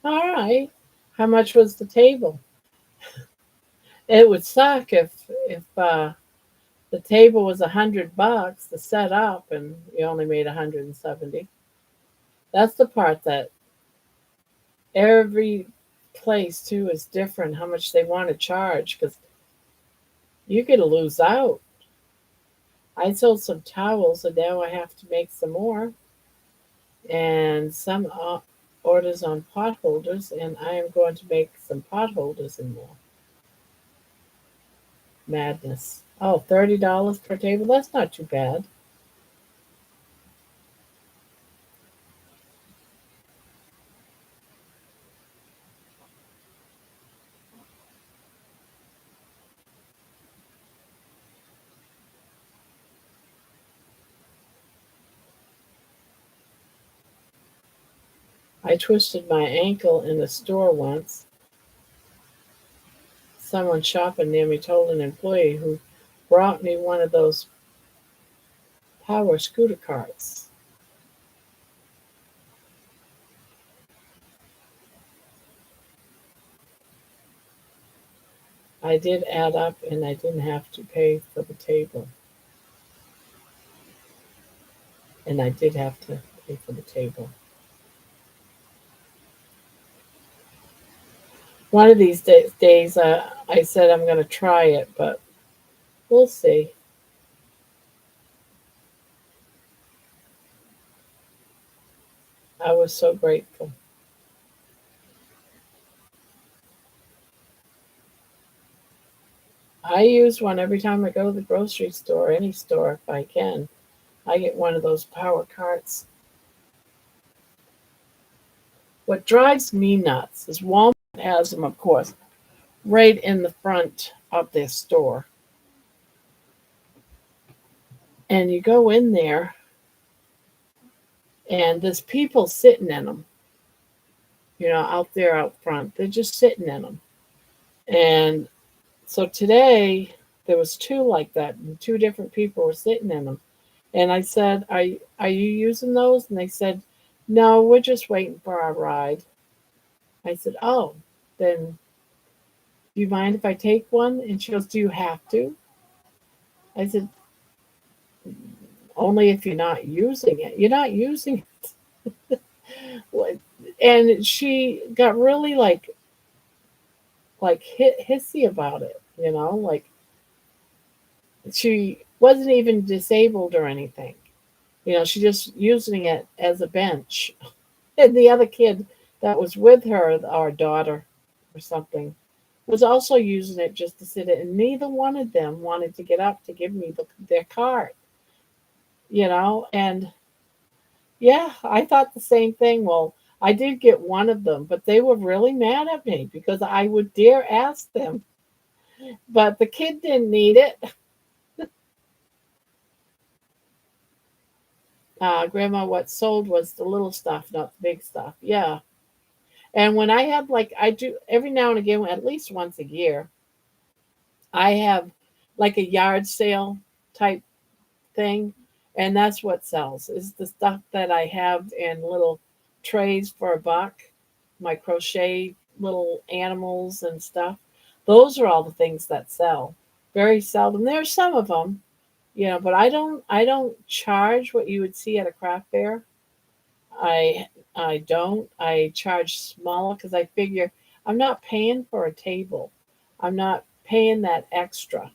All right. How much was the table? It would suck if the table was $100 to set up and you only made 170. That's the part that every place too is different how much they want to charge because you could lose out. I sold some towels and now I have to make some more and some orders on pot holders and I am going to make some pot holders and more. Madness. Oh, $30 per table? That's not too bad. I twisted my ankle in a store once. Someone shopping near me told an employee who brought me one of those power scooter carts. I did add up and I didn't have to pay for the table. And I did have to pay for the table. One of these days, I said I'm going to try it, but we'll see. I was so grateful. I use one every time I go to the grocery store, any store if I can. I get one of those power carts. What drives me nuts is Walmart has them, of course, right in the front of their store. And you go in there, and there's people sitting in them, out there out front. They're just sitting in them. And so today, there was two like that, and two different people were sitting in them. And I said, are you using those? And they said, no, we're just waiting for our ride. I said, oh, then do you mind if I take one? And she goes, do you have to? I said, only if you're not using it. You're not using it. And she got really like hissy about it, like she wasn't even disabled or anything. She just using it as a bench. And the other kid that was with her, our daughter or something, was also using it just to sit in. And neither one of them wanted to get up to give me their card, and yeah, I thought the same thing. Well, I did get one of them, but they were really mad at me because I would dare ask them. But the kid didn't need it. Grandma, what sold was the little stuff, not the big stuff. Yeah. And when I have, like, I do every now and again, at least once a year, I have like a yard sale type thing. And that's what sells is the stuff that I have in little trays for $1, my crochet little animals and stuff. Those are all the things that sell. Very seldom. There's some of them, but I don't charge what you would see at a craft fair. I don't. I charge smaller because I figure I'm not paying for a table. I'm not paying that extra.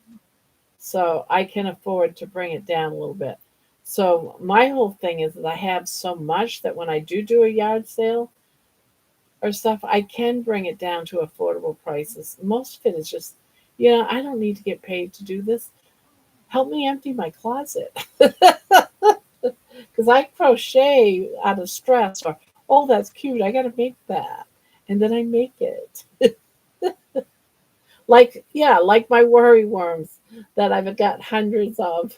So I can afford to bring it down a little bit. So my whole thing is that I have so much that when I do a yard sale or stuff, I can bring it down to affordable prices. Most of it is just, I don't need to get paid to do this. Help me empty my closet. Because I crochet out of stress or, oh, that's cute. I got to make that. And then I make it. Like, yeah, like my worry worms that I've got hundreds of,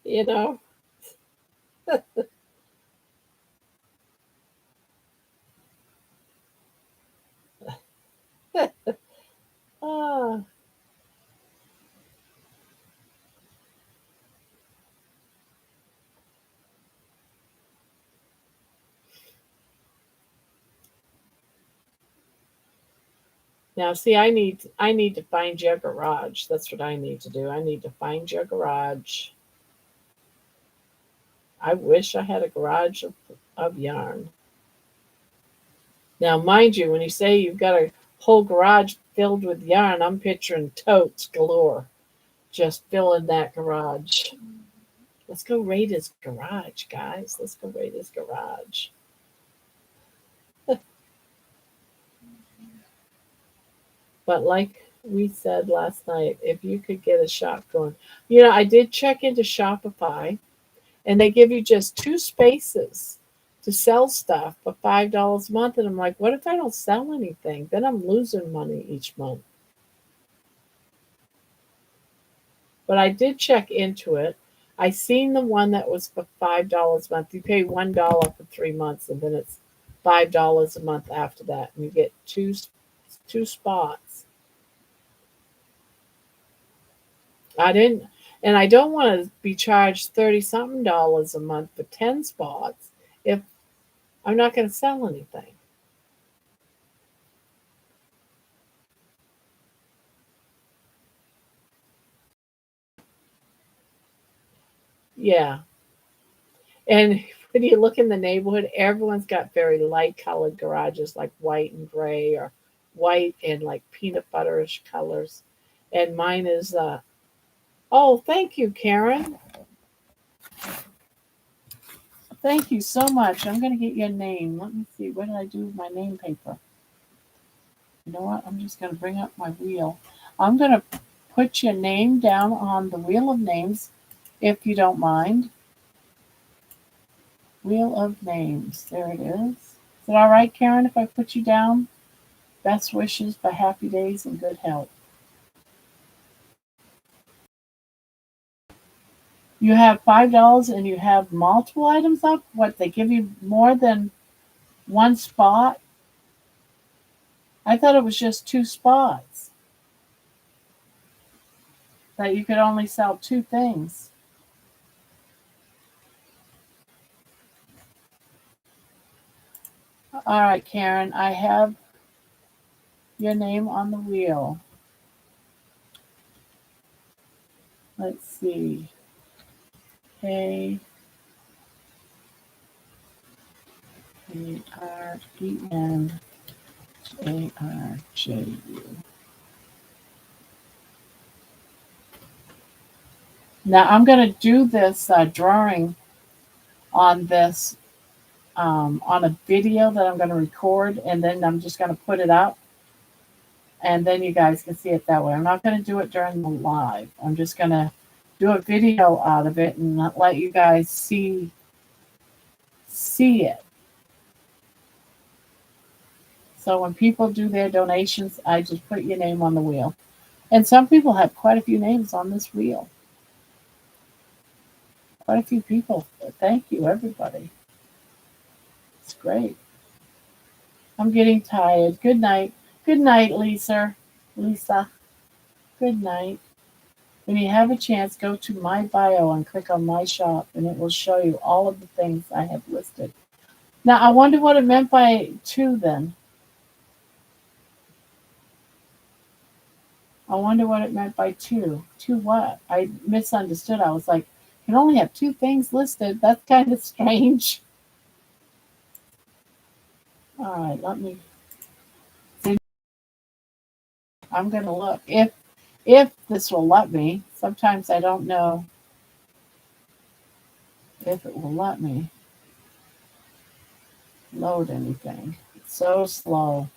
you know. Ah, Now, see, I need to find your garage. That's what I need to do. I need to find your garage. I wish I had a garage of yarn. Now, mind you, when you say you've got a whole garage filled with yarn, I'm picturing totes galore just filling that garage. Let's go raid his garage, guys. Let's go raid his garage. But like we said last night, if you could get a shop going, I did check into Shopify and they give you just two spaces to sell stuff for $5 a month. And I'm like, what if I don't sell anything? Then I'm losing money each month. But I did check into it. I seen the one that was for $5 a month. You pay $1 for 3 months, and then it's $5 a month after that, and you get two spots. I didn't, and I don't want to be charged 30 something dollars a month for 10 spots if I'm not going to sell anything. Yeah, and when you look in the neighborhood, everyone's got very light colored garages, like white and gray, or white and like peanut butterish colors. And mine is oh, thank you, Karen. Thank you so much. I'm gonna get your name. Let me see. What did I do with my name paper? You know what? I'm just gonna bring up my wheel. I'm gonna put your name down on the wheel of names, if you don't mind. Wheel of names. There it is. Is it all right, Karen, if I put you down? Best wishes for happy days and good health. You have $5 and you have multiple items up? What, they give you more than one spot? I thought it was just two spots, that you could only sell two things. All right, Karen, I have your name on the wheel. Let's see. KARENARJU. Now I'm going to do this drawing on this on a video that I'm going to record, and then I'm just going to put it up, and then you guys can see it that way. I'm not going to do it during the live. I'm just going to do a video out of it and let you guys see it. So when people do their donations, I just put your name on the wheel. And some people have quite a few names on this wheel. Quite a few people. Thank you, everybody. It's great. I'm getting tired. Good night. Good night, Lisa. Lisa. Good night. When you have a chance, go to my bio and click on my shop, and it will show you all of the things I have listed. Now, I wonder what it meant by two then. I wonder what it meant by two. Two what? I misunderstood. I was like, you can only have two things listed. That's kind of strange. All right, let me see. I'm gonna look if this will let me. Sometimes I don't know if it will let me load anything. It's so slow.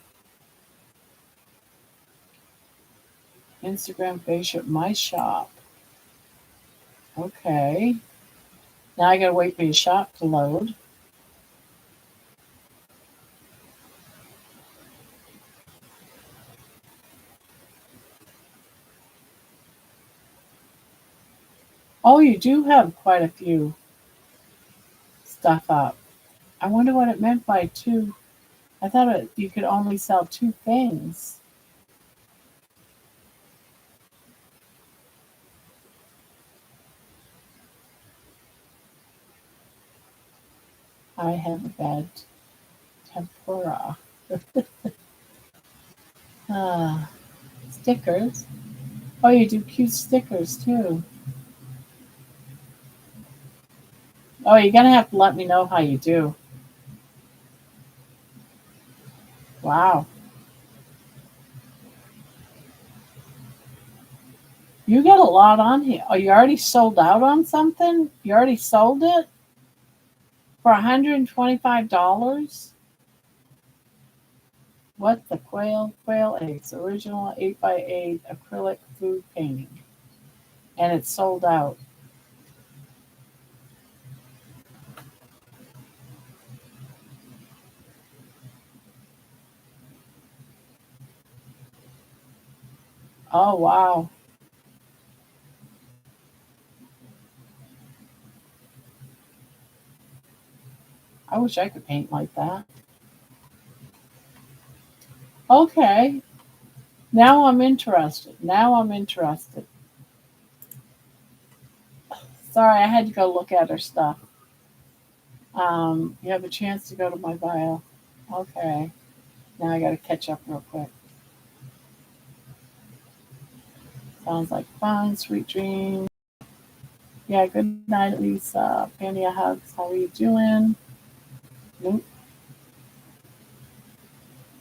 Instagram, Facebook, my shop. Okay. Now I gotta wait for your shop to load. Oh, you do have quite a few stuff up. I wonder what it meant by two. I thought you could only sell two things. I have a bad tempura. Uh, stickers. Oh, you do cute stickers too. Oh, you're gonna have to let me know how you do. Wow. You got a lot on here. Oh, you already sold out on something? You already sold it for $125? What the quail? Quail eggs. Original 8x8 acrylic food painting. And it's sold out. Oh, wow. I wish I could paint like that. Okay. Now I'm interested. Now I'm interested. Sorry, I had to go look at her stuff. You have a chance to go to my bio. Okay. Now I got to catch up real quick. Sounds like fun. Sweet dreams. Yeah, good night, Lisa. Penny hugs. How are you doing? Nope.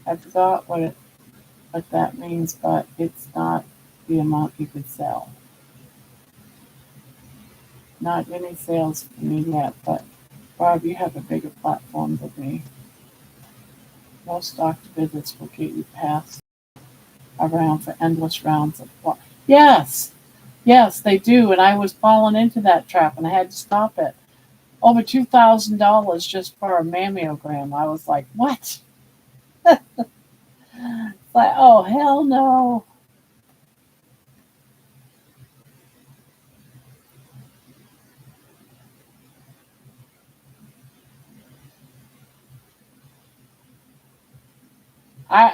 I forgot what that means, but it's not the amount you could sell. Not any sales for me yet, but Barb, you have a bigger platform than me. Most doctor visits will get you passed around for endless rounds of yes, yes, they do. And I was falling into that trap and I had to stop it. Over $2,000 just for a mammogram. I was like, what? Like, oh, hell no.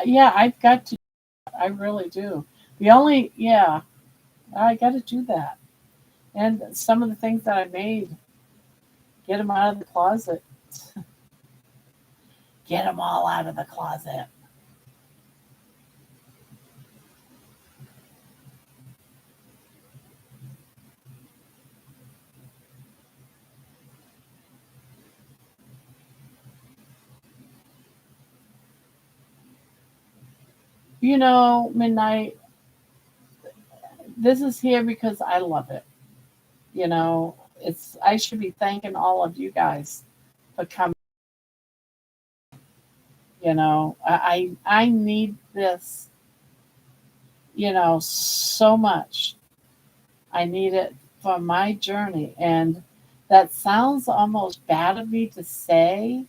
Yeah, I've got to, I really do. Yeah, I got to do that. And some of the things that I made, get them out of the closet. Get them all out of the closet. Midnight, this is here because I love it. I should be thanking all of you guys for coming. I need this, so much. I need it for my journey. And that sounds almost bad of me to say,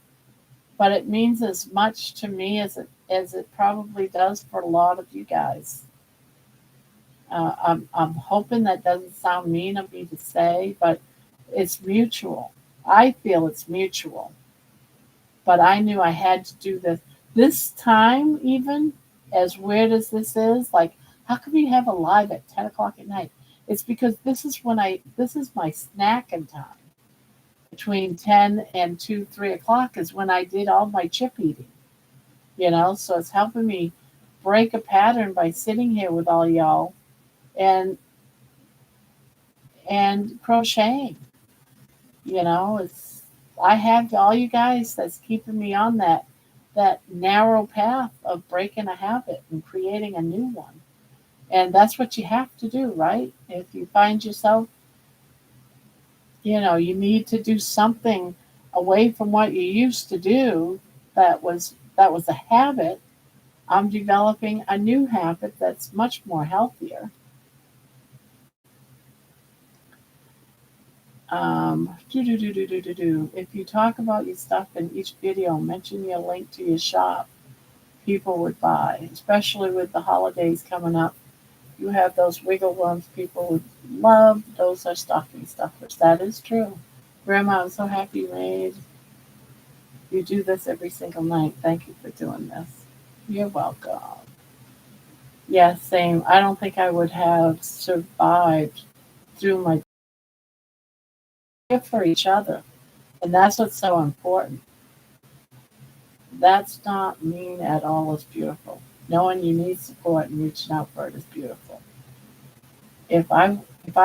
but it means as much to me as it probably does for a lot of you guys. I'm hoping that doesn't sound mean of me to say, but it's mutual. I feel it's mutual. But I knew I had to do this. This time, even as weird as this is, like, how can we have a live at 10 o'clock at night? It's because this is my snacking time. Between 10 and 2, 3 o'clock is when I did all my chip eating. So it's helping me break a pattern by sitting here with all y'all and crocheting. It's I have all you guys that's keeping me on that narrow path of breaking a habit and creating a new one. And that's what you have to do, right? If you find yourself, you need to do something away from what you used to do that was a habit. I'm developing a new habit that's much more healthier. If you talk about your stuff in each video, mention your link to your shop, people would buy, especially with the holidays coming up. You have those wiggle worms people would love. Those are stocking stuffers. That is true. Grandma, I'm so happy you do this every single night. Thank you for doing this. You're welcome. Yeah, same. I don't think I would have survived through my care for each other. And that's what's so important. That's not mean at all. It's beautiful. Knowing you need support and reaching out for it is beautiful. If I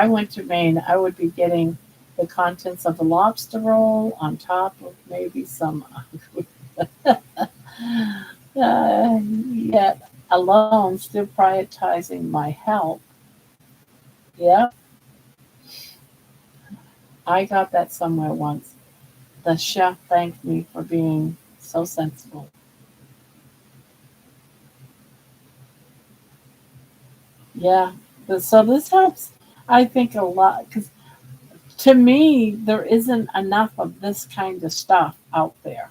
went to Maine, I would be getting the contents of a lobster roll on top of maybe some yet alone still prioritizing my health. Yeah, I got that somewhere once. The chef thanked me for being so sensible. Yeah, so this helps, I think, a lot because to me, there isn't enough of this kind of stuff out there.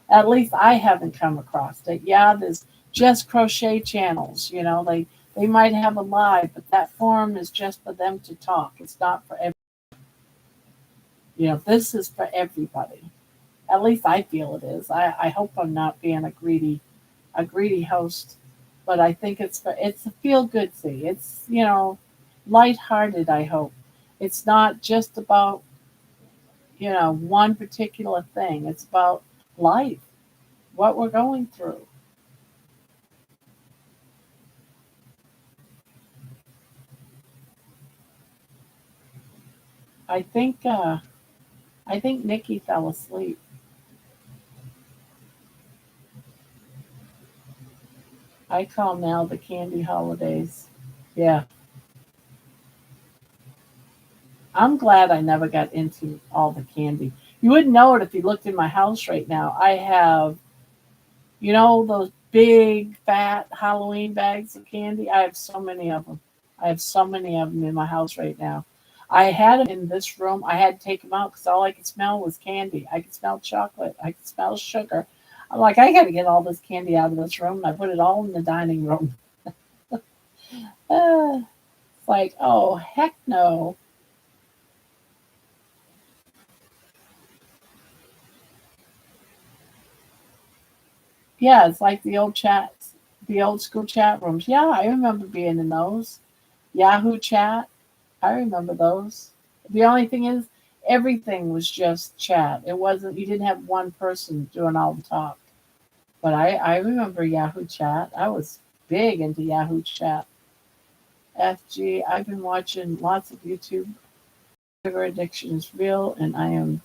At least I haven't come across it. Yeah, there's just crochet channels. They might have a live, but that forum is just for them to talk. It's not for this is for everybody. At least I feel it is. I hope I'm not being a greedy host, but I think it's a feel good thing. It's lighthearted. I hope it's not just about one particular thing. It's about life, what we're going through. I think Nikki fell asleep. I call now the candy holidays. Yeah, I'm glad I never got into all the candy. You wouldn't know it if you looked in my house right now. I have, those big fat Halloween bags of candy. I have so many of them. I have so many of them in my house right now. I had them in this room. I had to take them out because all I could smell was candy. I could smell chocolate. I could smell sugar. I'm like, I got to get all this candy out of this room. And I put it all in the dining room. Uh, it's like, oh, heck no. Yeah, it's like the old school chat rooms. Yeah, I remember being in those. Yahoo chat. I remember those. The only thing is, everything was just chat. It wasn't, you didn't have one person doing all the talk. But I remember Yahoo chat. I was big into Yahoo chat. FG, I've been watching lots of YouTube. Sugar addiction is real, and I am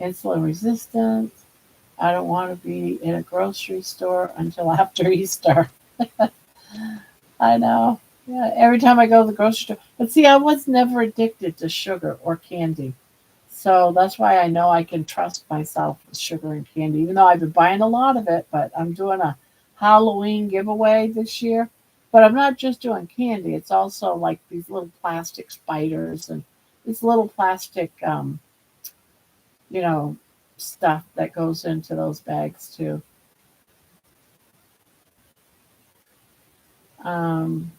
insulin resistant. I don't want to be in a grocery store until after Easter. I know. Yeah, every time I go to the grocery store. But see, I was never addicted to sugar or candy. So that's why I know I can trust myself with sugar and candy, even though I've been buying a lot of it. But I'm doing a Halloween giveaway this year. But I'm not just doing candy, it's also like these little plastic spiders and this little plastic, you know, stuff that goes into those bags too. Um,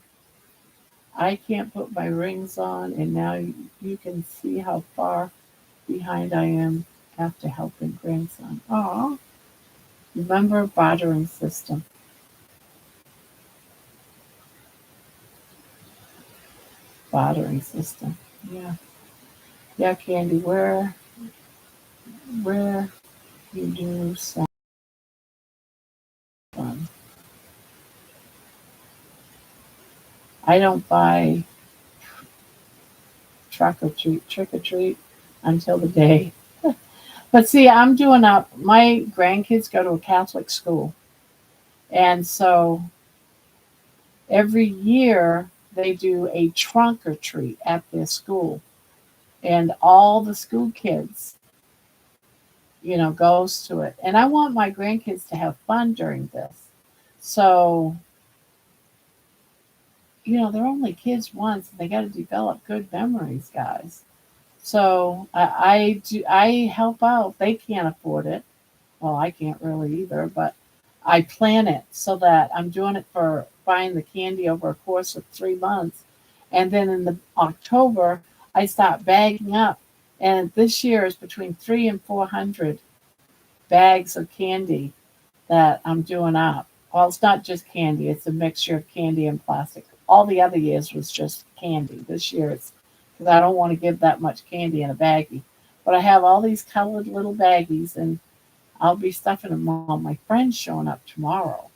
I can't put my rings on, and now you can see how far behind I am after helping grandson. Oh, remember bartering system. Bartering system. Yeah. Yeah, Candy, where you do some fun. I don't buy trick or treat until the day. But see, I'm doing up my grandkids go to a Catholic school. And so every year they do a trunk or treat at their school. And all the school kids, goes to it. And I want my grandkids to have fun during this. So, they're only kids once and they got to develop good memories, guys. So I help out. They can't afford it. Well, I can't really either, but I plan it so that I'm doing it for buying the candy over a course of 3 months. And then in the October, I start bagging up. And this year is between 300 and 400 bags of candy that I'm doing up. Well, it's not just candy, it's a mixture of candy and plastic. All the other years was just candy. This year it's because I don't want to give that much candy in a baggie. But I have all these colored little baggies and I'll be stuffing them all. My friend's showing up tomorrow.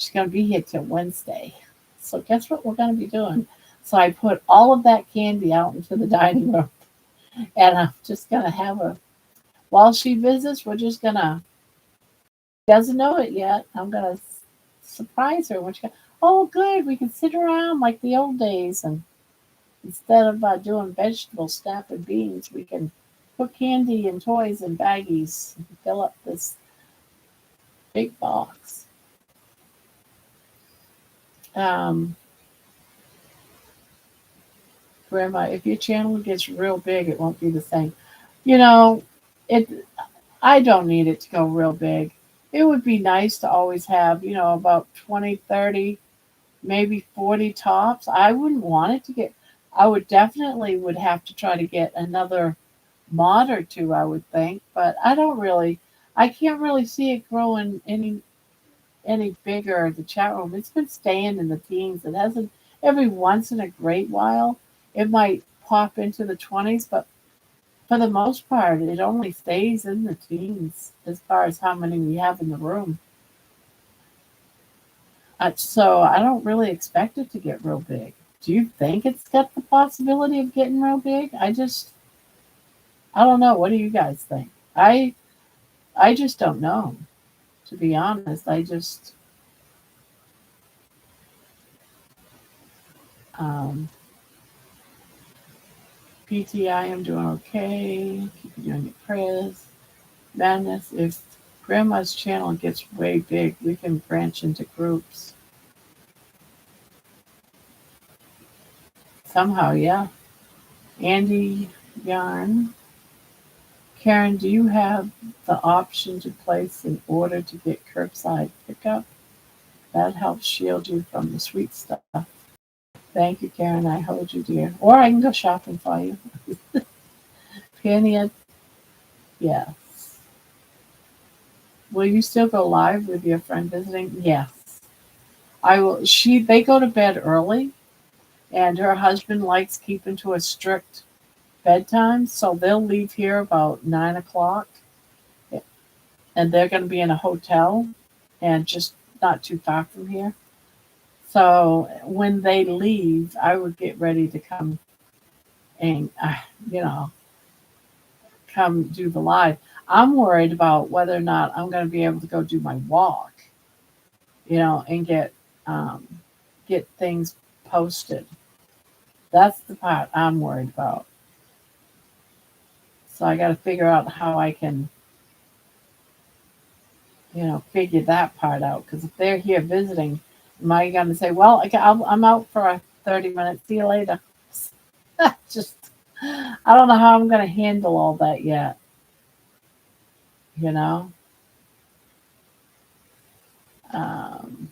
She's going to be here till Wednesday. So guess what we're going to be doing? So I put all of that candy out into the dining room, and I'm just going to have her while she visits. We're just going to doesn't know it yet. I'm going to surprise her when she goes, oh, good. We can sit around like the old days. And instead of doing vegetable snap and beans, we can put candy and toys in baggies and fill up this big box. Um, Grandma, if your channel gets real big, it won't be the same. You know, it. I don't need it to go real big. It would be nice to always have, about 20, 30, maybe 40 tops. I wouldn't want it to get, I would definitely would have to try to get another mod or two, I would think, but I can't really see it growing any bigger. The chat room, it's been staying in the teens. It hasn't, every once in a great while, it might pop into the 20s, but for the most part, it only stays in the teens as far as how many we have in the room. So I don't really expect it to get real big. Do you think it's got the possibility of getting real big? I don't know. What do you guys think? I just don't know. To be honest, um, PTI, I'm doing okay. Keep doing your prayers. Madness, if Grandma's channel gets way big, we can branch into groups. Somehow, yeah. Andy Yarn. Karen, do you have the option to place an order to get curbside pickup? That helps shield you from the sweet stuff. Thank you, Karen. I hold you dear. Or I can go shopping for you. Penny, yes. Will you still go live with your friend visiting? Yes. I will. They go to bed early, and her husband likes keeping to a strict bedtime, so they'll leave here about 9 o'clock, and they're going to be in a hotel, and just not too far from here. So when they leave, I would get ready to come and you know come do the live. I'm worried about whether or not I'm going to be able to go do my walk, and get things posted. That's the part I'm worried about. So I got to figure out how I can, figure that part out. Because if they're here visiting, am I going to say, well, I'm out for a 30 minutes. See you later. Just, I don't know how I'm going to handle all that yet. You know. Um,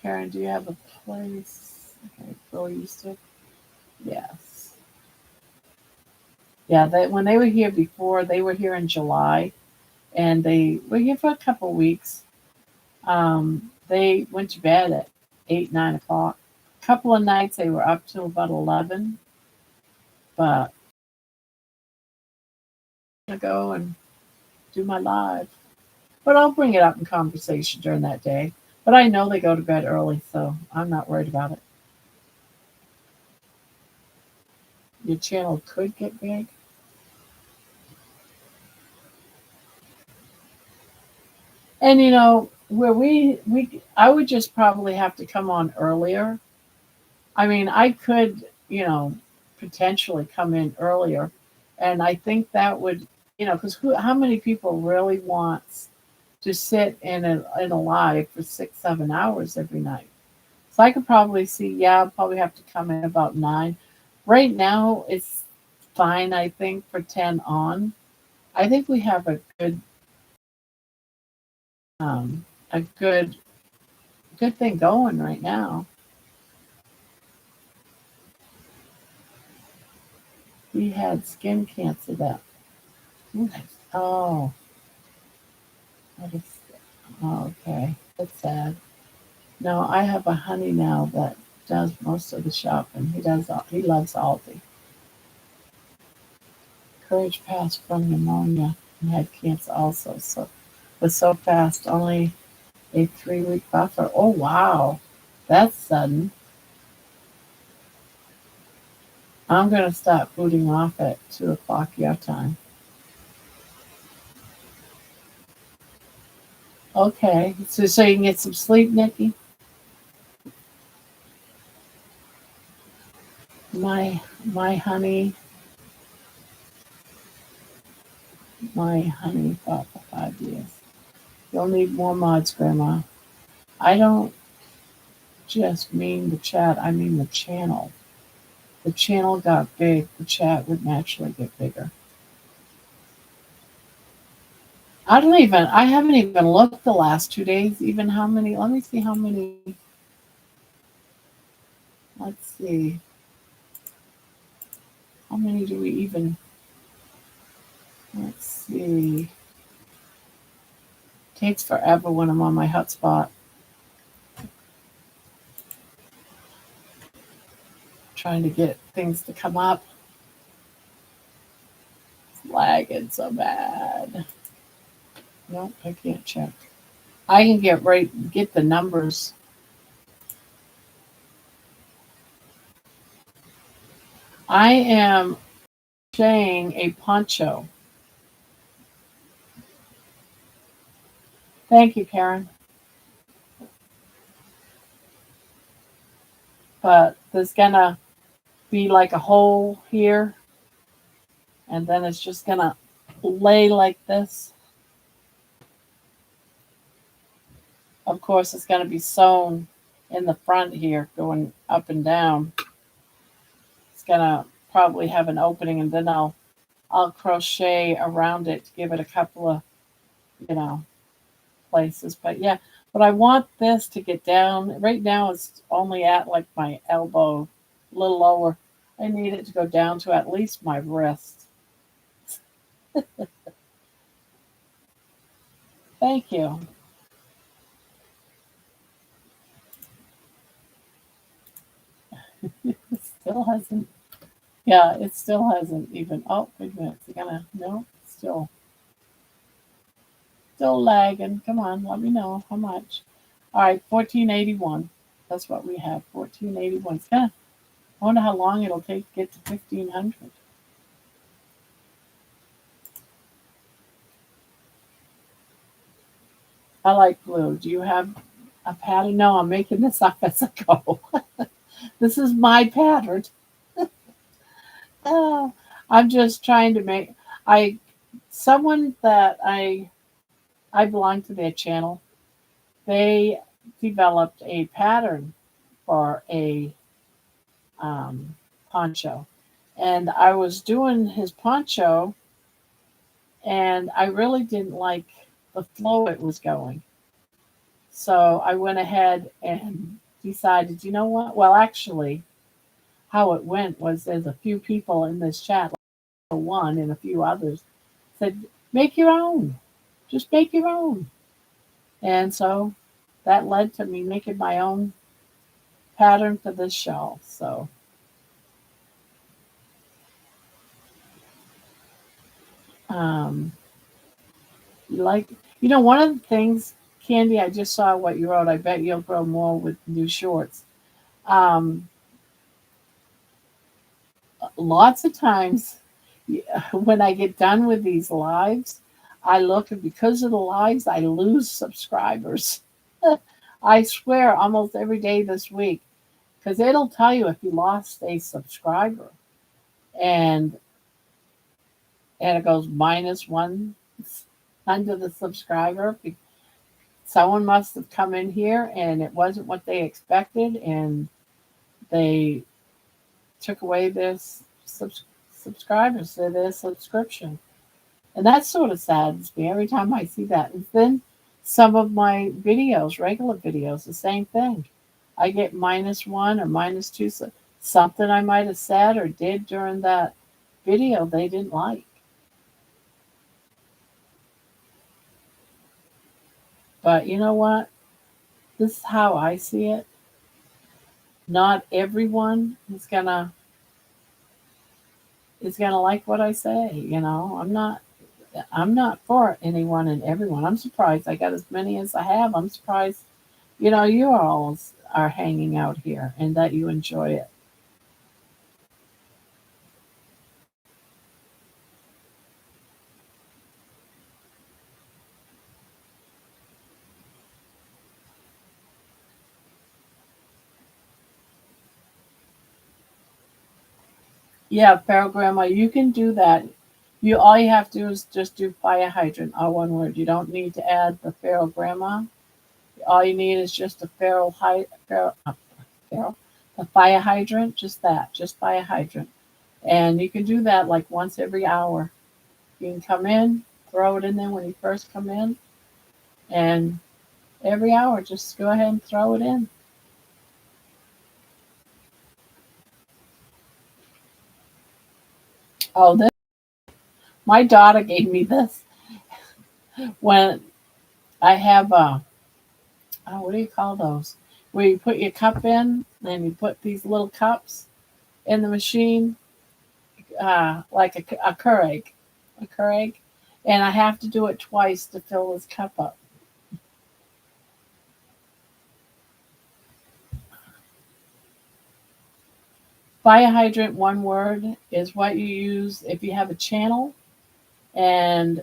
Karen, do you have a place? Okay, Bill used to. Yes. Yeah, when they were here before, they were here in July, and they were here for a couple of weeks. They went to bed at 8, 9 o'clock. A couple of nights they were up till about 11, but I'm gonna go and do my live. But I'll bring it up in conversation during that day. But I know they go to bed early, so I'm not worried about it. Your channel could get big. And where I would just probably have to come on earlier. I mean, I could, potentially come in earlier, and I think that would, because how many people really wants to sit in a live for 6, 7 hours every night? So I could probably see, yeah, I'll probably have to come in about 9. Right now, it's fine. I think for 10 on. I think we have um, a good thing going right now. He had skin cancer that. Oh, that is, oh, okay. That's sad. No, I have a honey now that does most of the shopping. He loves Aldi. Courage passed from pneumonia and had cancer also. So was so fast. Only A 3-week buffer. Oh, wow. That's sudden. I'm going to start booting off at 2 o'clock your time. Okay. So you can get some sleep, Nikki? My honey, thought for 5 years. You'll need more mods, Grandma. I don't just mean the chat, I mean the channel. The channel got big, the chat would naturally get bigger. I haven't even looked the last 2 days, even how many, let me see how many, let's see, how many do we even, let's see. Takes forever when I'm on my hotspot. Trying to get things to come up. It's lagging so bad. Nope, I can't check. I can get the numbers. I am crocheting a poncho. Thank you, Karen. But there's gonna be like a hole here, and then it's just gonna lay like this. Of course, it's gonna be sewn in the front here, going up and down. It's gonna probably have an opening, and then I'll crochet around it to give it a couple of, you know, places. But yeah, but I want this to get down. Right now it's only at like my elbow, a little lower. I need it to go down to at least my wrist. Thank you. It still hasn't. Yeah, it still hasn't even. Oh, wait a minute. It's gonna. No, still lagging. Come on, let me know how much. All right, 1481. That's what we have. 1481. It's gonna. I wonder how long it'll take to get to 1500. I like blue. Do you have a pattern? No, I'm making this up as I go. This is my pattern. Oh, I'm just trying to make. I someone that I belong to their channel. They developed a pattern for a um, poncho, and I was doing his poncho, and I really didn't like the flow it was going. So I went ahead and decided, you know what? Well, actually, how it went was there's a few people in this chat, like one and a few others, said, make your own. Just make your own. And so that led to me making my own pattern for this shawl. So, um, like, one of the things, Candy, I just saw what you wrote. I bet you'll grow more with new shorts. Um, Lots of times when I get done with these lives, I look, and because of the lives, I lose subscribers. I swear almost every day this week, because it'll tell you if you lost a subscriber, and it goes -1 under the subscriber. Someone must have come in here and it wasn't what they expected, and they took away this subscribers to their subscription. And that sort of saddens me every time I see that. And then some of my videos, regular videos, the same thing. I get -1 or -2. So something I might have said or did during that video they didn't like. But you know what? This is how I see it. Not everyone is gonna like what I say. I'm not. I'm not for anyone and everyone. I'm surprised I got as many as I have. I'm surprised, you all are hanging out here and that you enjoy it. Yeah, Feral Grandma, you can do that. You all you have to do is just do fire hydrant, all one word. You don't need to add the Feral Grandma. All you need is just a feral, the fire hydrant, just that, just fire hydrant. And you can do that like once every hour. You can come in, throw it in there when you first come in, and every hour just go ahead and throw it in. Oh, this my daughter gave me this when I have what do you call those? Where you put your cup in and you put these little cups in the machine, like a Keurig, a Keurig, and I have to do it twice to fill this cup up. Fire hydrant, one word, is what you use if you have a channel and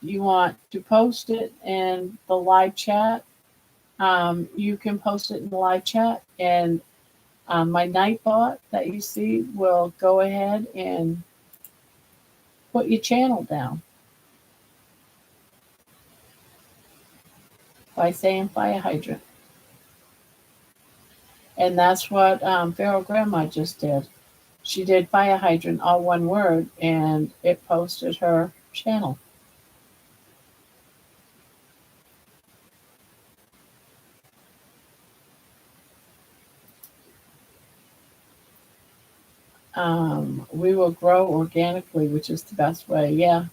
you want to post it in the live chat. You can post it in the live chat, and my Nightbot that you see will go ahead and put your channel down by saying fire hydrant. And that's what Feral Grandma just did. She did fire hydrant, all one word, and it posted her channel. We will grow organically, which is the best way. Yeah,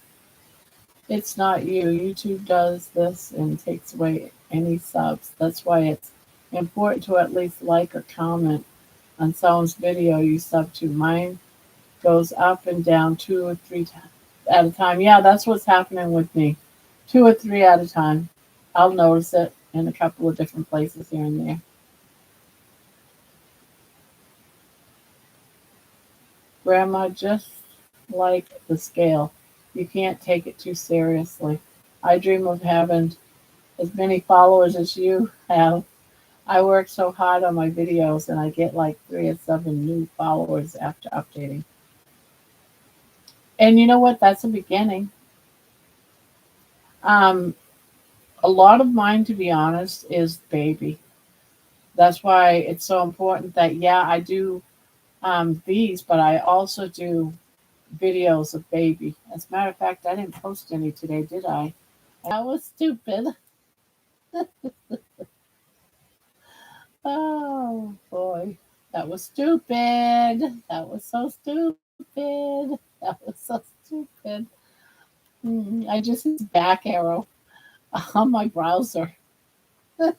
it's not you. YouTube does this and takes away any subs. That's why it's important to at least like or comment on someone's video you sub to. Mine goes up and down two or three times at a time. Yeah, that's what's happening with me. Two or three at a time. I'll notice it in a couple of different places here and there. Grandma, just like the scale, you can't take it too seriously. I dream of having as many followers as you have. I work so hard on my videos and I get like 3 or 7 new followers after updating. And you know what? That's a beginning. Um, a lot of mine, to be honest, is baby. That's why it's so important that, yeah, I do these, but I also do videos of baby. As a matter of fact, I didn't post any today, did I? That was stupid. Oh boy, that was stupid. That was so stupid. That was so stupid. I just hit the back arrow on my browser and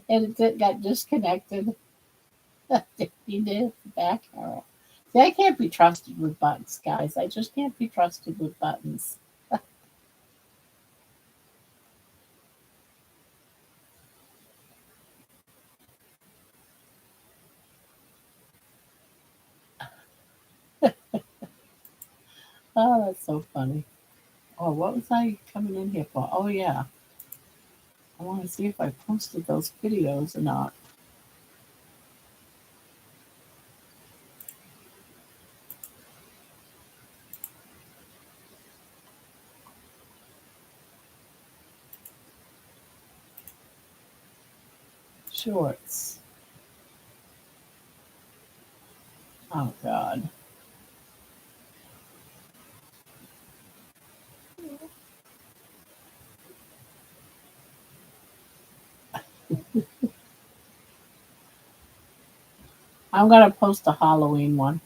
it got disconnected. You did the back arrow. See, I can't be trusted with buttons, guys. I just can't be trusted with buttons. Oh, that's so funny. Oh, what was I coming in here for? Oh, yeah. I want to see if I posted those videos or not. Shorts. Oh, God. I'm going to post a Halloween one.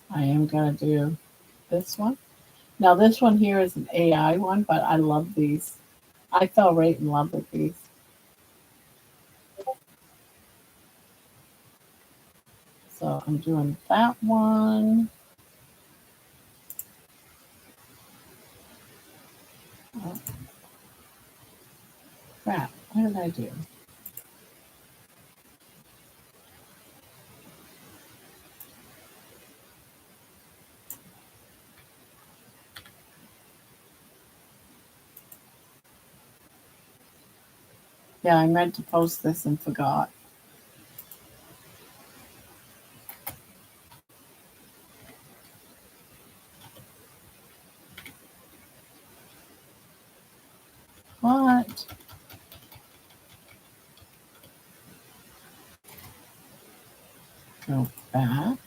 I am going to do this one. Now this one here is an AI one, but I love these. I fell right in love with these. So I'm doing that one. Oh, crap. What did I do? Yeah, I meant to post this and forgot. What? Go back.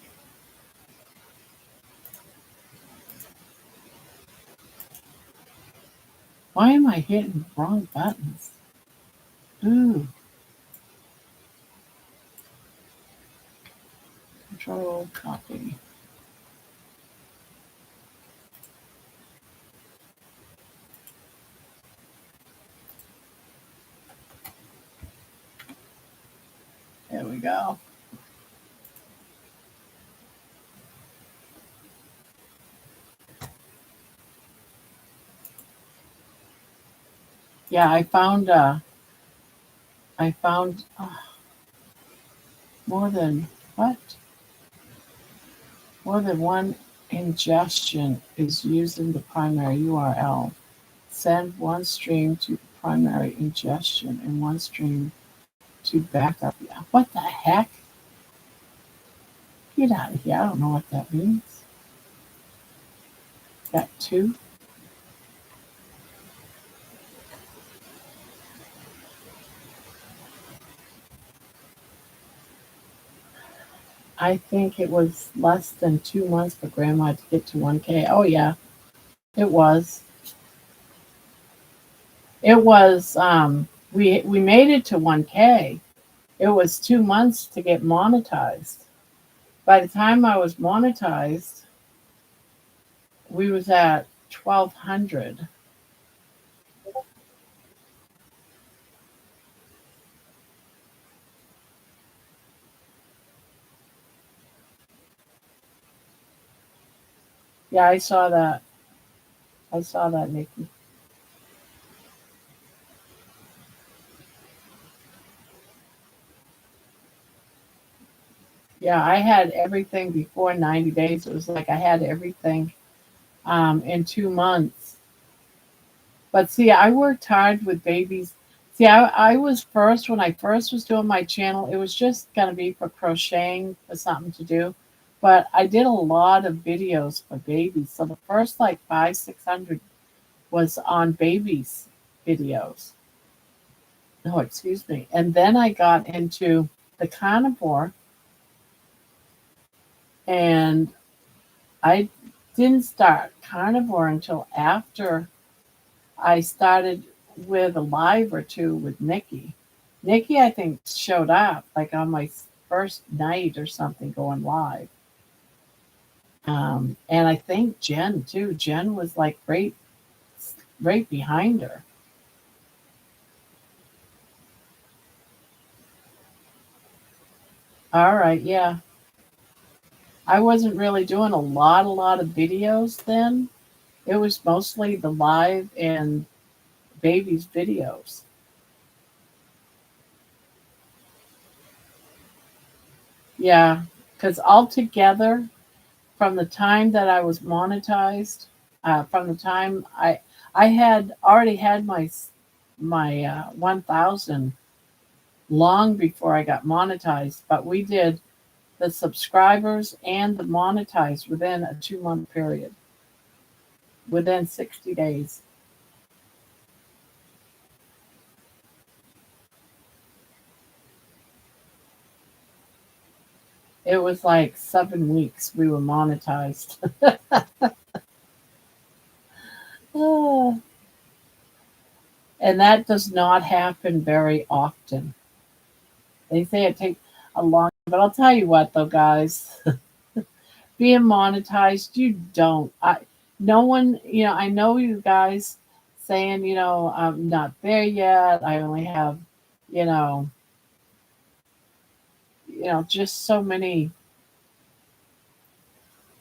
Why am I hitting the wrong buttons? Ooh, control copy. There we go. Yeah, I found more than what? More than one ingestion is using the primary URL. Send one stream to primary ingestion and one stream to backup. Yeah, what the heck? Get out of here. I don't know what that means. Got two. I think it was less than 2 months for Grandma to get to 1K. Oh, yeah, it was. It was, we made it to 1K. It was 2 months to get monetized. By the time I was monetized, we was at 1,200. Yeah, I saw that. I saw that, Nikki. Yeah, I had everything before 90 days. It was like I had everything in 2 months. But see, I worked hard with babies. See, I was first, when I first was doing my channel, it was just going to be for crocheting, for something to do. But I did a lot of videos for babies. So the first like five, 600 was on babies videos. No, excuse me. And then I got into the carnivore, and I didn't start carnivore until after I started with a live or two with Nikki. Nikki, I think, showed up like on my first night or something going live. And I think Jen too. Jen was like right behind her. All right, yeah. I wasn't really doing a lot of videos then. It was mostly the live and babies videos. Yeah, because altogether, from the time that I was monetized, from the time I had already had my 1,000 long before I got monetized, but we did the subscribers and the monetized within a 2 month period, within 60 days. It was like 7 weeks we were monetized. Ah, and that does not happen very often. They say it takes a long, but I'll tell you what though, guys, being monetized, you don't. No one, I know you guys saying, I'm not there yet. I only have, you know, just so many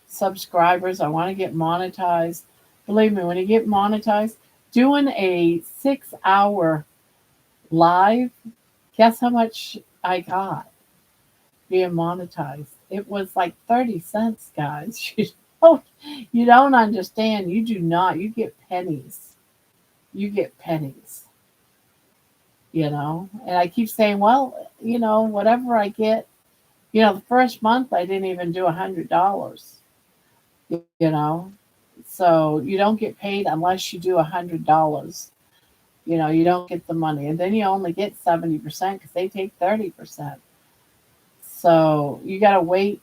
subscribers. I want to get monetized. Believe me, when you get monetized, doing a 6 hour live, guess how much I got being monetized? It was like 30 cents, guys. don't, you don't understand. You do not. You get pennies. You get pennies. And I keep saying, well, whatever I get, the first month I didn't even do $100, you know. So you don't get paid unless you do $100. You don't get the money, and then you only get 70% because they take 30%. So you got to wait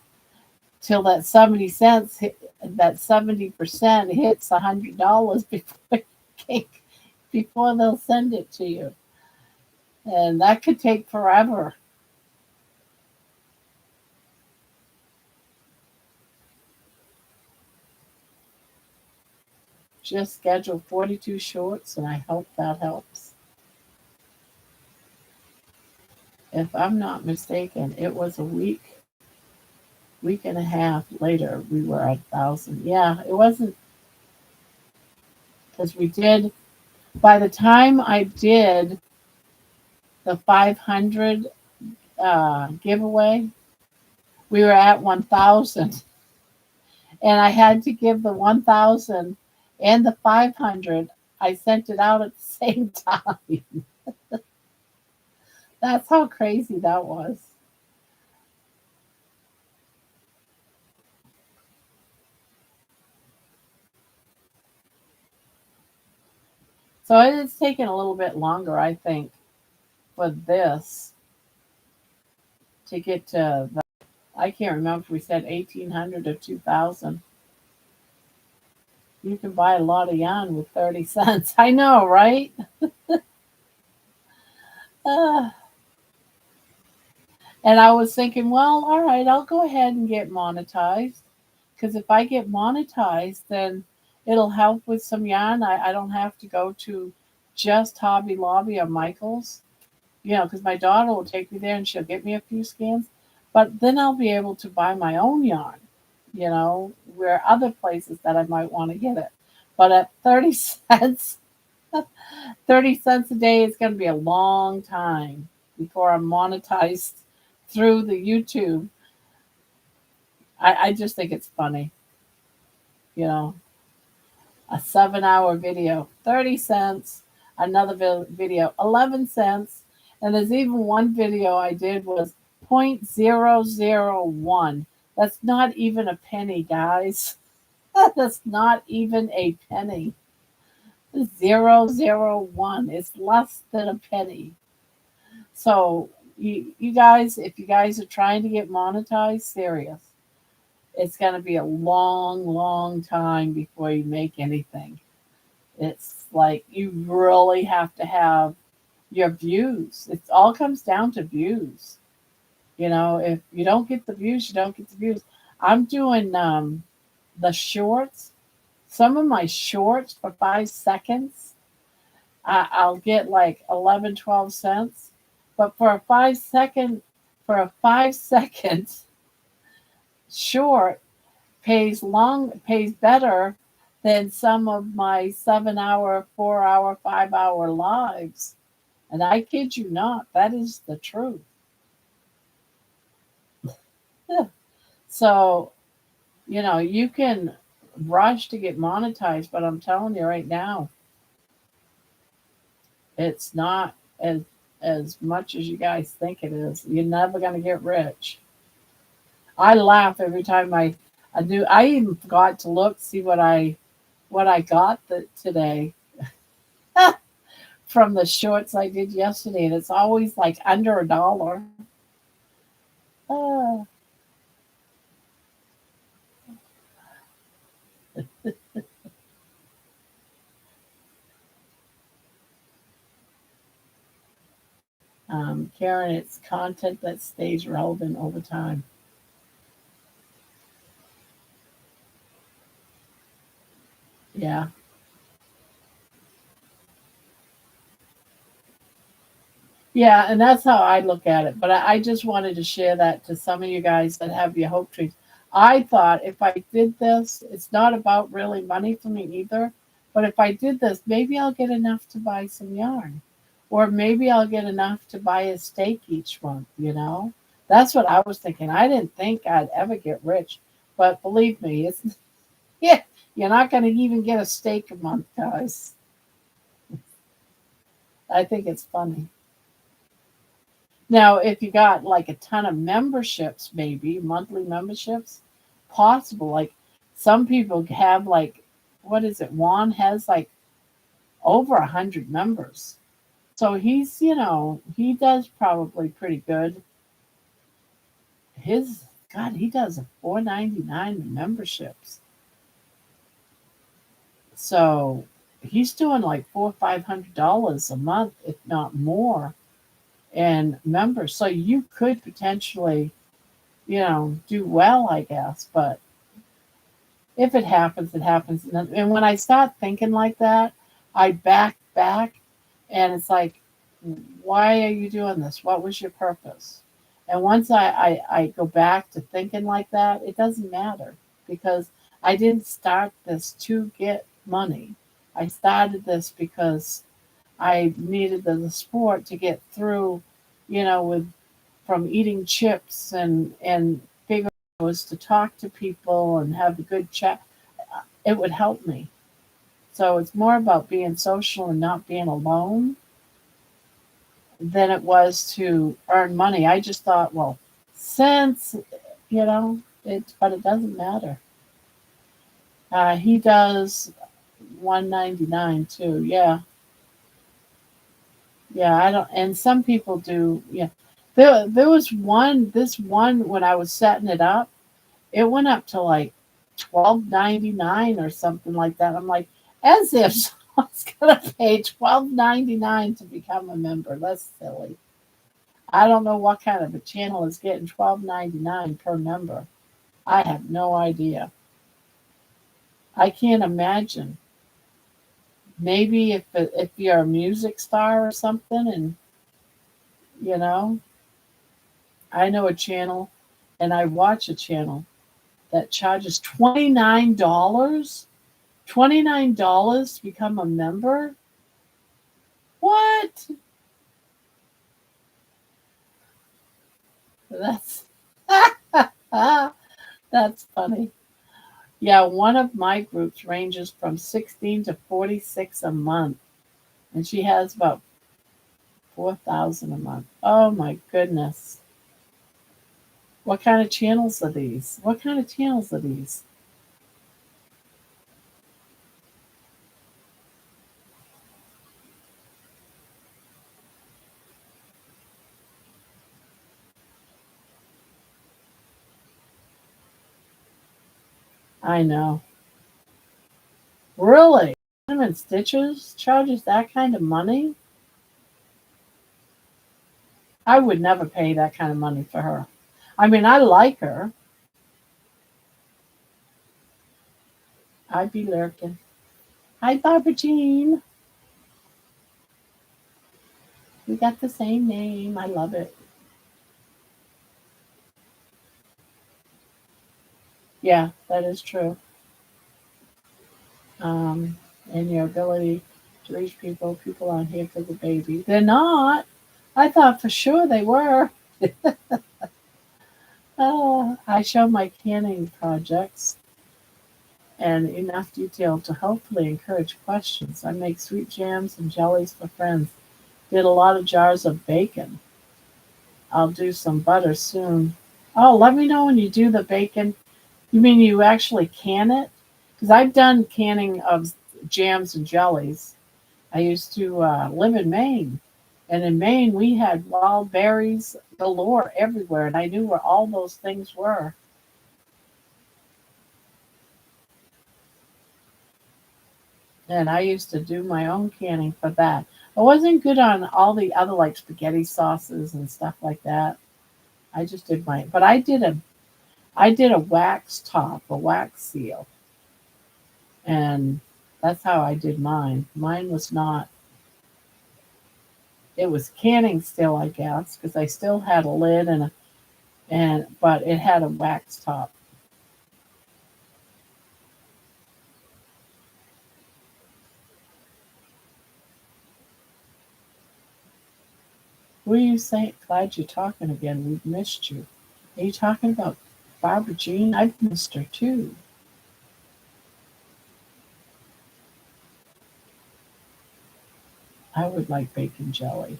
till that 70 cents, that 70% hits $100 before they'll send it to you, and that could take forever. Just scheduled 42 shorts, and I hope that helps. If I'm not mistaken, it was a week and a half later, we were at 1,000. Yeah, it wasn't because we did, by the time I did the 500 giveaway, we were at 1,000. And I had to give the 1,000 and the 500. I sent it out at the same time. That's how crazy that was. So it's taken a little bit longer, I think, for this to get to the, I can't remember if we said 1,800 or 2,000. You can buy a lot of yarn with 30 cents. I know, right? Uh, and I was thinking, well, all right, I'll go ahead and get monetized. Because if I get monetized, then it'll help with some yarn. I don't have to go to just Hobby Lobby or Michael's, because my daughter will take me there and she'll get me a few skins. But then I'll be able to buy my own yarn, where other places that I might want to get it. But at 30 cents, 30 cents a day is going to be a long time before I'm monetized through the YouTube. I just think it's funny, you know, a 7 hour video, 30 cents, another video, 11 cents. And there's even one video I did was 0.001. That's not even a penny, guys. That's not even a penny. 0.001. It's less than a penny. So you guys, if you guys are trying to get monetized, serious, it's going to be a long, long time before you make anything. It's like you really have to have your views. It all comes down to views. If you don't get the views, you don't get the views. I'm doing the shorts. Some of my shorts for 5 seconds, I'll get like 11, 12 cents. But for a 5 second short pays better than some of my 7 hour, 4 hour, 5 hour lives. And I kid you not, that is the truth. So, you can rush to get monetized, but I'm telling you right now, it's not as much as you guys think it is. You're never gonna get rich. I laugh every time I do. I even forgot to look see what I got today from the shorts I did yesterday, and it's always like under $1. Uh, Karen, it's content that stays relevant over time. Yeah. Yeah, and that's how I look at it. But I just wanted to share that to some of you guys that have your hope trees. I thought if I did this, it's not about really money for me either. But if I did this, maybe I'll get enough to buy some yarn. Or maybe I'll get enough to buy a steak each month, you know? That's what I was thinking. I didn't think I'd ever get rich. But believe me, it's yeah, you're not gonna even get a steak a month, guys. I think it's funny. Now, if you got like a ton of memberships, maybe monthly memberships, possible. Like some people have like, what is it? Juan has like over 100 members. So he's, he does probably pretty good. His God, he does a 4.99 memberships. So he's doing like $400 or $500 a month, if not more, and members. So you could potentially do well, I guess. But if it happens, it happens. And when I start thinking like that, I back, and it's like, why are you doing this? What was your purpose? And once I go back to thinking like that, it doesn't matter because I didn't start this to get money. I started this because I needed the sport to get through, with from eating chips and figure was to talk to people and have a good chat. It would help me. So it's more about being social and not being alone than it was to earn money. I just thought, well, since but it doesn't matter. He does 199 too. Yeah, yeah. I don't, and some people do. Yeah, there was one. This one when I was setting it up, it went up to like 12.99 or something like that. I'm like, as if someone's gonna pay 12.99 to become a member. That's silly. I don't know what kind of a channel is getting 12.99 per member. I have no idea. I can't imagine. Maybe if you're a music star or something, and you know, I know a channel, and I watch a channel that charges $29. $29 to become a member? What? That's that's funny. Yeah, one of my groups ranges from 16 to 46 a month, and she has about 4,000 a month. Oh my goodness. What kind of channels are these? What kind of channels are these? I know. Really? Diamond Stitches charges that kind of money? I would never pay that kind of money for her. I mean, I like her. I'd be lurking. Hi, Barbara Jean. We got the same name. I love it. Yeah, that is true. Um, and your ability to reach people aren't here for the baby. They're not. I thought for sure they were. I show my canning projects and enough detail to hopefully encourage questions. I make sweet jams and jellies for friends. Did a lot of jars of bacon. I'll do some butter soon. Oh, let me know when you do the bacon. You mean you actually can it? Because I've done canning of jams and jellies. I used to live in Maine. And in Maine, we had wild berries galore everywhere. And I knew where all those things were. And I used to do my own canning for that. I wasn't good on all the other like spaghetti sauces and stuff like that. I just did my, but I did a wax top, a wax seal, and That's how I did mine. Mine was not, it was canning still, I guess, because I still had a lid but it had a wax top. Who are you saying? Glad you're talking again. We've missed you. Are you talking about Barbara Jean? I've missed her too. I would like bacon jelly.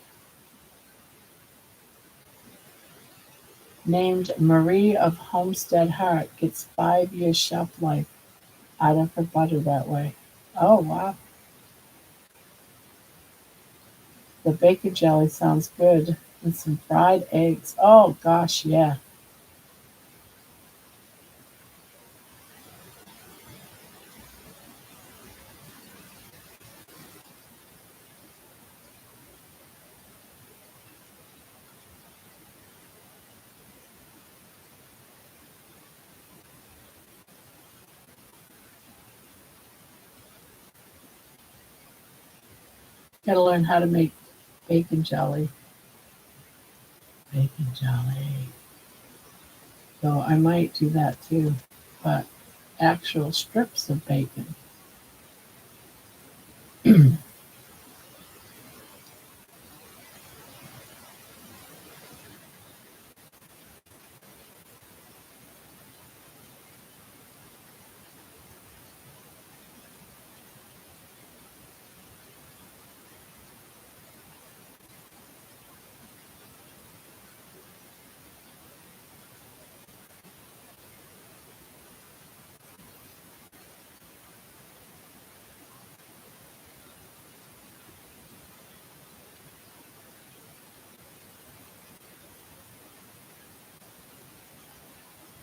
Named Marie of Homestead Heart gets 5 years shelf life out of her butter that way. Oh wow. The bacon jelly sounds good. And some fried eggs. Oh gosh, yeah. Gotta learn how to make bacon jelly. Bacon jelly. So I might do that too. But actual strips of bacon.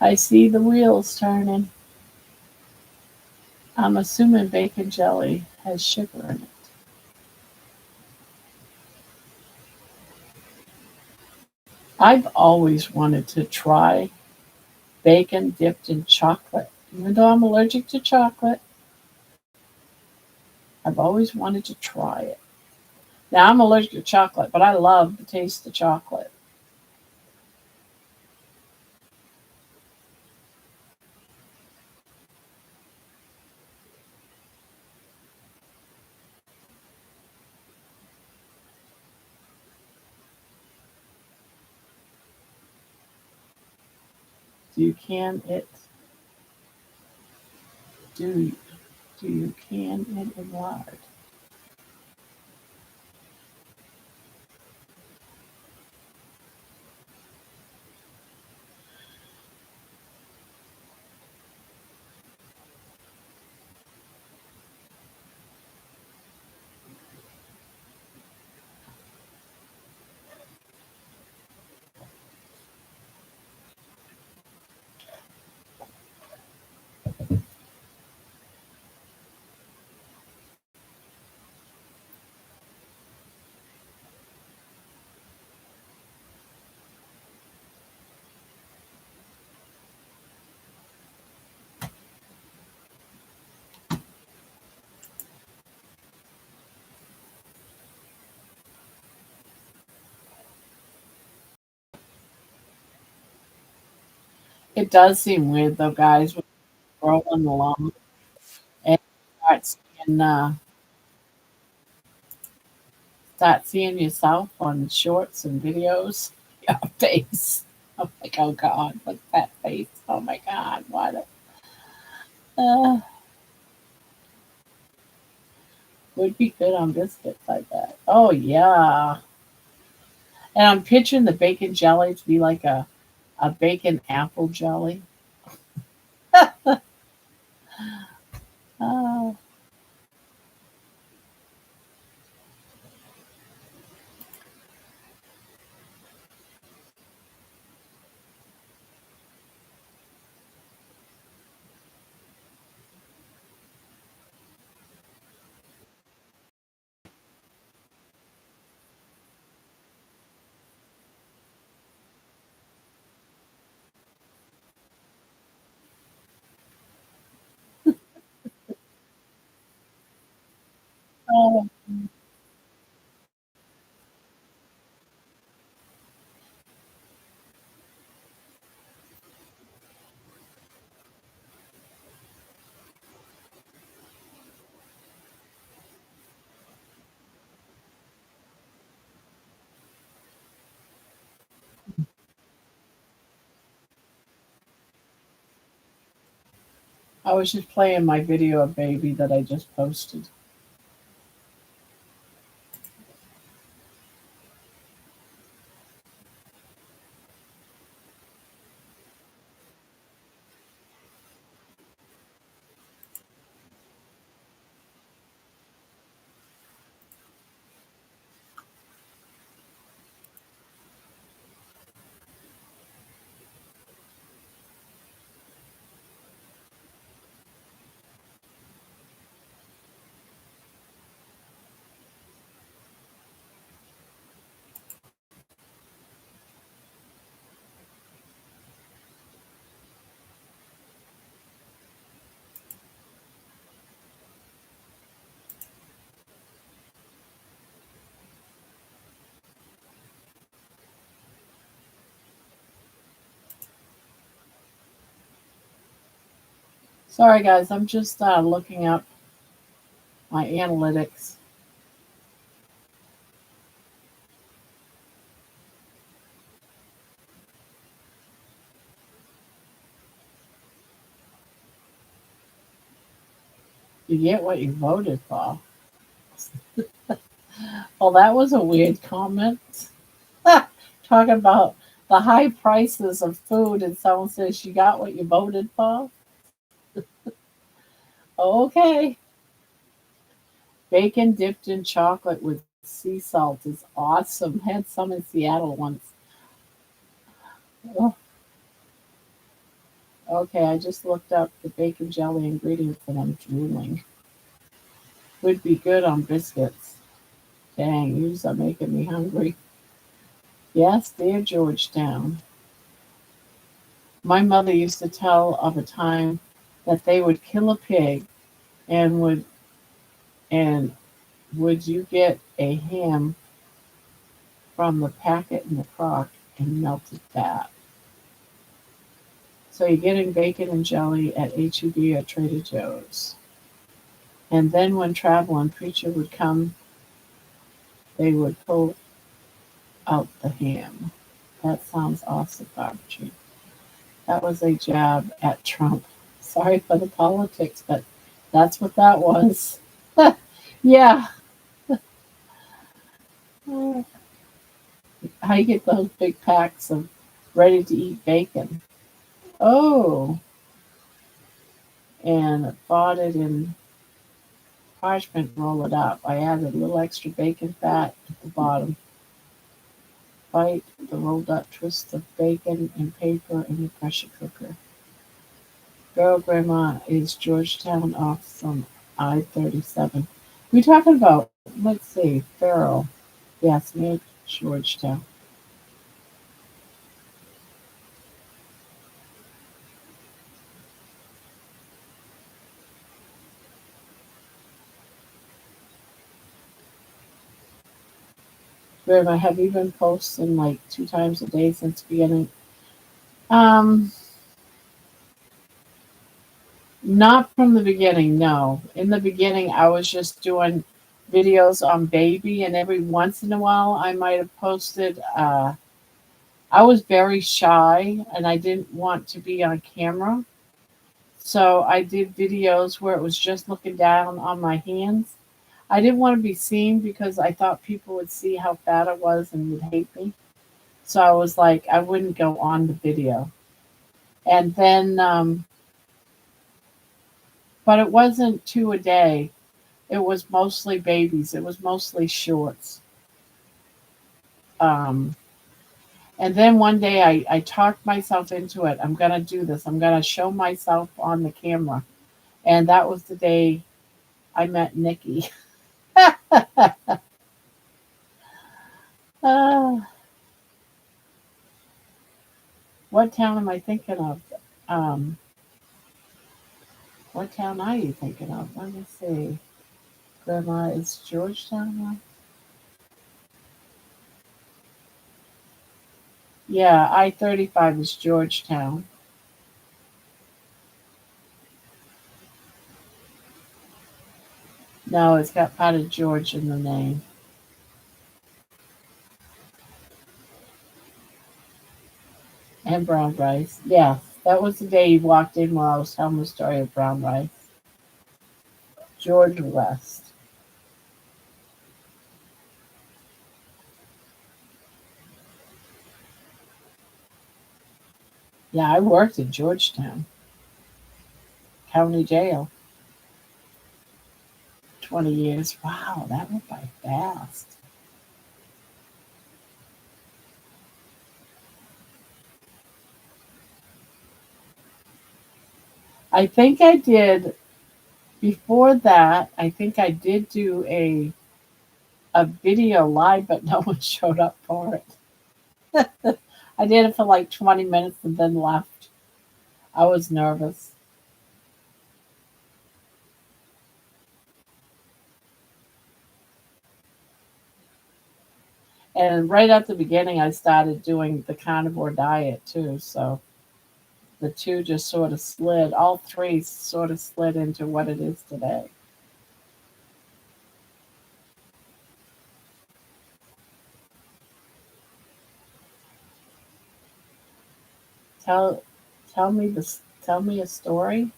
I see the wheels turning. I'm assuming bacon jelly has sugar in it. I've always wanted to try bacon dipped in chocolate. Even though I'm allergic to chocolate, I've always wanted to try it. Now I'm allergic to chocolate, but I love the taste of chocolate. Do you can it? Do do you can it in lard? It does seem weird though, guys, when you're rolling along and start seeing yourself on shorts and videos. Your face. I'm like, oh God, look at that face. Oh my God, what? Would be good on biscuits, I bet. Oh yeah. And I'm picturing the bacon jelly to be like a bacon apple jelly. Oh, I was just playing my video of baby that I just posted. Sorry, guys, I'm just looking up my analytics. You get what you voted for. Well, that was a weird comment. Talking about the high prices of food, and someone says you got what you voted for. Okay. Bacon dipped in chocolate with sea salt is awesome. Had some in Seattle once. Oh, okay, I just looked up the bacon jelly ingredients and I'm drooling. Would be good on biscuits. Dang, yous are making me hungry. Yes, dear Georgetown. My mother used to tell of a time that they would kill a pig and and would you get a ham from the packet in the crock and melted fat. So you're getting bacon and jelly at HEB or Trader Joe's. And then when traveling preacher would come, they would pull out the ham. That sounds awesome, Archie. That was a jab at Trump. Sorry for the politics, but that's what that was. Yeah. How you get those big packs of ready to eat bacon? Oh, and bought it in parchment, roll it up. I added a little extra bacon fat at the bottom. Bite the rolled up twist of bacon and paper in the pressure cooker. Girl, Grandma is Georgetown off some I-37. We talking about, let's see, Farrell. Yes, near Georgetown. Grandma, have you been posting like 2 times a day since the beginning? Um, Not from the beginning, no. In the beginning, I was just doing videos on baby, and every once in a while, I might have posted. I was very shy, and I didn't want to be on camera, so I did videos where it was just looking down on my hands. I didn't want to be seen because I thought people would see how fat I was and would hate me. So I was like, I wouldn't go on the video. And then, but it wasn't two a day. It was mostly babies. It was mostly shorts. Um, and then one day I talked myself into it. I'm going to do this. I'm going to show myself on the camera. And that was the day I met Nikki. uh, what town am I thinking of? Um, what town are you thinking of? Let me see. Grandma, is Georgetown one? Yeah, I-35 is Georgetown. No, it's got potted George in the name. And brown rice. Yes. That was the day he walked in while I was telling the story of brown rice. George West. Yeah, I worked in Georgetown County Jail 20 years. Wow, that went by fast. I think I did before that. I think I did do a video live, but no one showed up for it. I did it for like 20 minutes and then left. I was nervous. And right at the beginning, I started doing the carnivore diet too. So the two just sort of slid, all three sort of slid into what it is today. Tell, tell me a story.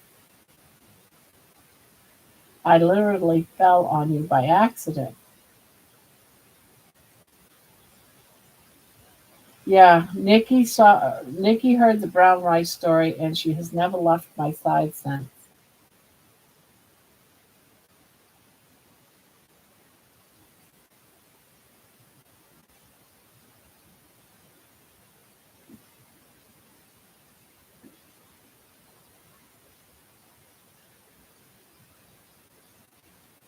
I literally fell on you by accident. Yeah, Nikki heard the brown rice story and she has never left my side since.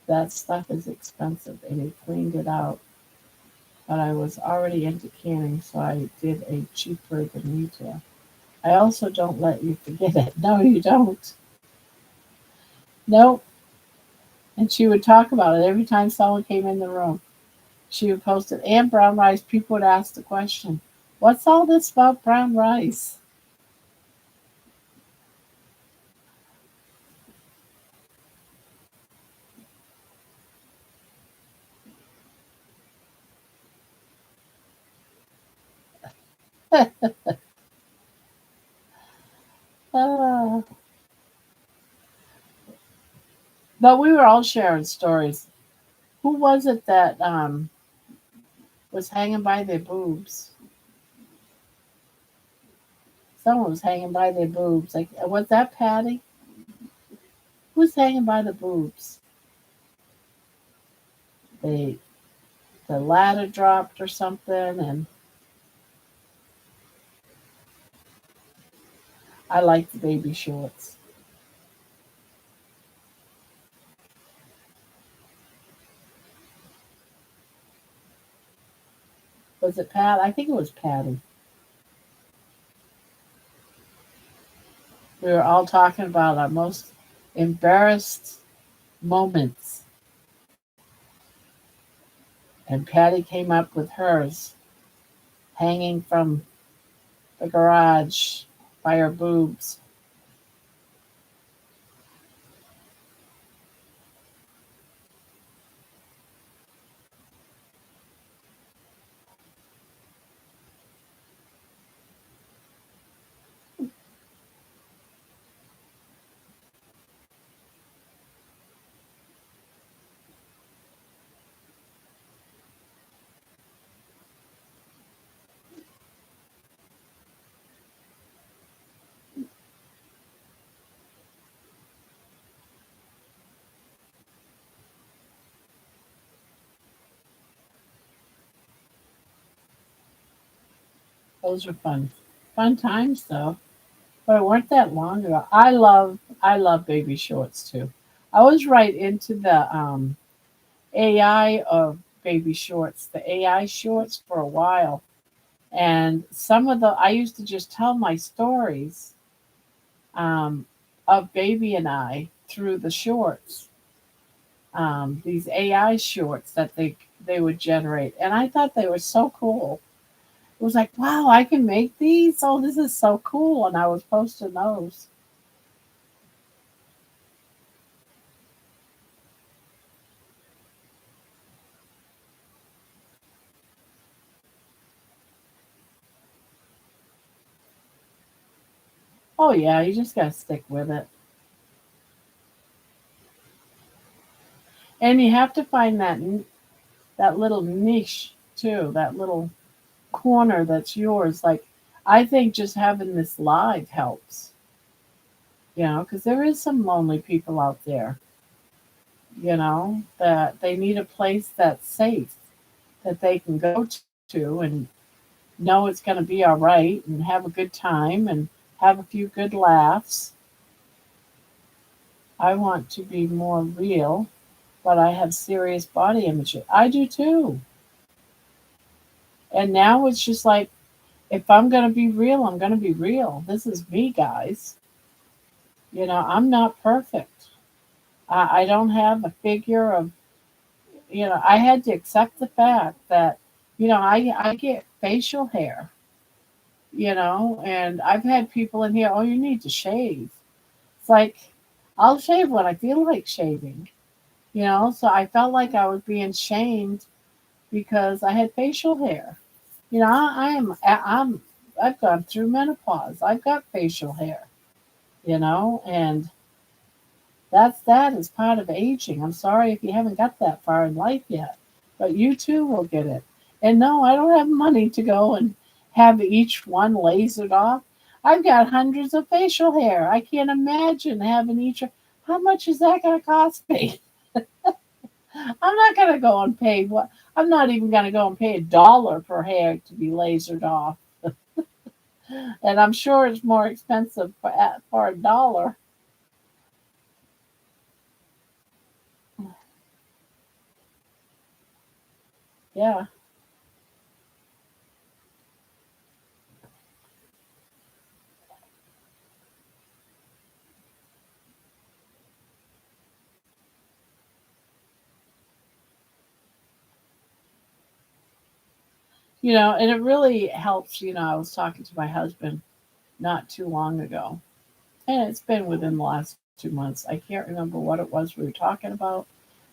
That stuff is expensive and he cleaned it out. But I was already into canning, so I did a cheaper than retail. I also don't let you forget it. No, you don't. No. And she would talk about it every time someone came in the room. She would post it. And brown rice, people would ask the question, what's all this about brown rice? Ah. But we were all sharing stories. Who was it that was hanging by their boobs? Someone was hanging by their boobs. Like, was that Patty? Who's hanging by the boobs? They the ladder dropped or something, and I like the baby shorts. Was it Pat? I think it was Patty. We were all talking about our most embarrassed moments, and Patty came up with hers, hanging from the garage by her boobs. Those were fun times though. But it weren't that long ago. I love baby shorts too. I was right into the AI of baby shorts, the AI shorts for a while. And some of the I used to just tell my stories um, of baby and I through the shorts, these AI shorts that they would generate, and I thought they were so cool. It was like, wow, I can make these. Oh, this is so cool, and I was posting those. Oh yeah, you just gotta stick with it. And you have to find that little niche too, that little corner that's yours. Like I think just having this live helps, because there is some lonely people out there, that they need a place that's safe, that they can go to and know it's going to be all right and have a good time and have a few good laughs. I want to be more real, but I have serious body image. I do too. And now it's just like, if I'm going to be real, I'm going to be real. This is me, guys. I'm not perfect. I don't have a figure of, I had to accept the fact that, I get facial hair, and I've had people in here, oh, you need to shave. It's like, I'll shave when I feel like shaving, so I felt like I was being shamed because I had facial hair. I've gone through menopause. I've got facial hair, and that is part of aging. I'm sorry if you haven't got that far in life yet, but you too will get it. And no, I don't have money to go and have each one lasered off. I've got hundreds of facial hair. I can't imagine having each. How much is that going to cost me? I'm not going to go and pay what. I'm not even going to go and pay $1 per hair to be lasered off. And I'm sure it's more expensive for $1. Yeah. And it really helps. I was talking to my husband not too long ago, and it's been within the last 2 months. I can't remember what it was we were talking about,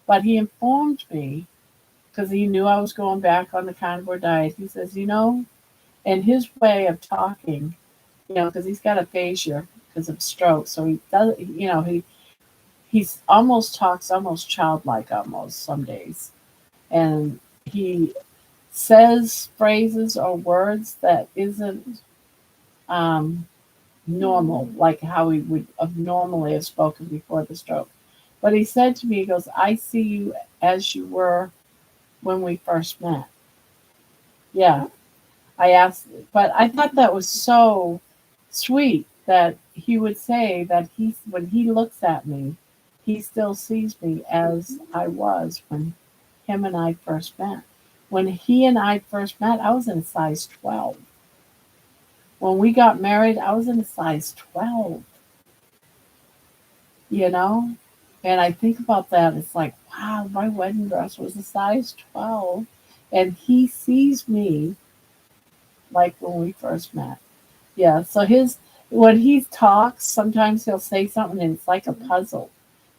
but he informed me because he knew I was going back on the carnivore diet. He says, and his way of talking, because he's got aphasia because of stroke, so he does, he's almost talks almost childlike almost some days, and he says phrases or words that isn't um, normal, like how he would have normally have spoken before the stroke. But he said to me, he goes, I see you as you were when we first met. Yeah. I asked, but I thought that was so sweet that he would say that when he looks at me, he still sees me as I was when him and I first met. When he and I first met, I was in a size 12. When we got married, I was in a size 12, you know? And I think about that. It's like, wow, my wedding dress was a size 12. And he sees me like when we first met. Yeah. So when he talks, sometimes he'll say something and it's like a puzzle.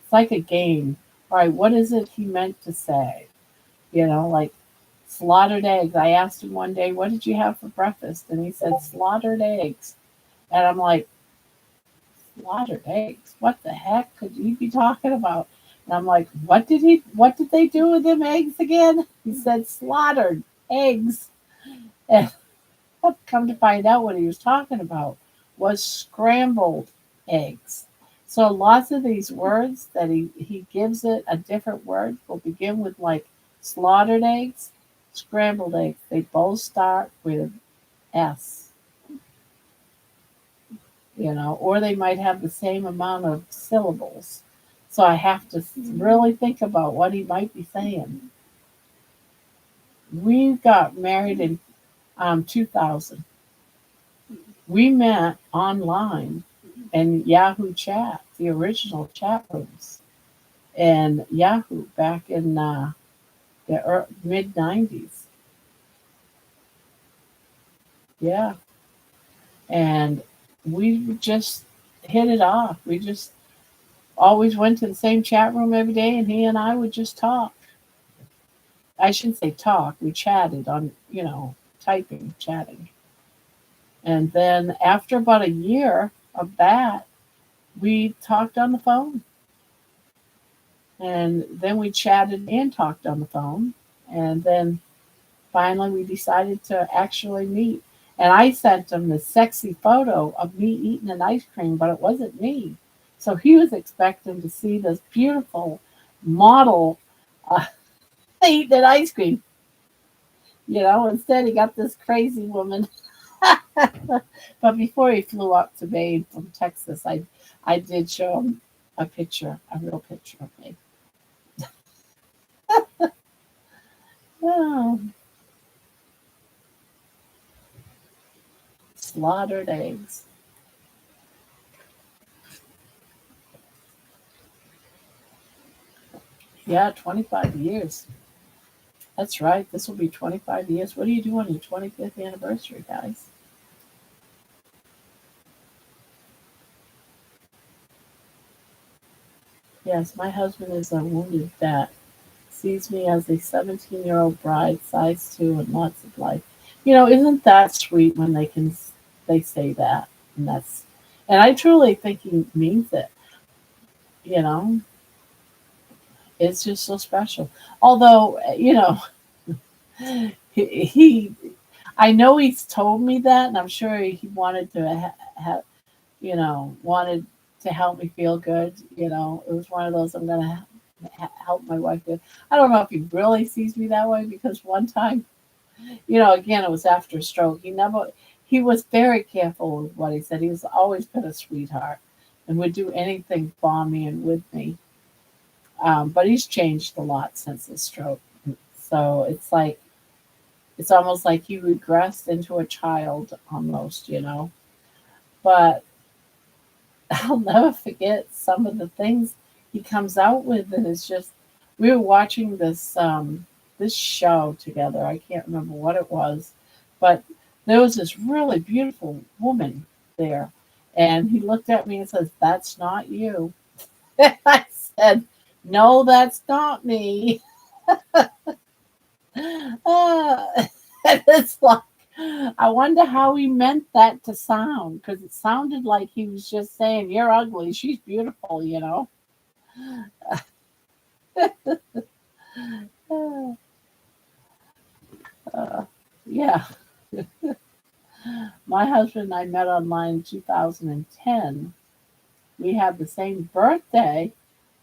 It's like a game. All right, what is it he meant to say? Like slaughtered eggs. I asked him one day, what did you have for breakfast? And he said, slaughtered eggs. And I'm like, slaughtered eggs? What the heck could you be talking about? And I'm like, what did they do with them eggs again? He said, slaughtered eggs. And come to find out what he was talking about was scrambled eggs. So lots of these words that he gives it a different word will begin with like slaughtered eggs, scrambled eggs. They both start with S, or they might have the same amount of syllables. So I have to really think about what he might be saying. We got married in 2000. We met online in Yahoo Chat, the original chat rooms, and Yahoo back in the mid 90s. Yeah. And we just hit it off. We just always went to the same chat room every day, and he and I would just talk. I shouldn't say talk, we chatted on, typing, chatting. And then after about a year, of that, we talked on the phone, and then we chatted and talked on the phone, and then finally we decided to actually meet. And I sent him the sexy photo of me eating an ice cream, but it wasn't me. So he was expecting to see this beautiful model uh, eating an ice cream. Instead he got this crazy woman. But before he flew up to Maine from Texas, I did show him a real picture of me. Oh, slaughtered eggs. Yeah, 25 years. That's right. This will be 25 years. What do you do on your 25th anniversary, guys? Yes, my husband is a wounded vet. Sees me as a 17-year-old bride, size 2, and lots of life. Isn't that sweet when they say that? And I truly think he means it. You know, it's just so special. Although, he I know he's told me that, and I'm sure he wanted to have, wanted to help me feel good. It was one of those I'm gonna help my wife with. I don't know if he really sees me that way because one time, again, it was after a stroke. He was very careful with what he said. He was always been a sweetheart and would do anything for me and with me. But he's changed a lot since the stroke. So it's almost like he regressed into a child almost. But I'll never forget some of the things he comes out with, and it's just we were watching this show together. I can't remember what it was, but there was this really beautiful woman there, and he looked at me and says, "That's not you." I said, "No, that's not me." And it's like I wonder how he meant that to sound because it sounded like he was just saying, "You're ugly, she's beautiful." Uh, yeah, my husband and I met online in 2010. We had the same birthday,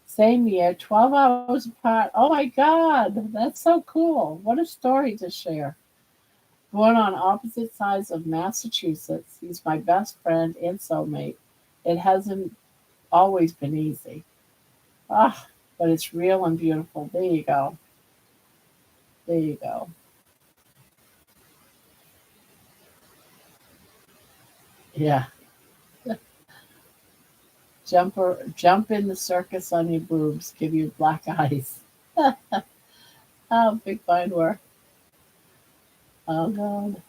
same year, 12 hours apart. Oh my God, that's so cool. What a story to share. Born on opposite sides of Massachusetts, he's my best friend and soulmate. It hasn't always been easy. Ah, but it's real and beautiful. There you go. There you go. Yeah. Jump in the circus on your boobs, give you black eyes. Oh, big fine work. Oh God.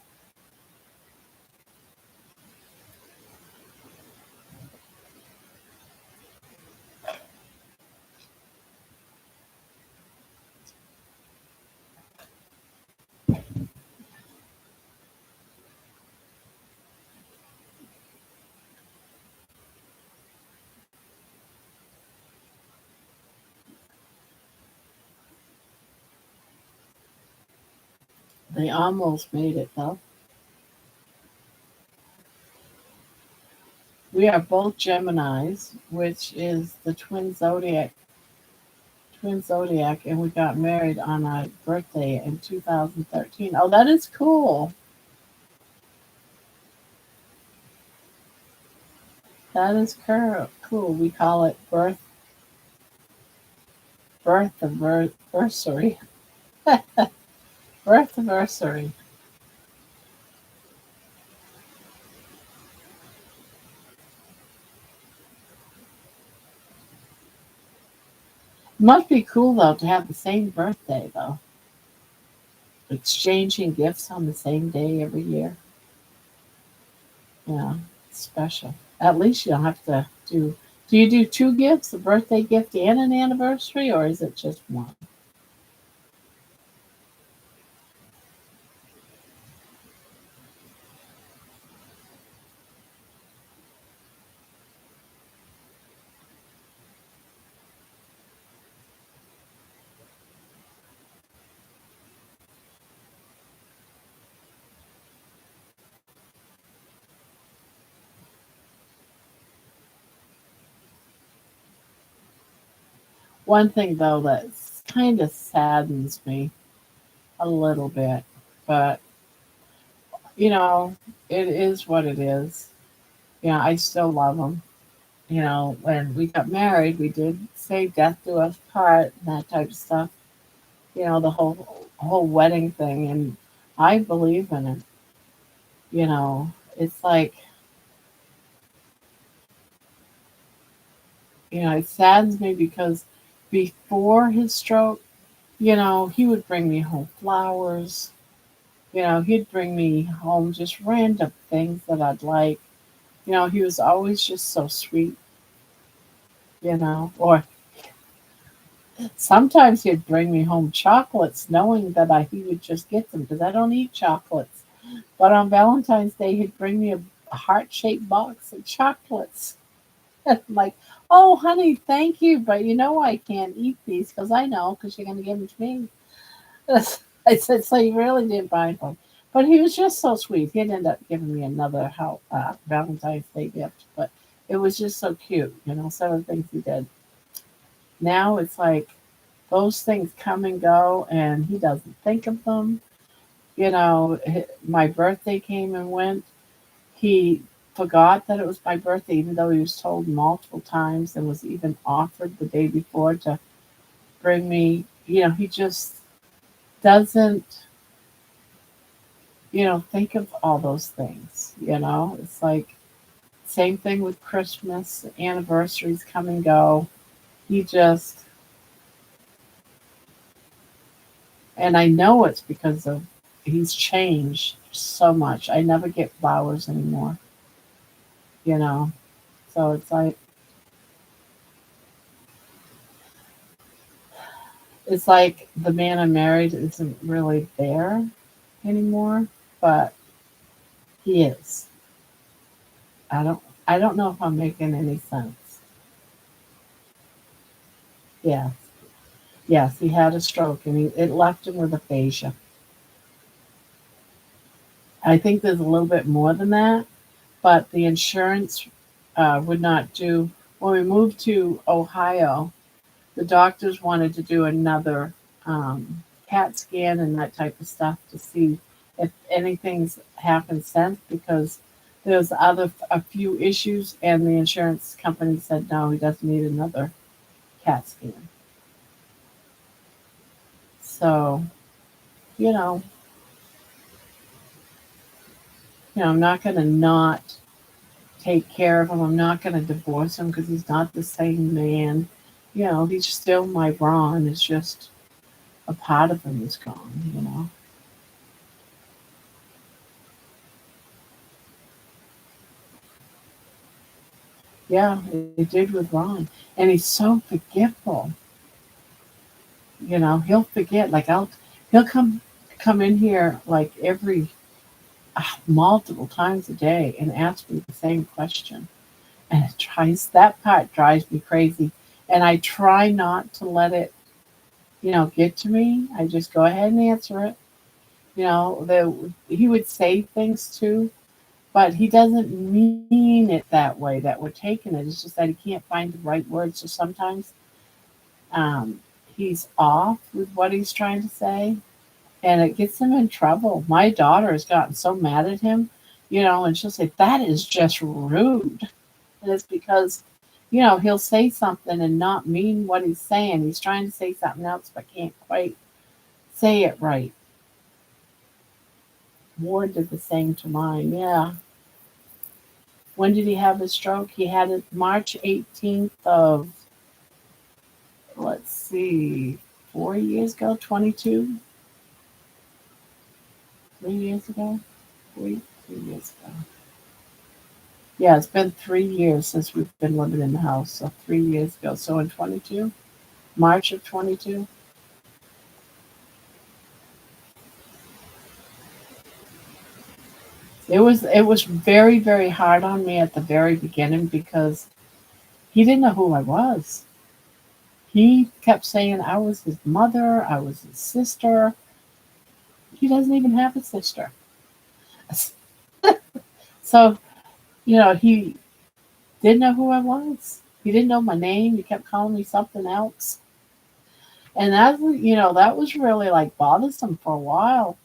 They almost made it though. We are both Geminis, which is the twin zodiac, and we got married on our birthday in 2013. Oh, that is cool. That is cool. We call it birth anniversary. Birth anniversary. Must be cool though to have the same birthday though. Exchanging gifts on the same day every year. Yeah, it's special. At least you don't have to do. Do you do two gifts, a birthday gift and an anniversary, or is it just one? One thing though that kind of saddens me a little bit, but you know, it is what it is. Yeah, I still love him. You know, when we got married, we did say death do us part and that type of stuff. You know, the whole wedding thing, and I believe in it. You know, it's like, you know, it saddens me because before his stroke, you know, he would bring me home flowers. You know, he'd bring me home just random things that I'd like. You know, he was always just so sweet, you know. Or sometimes he'd bring me home chocolates, knowing that he would just get them because I don't eat chocolates. But on Valentine's Day, he'd bring me a heart shaped box of chocolates. I'm like, oh, honey, thank you. But you know, I can't eat these because I know because you're going to give them to me. I said, so you really didn't buy them. But he was just so sweet. He'd end up giving me another Valentine's Day gift. But it was just so cute, you know, some of the things he did. Now it's like those things come and go, and he doesn't think of them. You know, my birthday came and went. He forgot that it was my birthday, even though he was told multiple times and was even offered the day before to bring me. You know, he just doesn't, you know, think of all those things. You know, it's like same thing with Christmas, anniversaries come and go. He just, and I know it's because of he's changed so much. I never get flowers anymore, you know. So it's like the man I married isn't really there anymore, but he is. I don't know if I'm making any sense. Yeah. Yes, he had a stroke and it left him with aphasia. I think there's a little bit more than that, but the insurance would not do. When we moved to Ohio, the doctors wanted to do another CAT scan and that type of stuff to see if anything's happened since because there's a few issues and the insurance company said no, he doesn't need another CAT scan. So you know, I'm not going to not take care of him. I'm not going to divorce him because he's not the same man. You know, he's still my Ron. It's just a part of him is gone. You know. Yeah, it did with Ron. And he's so forgetful. You know, he'll forget. He'll come in here like every multiple times a day and ask me the same question. And that part drives me crazy. And I try not to let it, get to me. I just go ahead and answer it. He would say things too, but he doesn't mean it that way that we're taking it. It's just that he can't find the right words. So sometimes um, he's off with what he's trying to say, and it gets him in trouble. My daughter has gotten so mad at him, and she'll say, "That is just rude." And it's because, he'll say something and not mean what he's saying. He's trying to say something else, but can't quite say it right. Ward did the same to mine. Yeah. When did he have his stroke? He had it March 18th of, let's see, 4 years ago, 22, 3 years ago, 3 years ago. Yeah, it's been 3 years since we've been living in the house. So 3 years ago. So in 22, March of 22. It was very, very hard on me at the very beginning because he didn't know who I was. He kept saying I was his mother, I was his sister. He doesn't even have a sister. So, he didn't know who I was. He didn't know my name. He kept calling me something else. And that was really like bothersome for a while.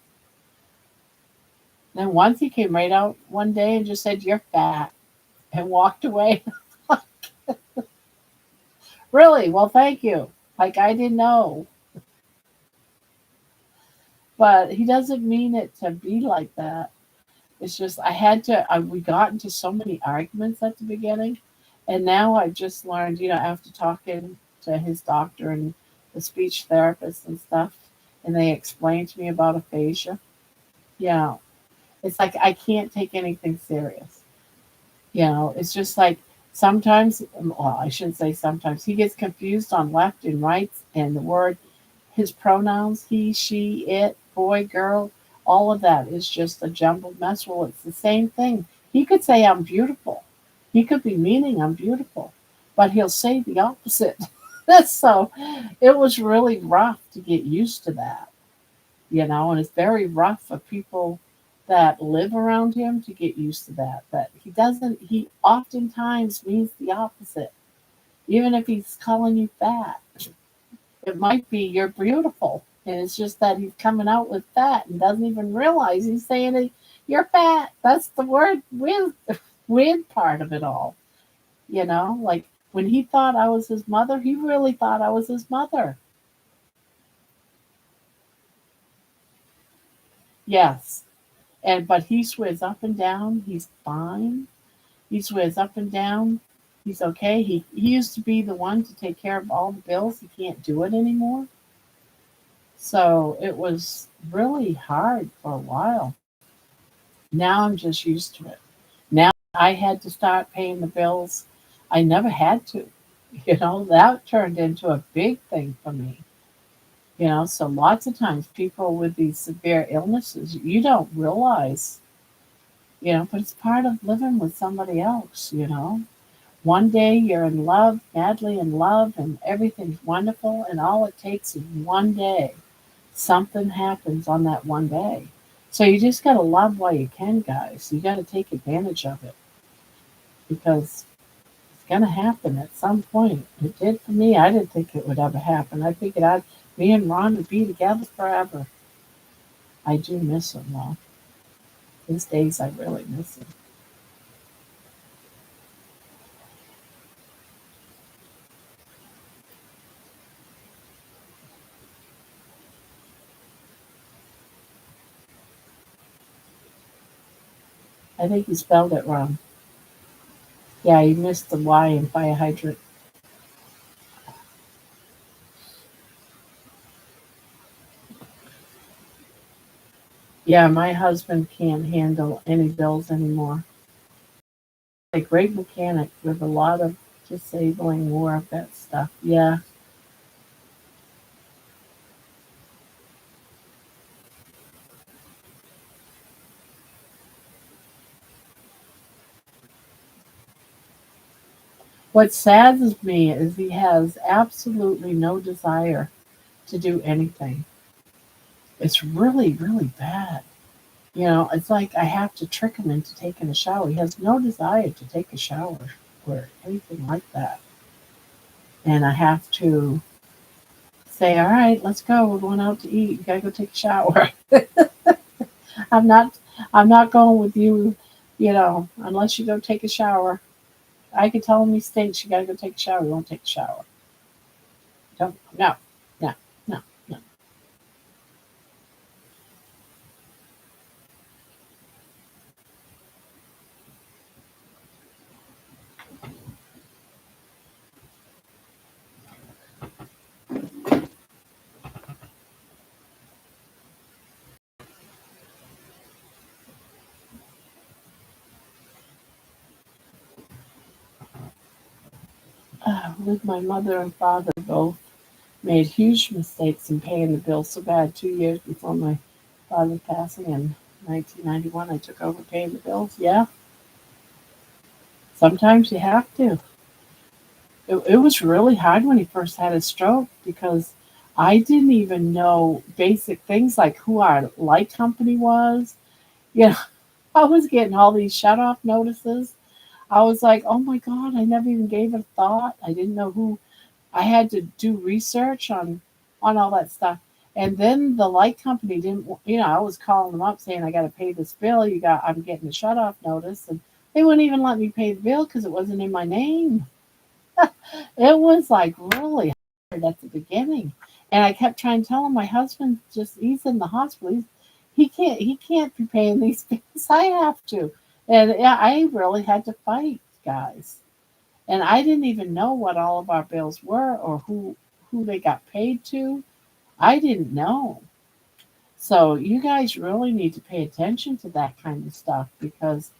Then once he came right out one day and just said, "You're fat," and walked away. Really? Well, thank you. Like I didn't know. But he doesn't mean it to be like that. It's just we got into so many arguments at the beginning. And now I've just learned, after talking to his doctor and the speech therapist and stuff, and they explained to me about aphasia. Yeah. It's like I can't take anything serious. It's just like sometimes, well, I shouldn't say sometimes, he gets confused on left and right and the word, his pronouns, he, she, it, boy, girl, all of that is just a jumbled mess. Well, it's the same thing. He could say, I'm beautiful. He could be meaning I'm beautiful, but he'll say the opposite. So it was really rough to get used to that, and it's very rough for people that live around him to get used to that. But he oftentimes means the opposite. Even if he's calling you fat, it might be you're beautiful. And it's just that he's coming out with fat and doesn't even realize he's saying it, you're fat. That's the weird part of it all. Like when he thought I was his mother, he really thought I was his mother. Yes. But he swears up and down he's fine. He swears up and down he's okay. He used to be the one to take care of all the bills. He can't do it anymore. So it was really hard for a while. Now I'm just used to it. Now I had to start paying the bills. I never had to. That turned into a big thing for me. So lots of times people with these severe illnesses, you don't realize, but it's part of living with somebody else. One day you're in love, madly in love, and everything's wonderful, and all it takes is one day. Something happens on that one day. So you just got to love while you can, guys. You got to take advantage of it because it's going to happen at some point. It did for me. I didn't think it would ever happen. I figured me and Ron would be together forever. I do miss him, though. These days, I really miss him. I think you spelled it wrong. Yeah, you missed the Y in fire hydrant. Yeah, my husband can't handle any bills anymore. A great mechanic with a lot of disabling more of that stuff. Yeah. What saddens me is he has absolutely no desire to do anything. It's really, really bad. It's like I have to trick him into taking a shower. He has no desire to take a shower or anything like that. And I have to say, all right, let's go. We're going out to eat. You gotta go take a shower. I'm not I'm not going with you, unless you go take a shower. I can tell him he stinks, you gotta go take a shower. He won't take a shower. Don't no, no, no, no. With my mother and father both made huge mistakes in paying the bills so bad. 2 years before my father's passing in 1991, I took over paying the bills. Yeah, sometimes you have to. It was really hard when he first had his stroke because I didn't even know basic things like who our light company was. You know, I was getting all these shut off notices. I was like, oh my God, I never even gave it a thought. I didn't know who. I had to do research on on all that stuff. And then the light company didn't, I was calling them up saying, I got to pay this bill. I'm getting a shut off notice. And they wouldn't even let me pay the bill because it wasn't in my name. It was like really hard at the beginning. And I kept trying to tell him my husband he's in the hospital. He can't be paying these bills. I have to. And yeah, I really had to fight, guys. And I didn't even know what all of our bills were or who they got paid to. I didn't know. So you guys really need to pay attention to that kind of stuff because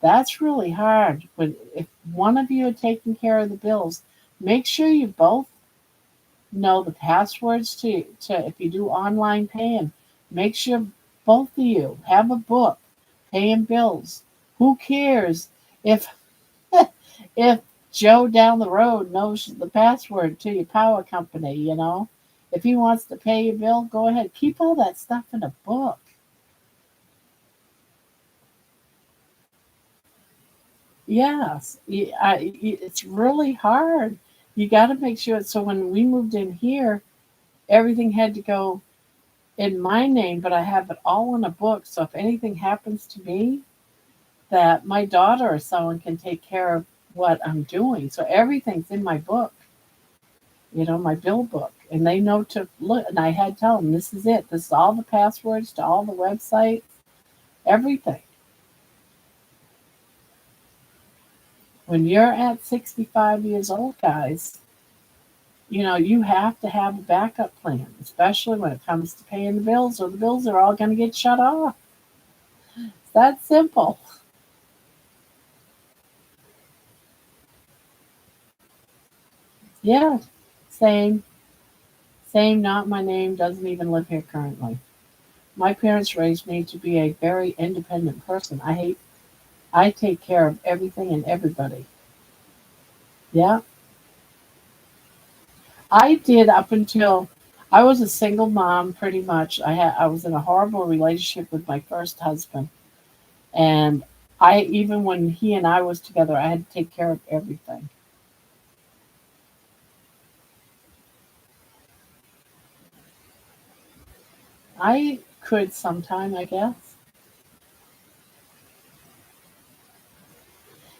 that's really hard. When if one of you are taking care of the bills, make sure you both know the passwords to if you do online paying. Make sure both of you have a book paying bills. Who cares if if Joe down the road knows the password to your power company, If he wants to pay your bill, go ahead. Keep all that stuff in a book. Yes, it's really hard. You got to make sure. So when we moved in here, everything had to go in my name, but I have it all in a book. So if anything happens to me, that my daughter or someone can take care of what I'm doing. So everything's in my book, my bill book. And they know to look. And I had to tell them, this is it. This is all the passwords to all the websites, everything. When you're at 65 years old, guys, you have to have a backup plan, especially when it comes to paying the bills, or the bills are all going to get shut off. It's that simple. Yeah, same, same, not my name, doesn't even live here currently. My parents raised me to be a very independent person. I take care of everything and everybody. Yeah, I did up until I was a single mom pretty much. I was in a horrible relationship with my first husband. And even when he and I was together, I had to take care of everything. I could sometime, I guess.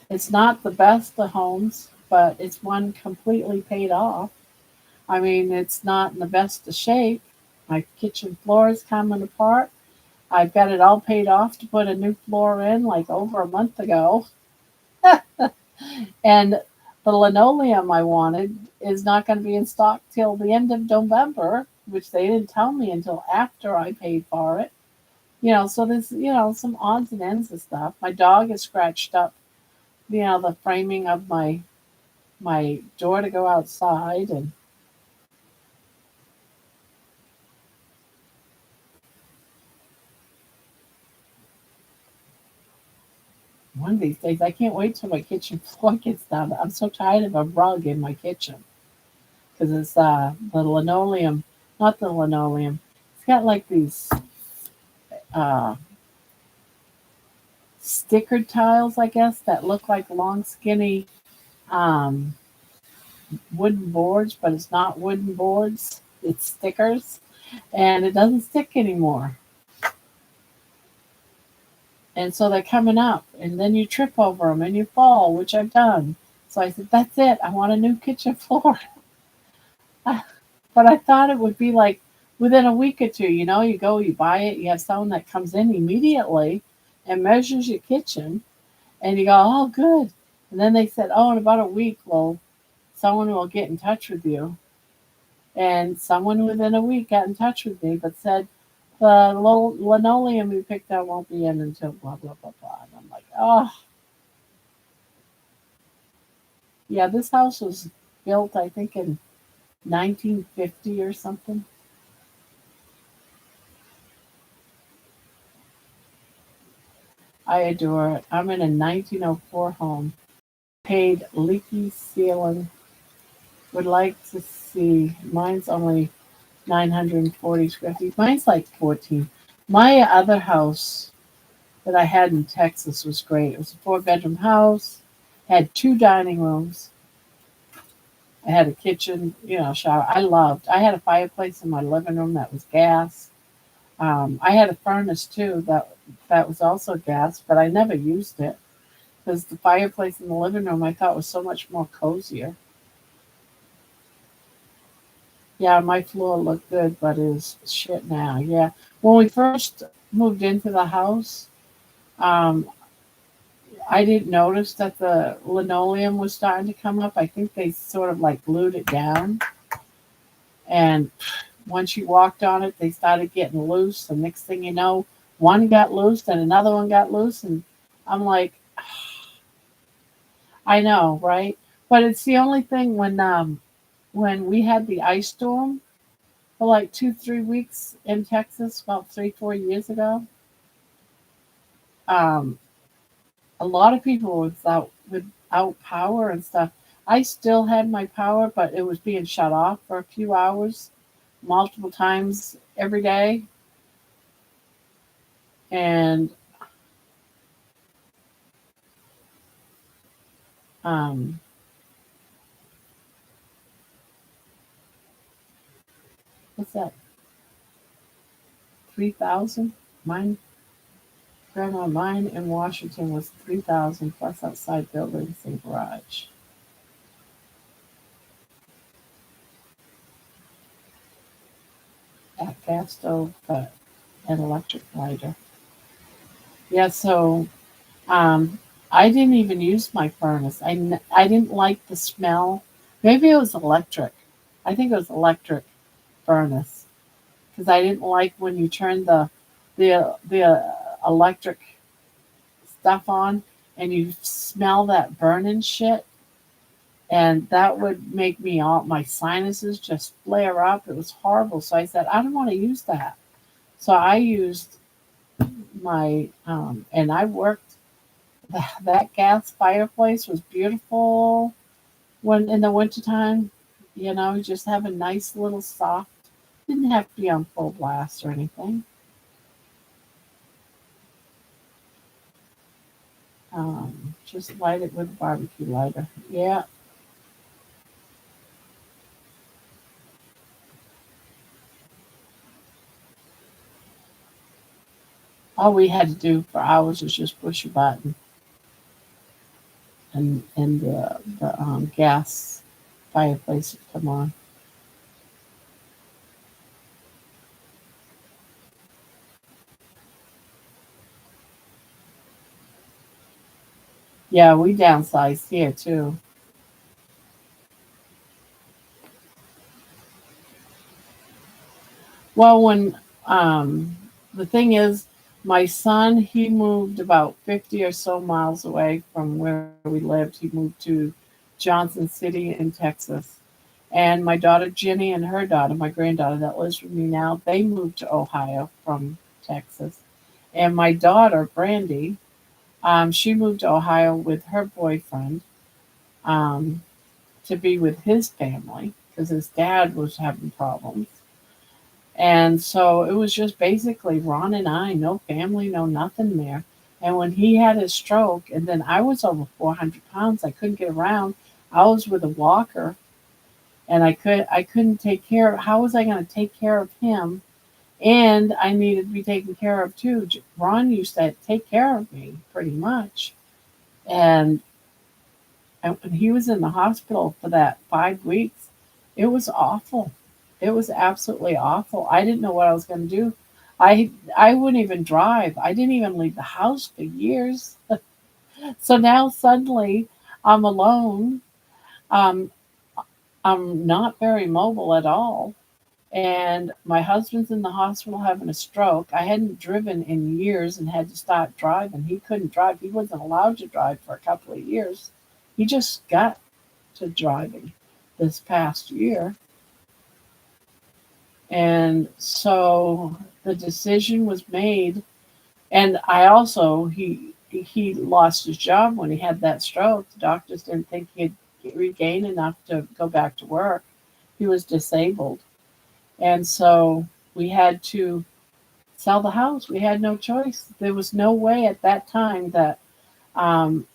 It's not the best of homes, but it's one completely paid off. I mean, it's not in the best of shape. My kitchen floor is coming apart. I've got it all paid off to put a new floor in like over a month ago. And the linoleum I wanted is not going to be in stock till the end of November, which they didn't tell me until after I paid for it. So there's, some odds and ends of stuff. My dog has scratched up, the framing of my door to go outside. And one of these days, I can't wait till my kitchen floor gets done. I'm so tired of a rug in my kitchen because it's the linoleum, not the linoleum. It's got like these uh, stickered tiles, I guess, that look like long, skinny um, wooden boards, but it's not wooden boards. It's stickers, and it doesn't stick anymore. And so they're coming up, and then you trip over them and you fall, which I've done. So I said, that's it. I want a new kitchen floor. But I thought it would be like within a week or two. You go, you buy it, you have someone that comes in immediately and measures your kitchen, and you go, oh, good. And then they said, oh, in about a week, well, someone will get in touch with you. And someone within a week got in touch with me, but said, the linoleum you picked out won't be in until blah, blah, blah, blah. And I'm like, oh, yeah, this house was built, I think, in 1950 or something. I adore it. I'm in a 1904 home. Paid leaky ceiling. Would like to see. Mine's only 940 square feet. Mine's like 14. My other house that I had in Texas was great. It was a 4-bedroom house, had 2 dining rooms, I had a kitchen, shower. I had a fireplace in my living room that was gas. I had a furnace too that was also gas, but I never used it because the fireplace in the living room I thought was so much more cozier. Yeah, my floor looked good, but it's shit now. Yeah, when we first moved into the house, um, I didn't notice that the linoleum was starting to come up. I think they sort of like glued it down, and once you walked on it, they started getting loose. The next thing you know, one got loose and another one got loose, and I'm like, I know, right? But it's the only thing when we had the ice storm for like 2, 3 weeks in Texas about 3, 4 years ago. Um, a lot of people were without power and stuff. I still had my power, but it was being shut off for a few hours, multiple times every day, and um, what's that? 3,000. Mine, Grandma, mine in Washington was 3,000 plus outside buildings and garage. At gas stove, but an electric lighter. Yeah, so um, I didn't even use my furnace. I didn't like the smell. Maybe it was electric. I think it was electric furnace because I didn't like when you turn the electric stuff on and you smell that burning shit, and that would make me all my sinuses just flare up. It was horrible. So I said I don't want to use that. So I used and I worked. That gas fireplace was beautiful when in the wintertime. You just have a nice little soft. Didn't have to be on full blast or anything. Just light it with a barbecue lighter. Yeah. All we had to do for hours was just push a button, and the gas fireplace would come on. Yeah, we downsized here too. Well, when the thing is, my son he moved about 50 or so miles away from where we lived. He moved to Johnson City in Texas, and my daughter Jenny and her daughter, my granddaughter that lives with me now, they moved to Ohio from Texas, and my daughter Brandy, she moved to Ohio with her boyfriend um, to be with his family because his dad was having problems. And so it was just basically Ron and I, no family, no nothing there. And when he had his stroke, and then I was over 400 pounds, I couldn't get around. I was with a walker, and I couldn't take care of. How was I going to take care of him? And I needed to be taken care of too. Ron used to take care of me pretty much, and when he was in the hospital for that 5 weeks, it was awful. It was absolutely awful. I didn't know what I was going to do. I wouldn't even drive. I didn't even leave the house for years. So now suddenly I'm alone. Um, I'm not very mobile at all. And my husband's in the hospital having a stroke. I hadn't driven in years and had to start driving. He couldn't drive. He wasn't allowed to drive for a couple of years. He just got to driving this past year. And so the decision was made. And I also, he lost his job when he had that stroke. The doctors didn't think he'd regain enough to go back to work. He was disabled. And so we had to sell the house. We had no choice. There was no way at that time that um,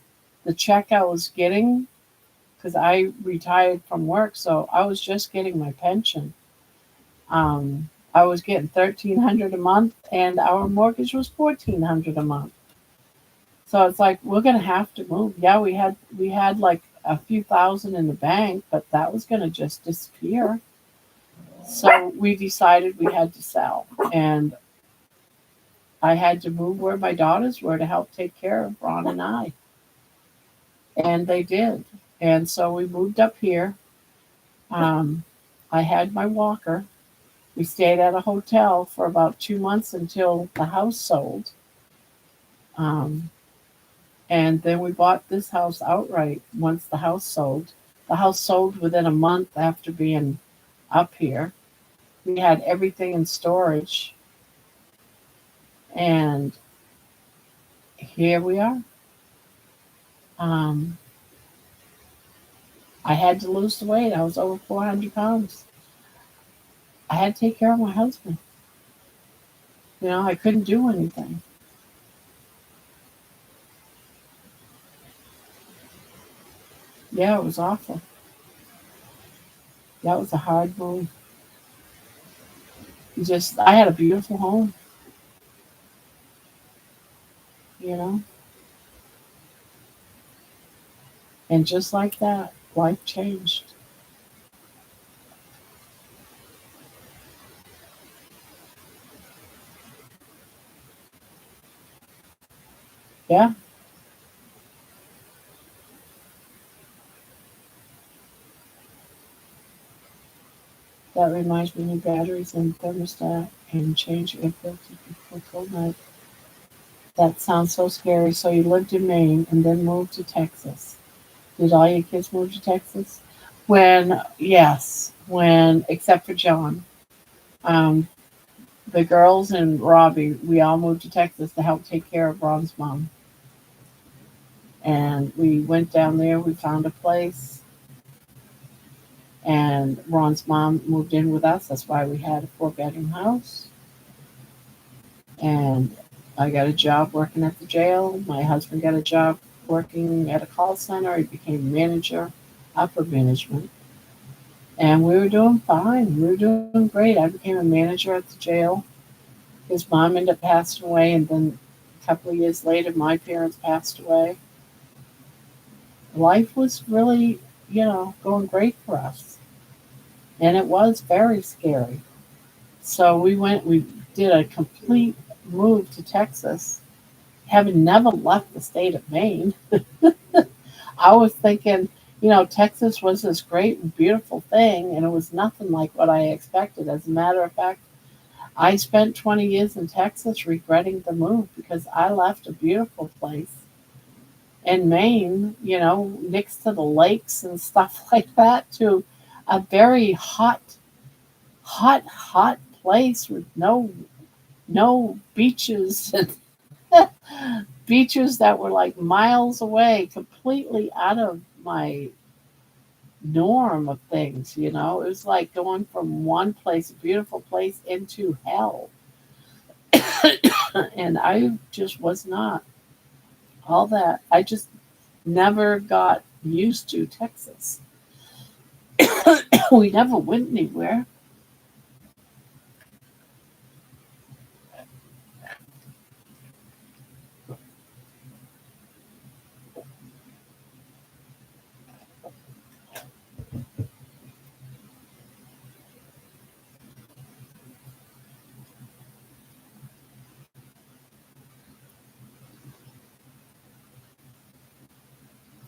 the check I was getting because I retired from work, so I was just getting my pension. I was getting 1,300 a month, and our mortgage was 1,400 a month. So it's like we're gonna have to move. Yeah, we had like a few thousand in the bank, but that was gonna just disappear. So we decided we had to sell, and I had to move where my daughters were to help take care of Ron and I, and they did. And so we moved up here. Um, I had my walker. We stayed at a hotel for about 2 months until the house sold. Um, and then we bought this house outright once the house sold. The house sold within a month after being up here. We had everything in storage, and here we are. Um, I had to lose the weight. I was over 400 pounds. I had to take care of my husband. I couldn't do anything. Yeah, it was awful. That was a hard move. I had a beautiful home, you know, and just like that, life changed. Yeah, that reminds me new batteries and thermostat and change your filter before cold night. That sounds so scary. So you lived in Maine and then moved to Texas. Did all your kids move to Texas? Yes, except for John. Um, the girls and Robbie, we all moved to Texas to help take care of Ron's mom. And we went down there, we found a place, and Ron's mom moved in with us. That's why we had a 4-bedroom house. And I got a job working at the jail. My husband got a job working at a call center. He became manager, upper management. And we were doing fine. We were doing great. I became a manager at the jail. His mom ended up passing away, and then a couple of years later, my parents passed away. Life was really, going great for us. And it was very scary. So we did a complete move to Texas, having never left the state of Maine. I was thinking, Texas was this great and beautiful thing, and it was nothing like what I expected. As a matter of fact, I spent 20 years in Texas regretting the move because I left a beautiful place in Maine, next to the lakes and stuff like that, to a very hot, hot, hot place with no beaches and beaches that were like miles away, completely out of my norm of things. It was like going from one place, a beautiful place, into hell. And I just was not all that. I just never got used to Texas. We never went anywhere.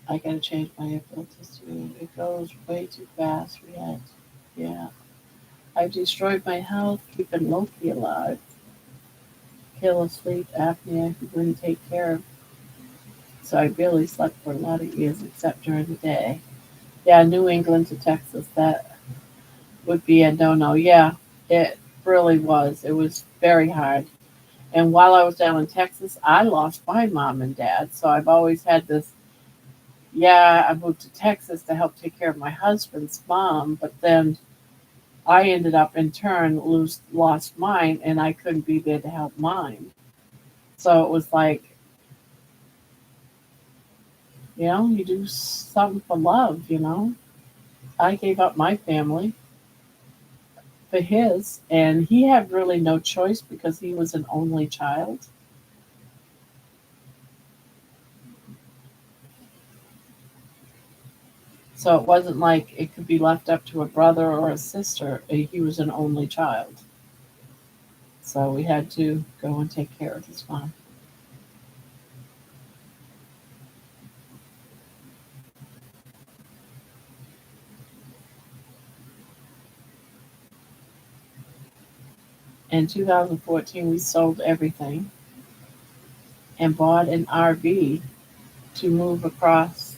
I gotta change my air filters too. It goes way too fast. Yeah. I've destroyed my health, keeping Loki alive. Kill sleep apnea he wouldn't take care of. So I barely slept for a lot of years except during the day. Yeah, New England to Texas, that would be a no no. Yeah, it really was. It was very hard. And while I was down in Texas, I lost my mom and dad. So I've always had this, yeah, I moved to Texas to help take care of my husband's mom, but then I ended up in turn lost mine, and I couldn't be there to help mine. So it was like You do something for love, you know. I gave up my family for his, and he had really no choice because he was an only child. So it wasn't like it could be left up to a brother or a sister. He was an only child. So we had to go and take care of his mom. In 2014, we sold everything and bought an RV to move across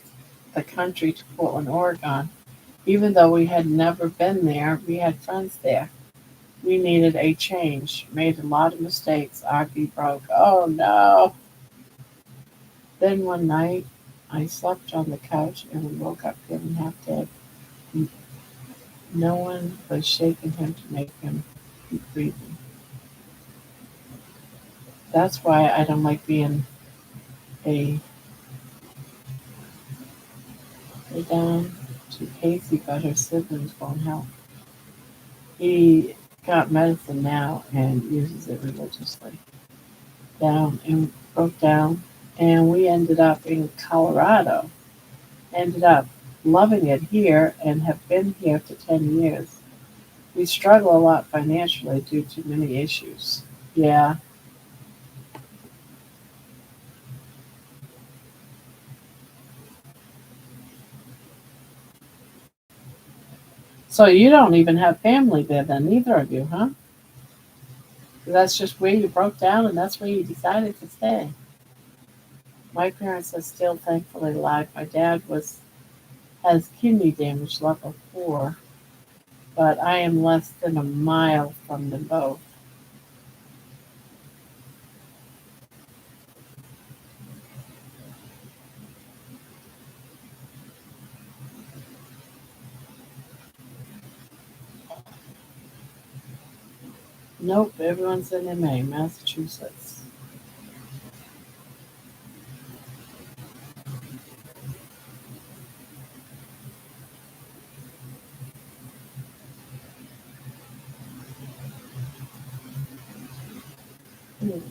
the country to Portland, Oregon. Even though we had never been there, we had friends there. We needed a change, made a lot of mistakes. RV broke. Oh no. Then one night, I slept on the couch and we woke up feeling half dead. No one was shaking him to make him keep breathing. That's why I don't like being a down to Casey, but her siblings won't help. He got medicine now and uses it religiously. Down and broke down, and we ended up in Colorado. Ended up loving it here and have been here for 10 years. We struggle a lot financially due to many issues. Yeah. So you don't even have family there then, neither of you, huh? That's just where you broke down and that's where you decided to stay. My parents are still thankfully alive. My dad was has kidney damage level 4, but I am less than a mile from them both. Nope, everyone's in MA, Massachusetts. Mm,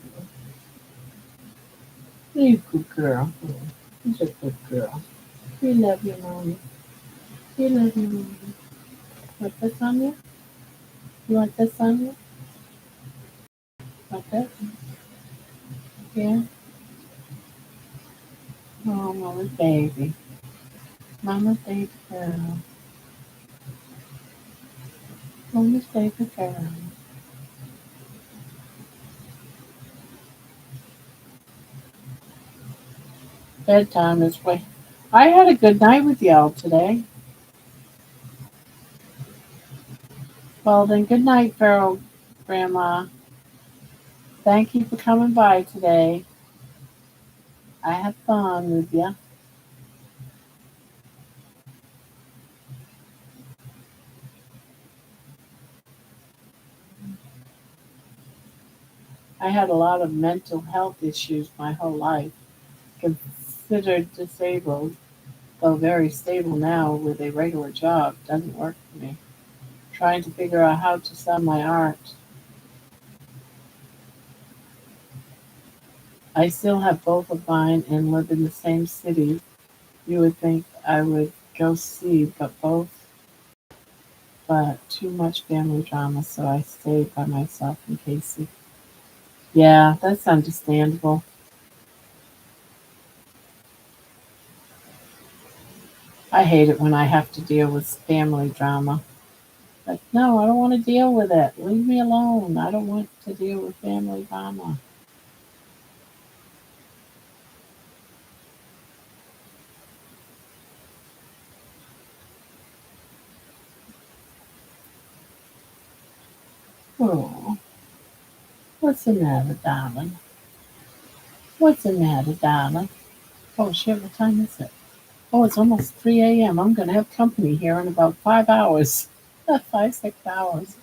you good girl. You're a good girl. You love your mommy. You love your mommy. Want this on you? You want this on you? Want this? Yeah. Oh, mama's baby. Mama's baby girl. Mama's baby girl. Bedtime is way. I had a good night with y'all today. Well, then, good night, Feral Grandma. Thank you for coming by today. I had fun with you. I had a lot of mental health issues my whole life. Considered disabled, though very stable now with a regular job, doesn't work for me. Trying to figure out how to sell my art. I still have both of mine and live in the same city. You would think I would go see, but too much family drama, so I stayed by myself in Casey. Yeah, that's understandable. I hate it when I have to deal with family drama. Like, no, I don't want to deal with it. Leave me alone. I don't want to deal with family drama. Oh, what's the matter, darling? What's the matter, darling? Oh, shit, what time is it? Oh, it's almost 3 a.m. I'm going to have company here in about 5 hours. 5, 6 hours.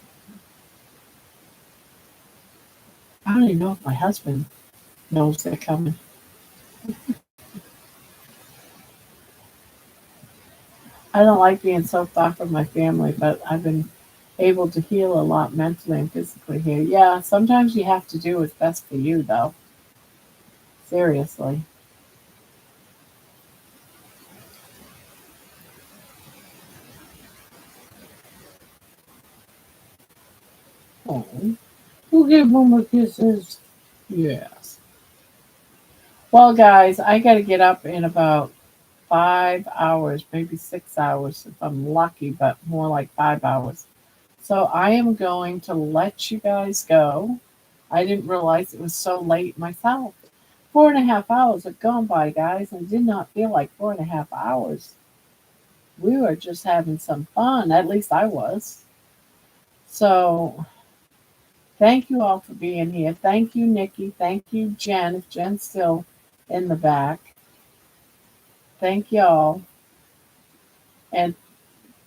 I don't even know if my husband knows they're coming. I don't like being soaked off of my family, but I've been able to heal a lot mentally and physically here. Yeah, sometimes you have to do what's best for you, though. Seriously. Oh, we'll give Mama kisses. Yes. Well, guys, I got to get up in about 5 hours, maybe 6 hours if I'm lucky, but more like 5 hours. So I am going to let you guys go. I didn't realize it was so late myself. 4.5 hours have gone by, guys, and did not feel like 4.5 hours. We were just having some fun. At least I was. So thank you all for being here. Thank you, Nikki. Thank you, Jen, if Jen's still in the back. Thank y'all. And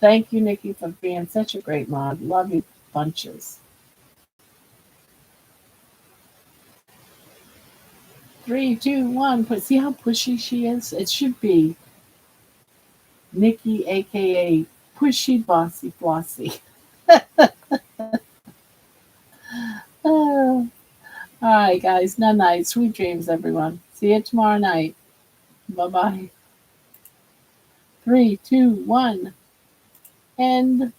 thank you, Nikki, for being such a great mod. Love you bunches. 3, 2, 1. See how pushy she is? It should be Nikki, aka Pushy Bossy Flossy. Oh, all right, guys. Night night. Sweet dreams, everyone. See you tomorrow night. Bye bye. 3, 2, 1. End.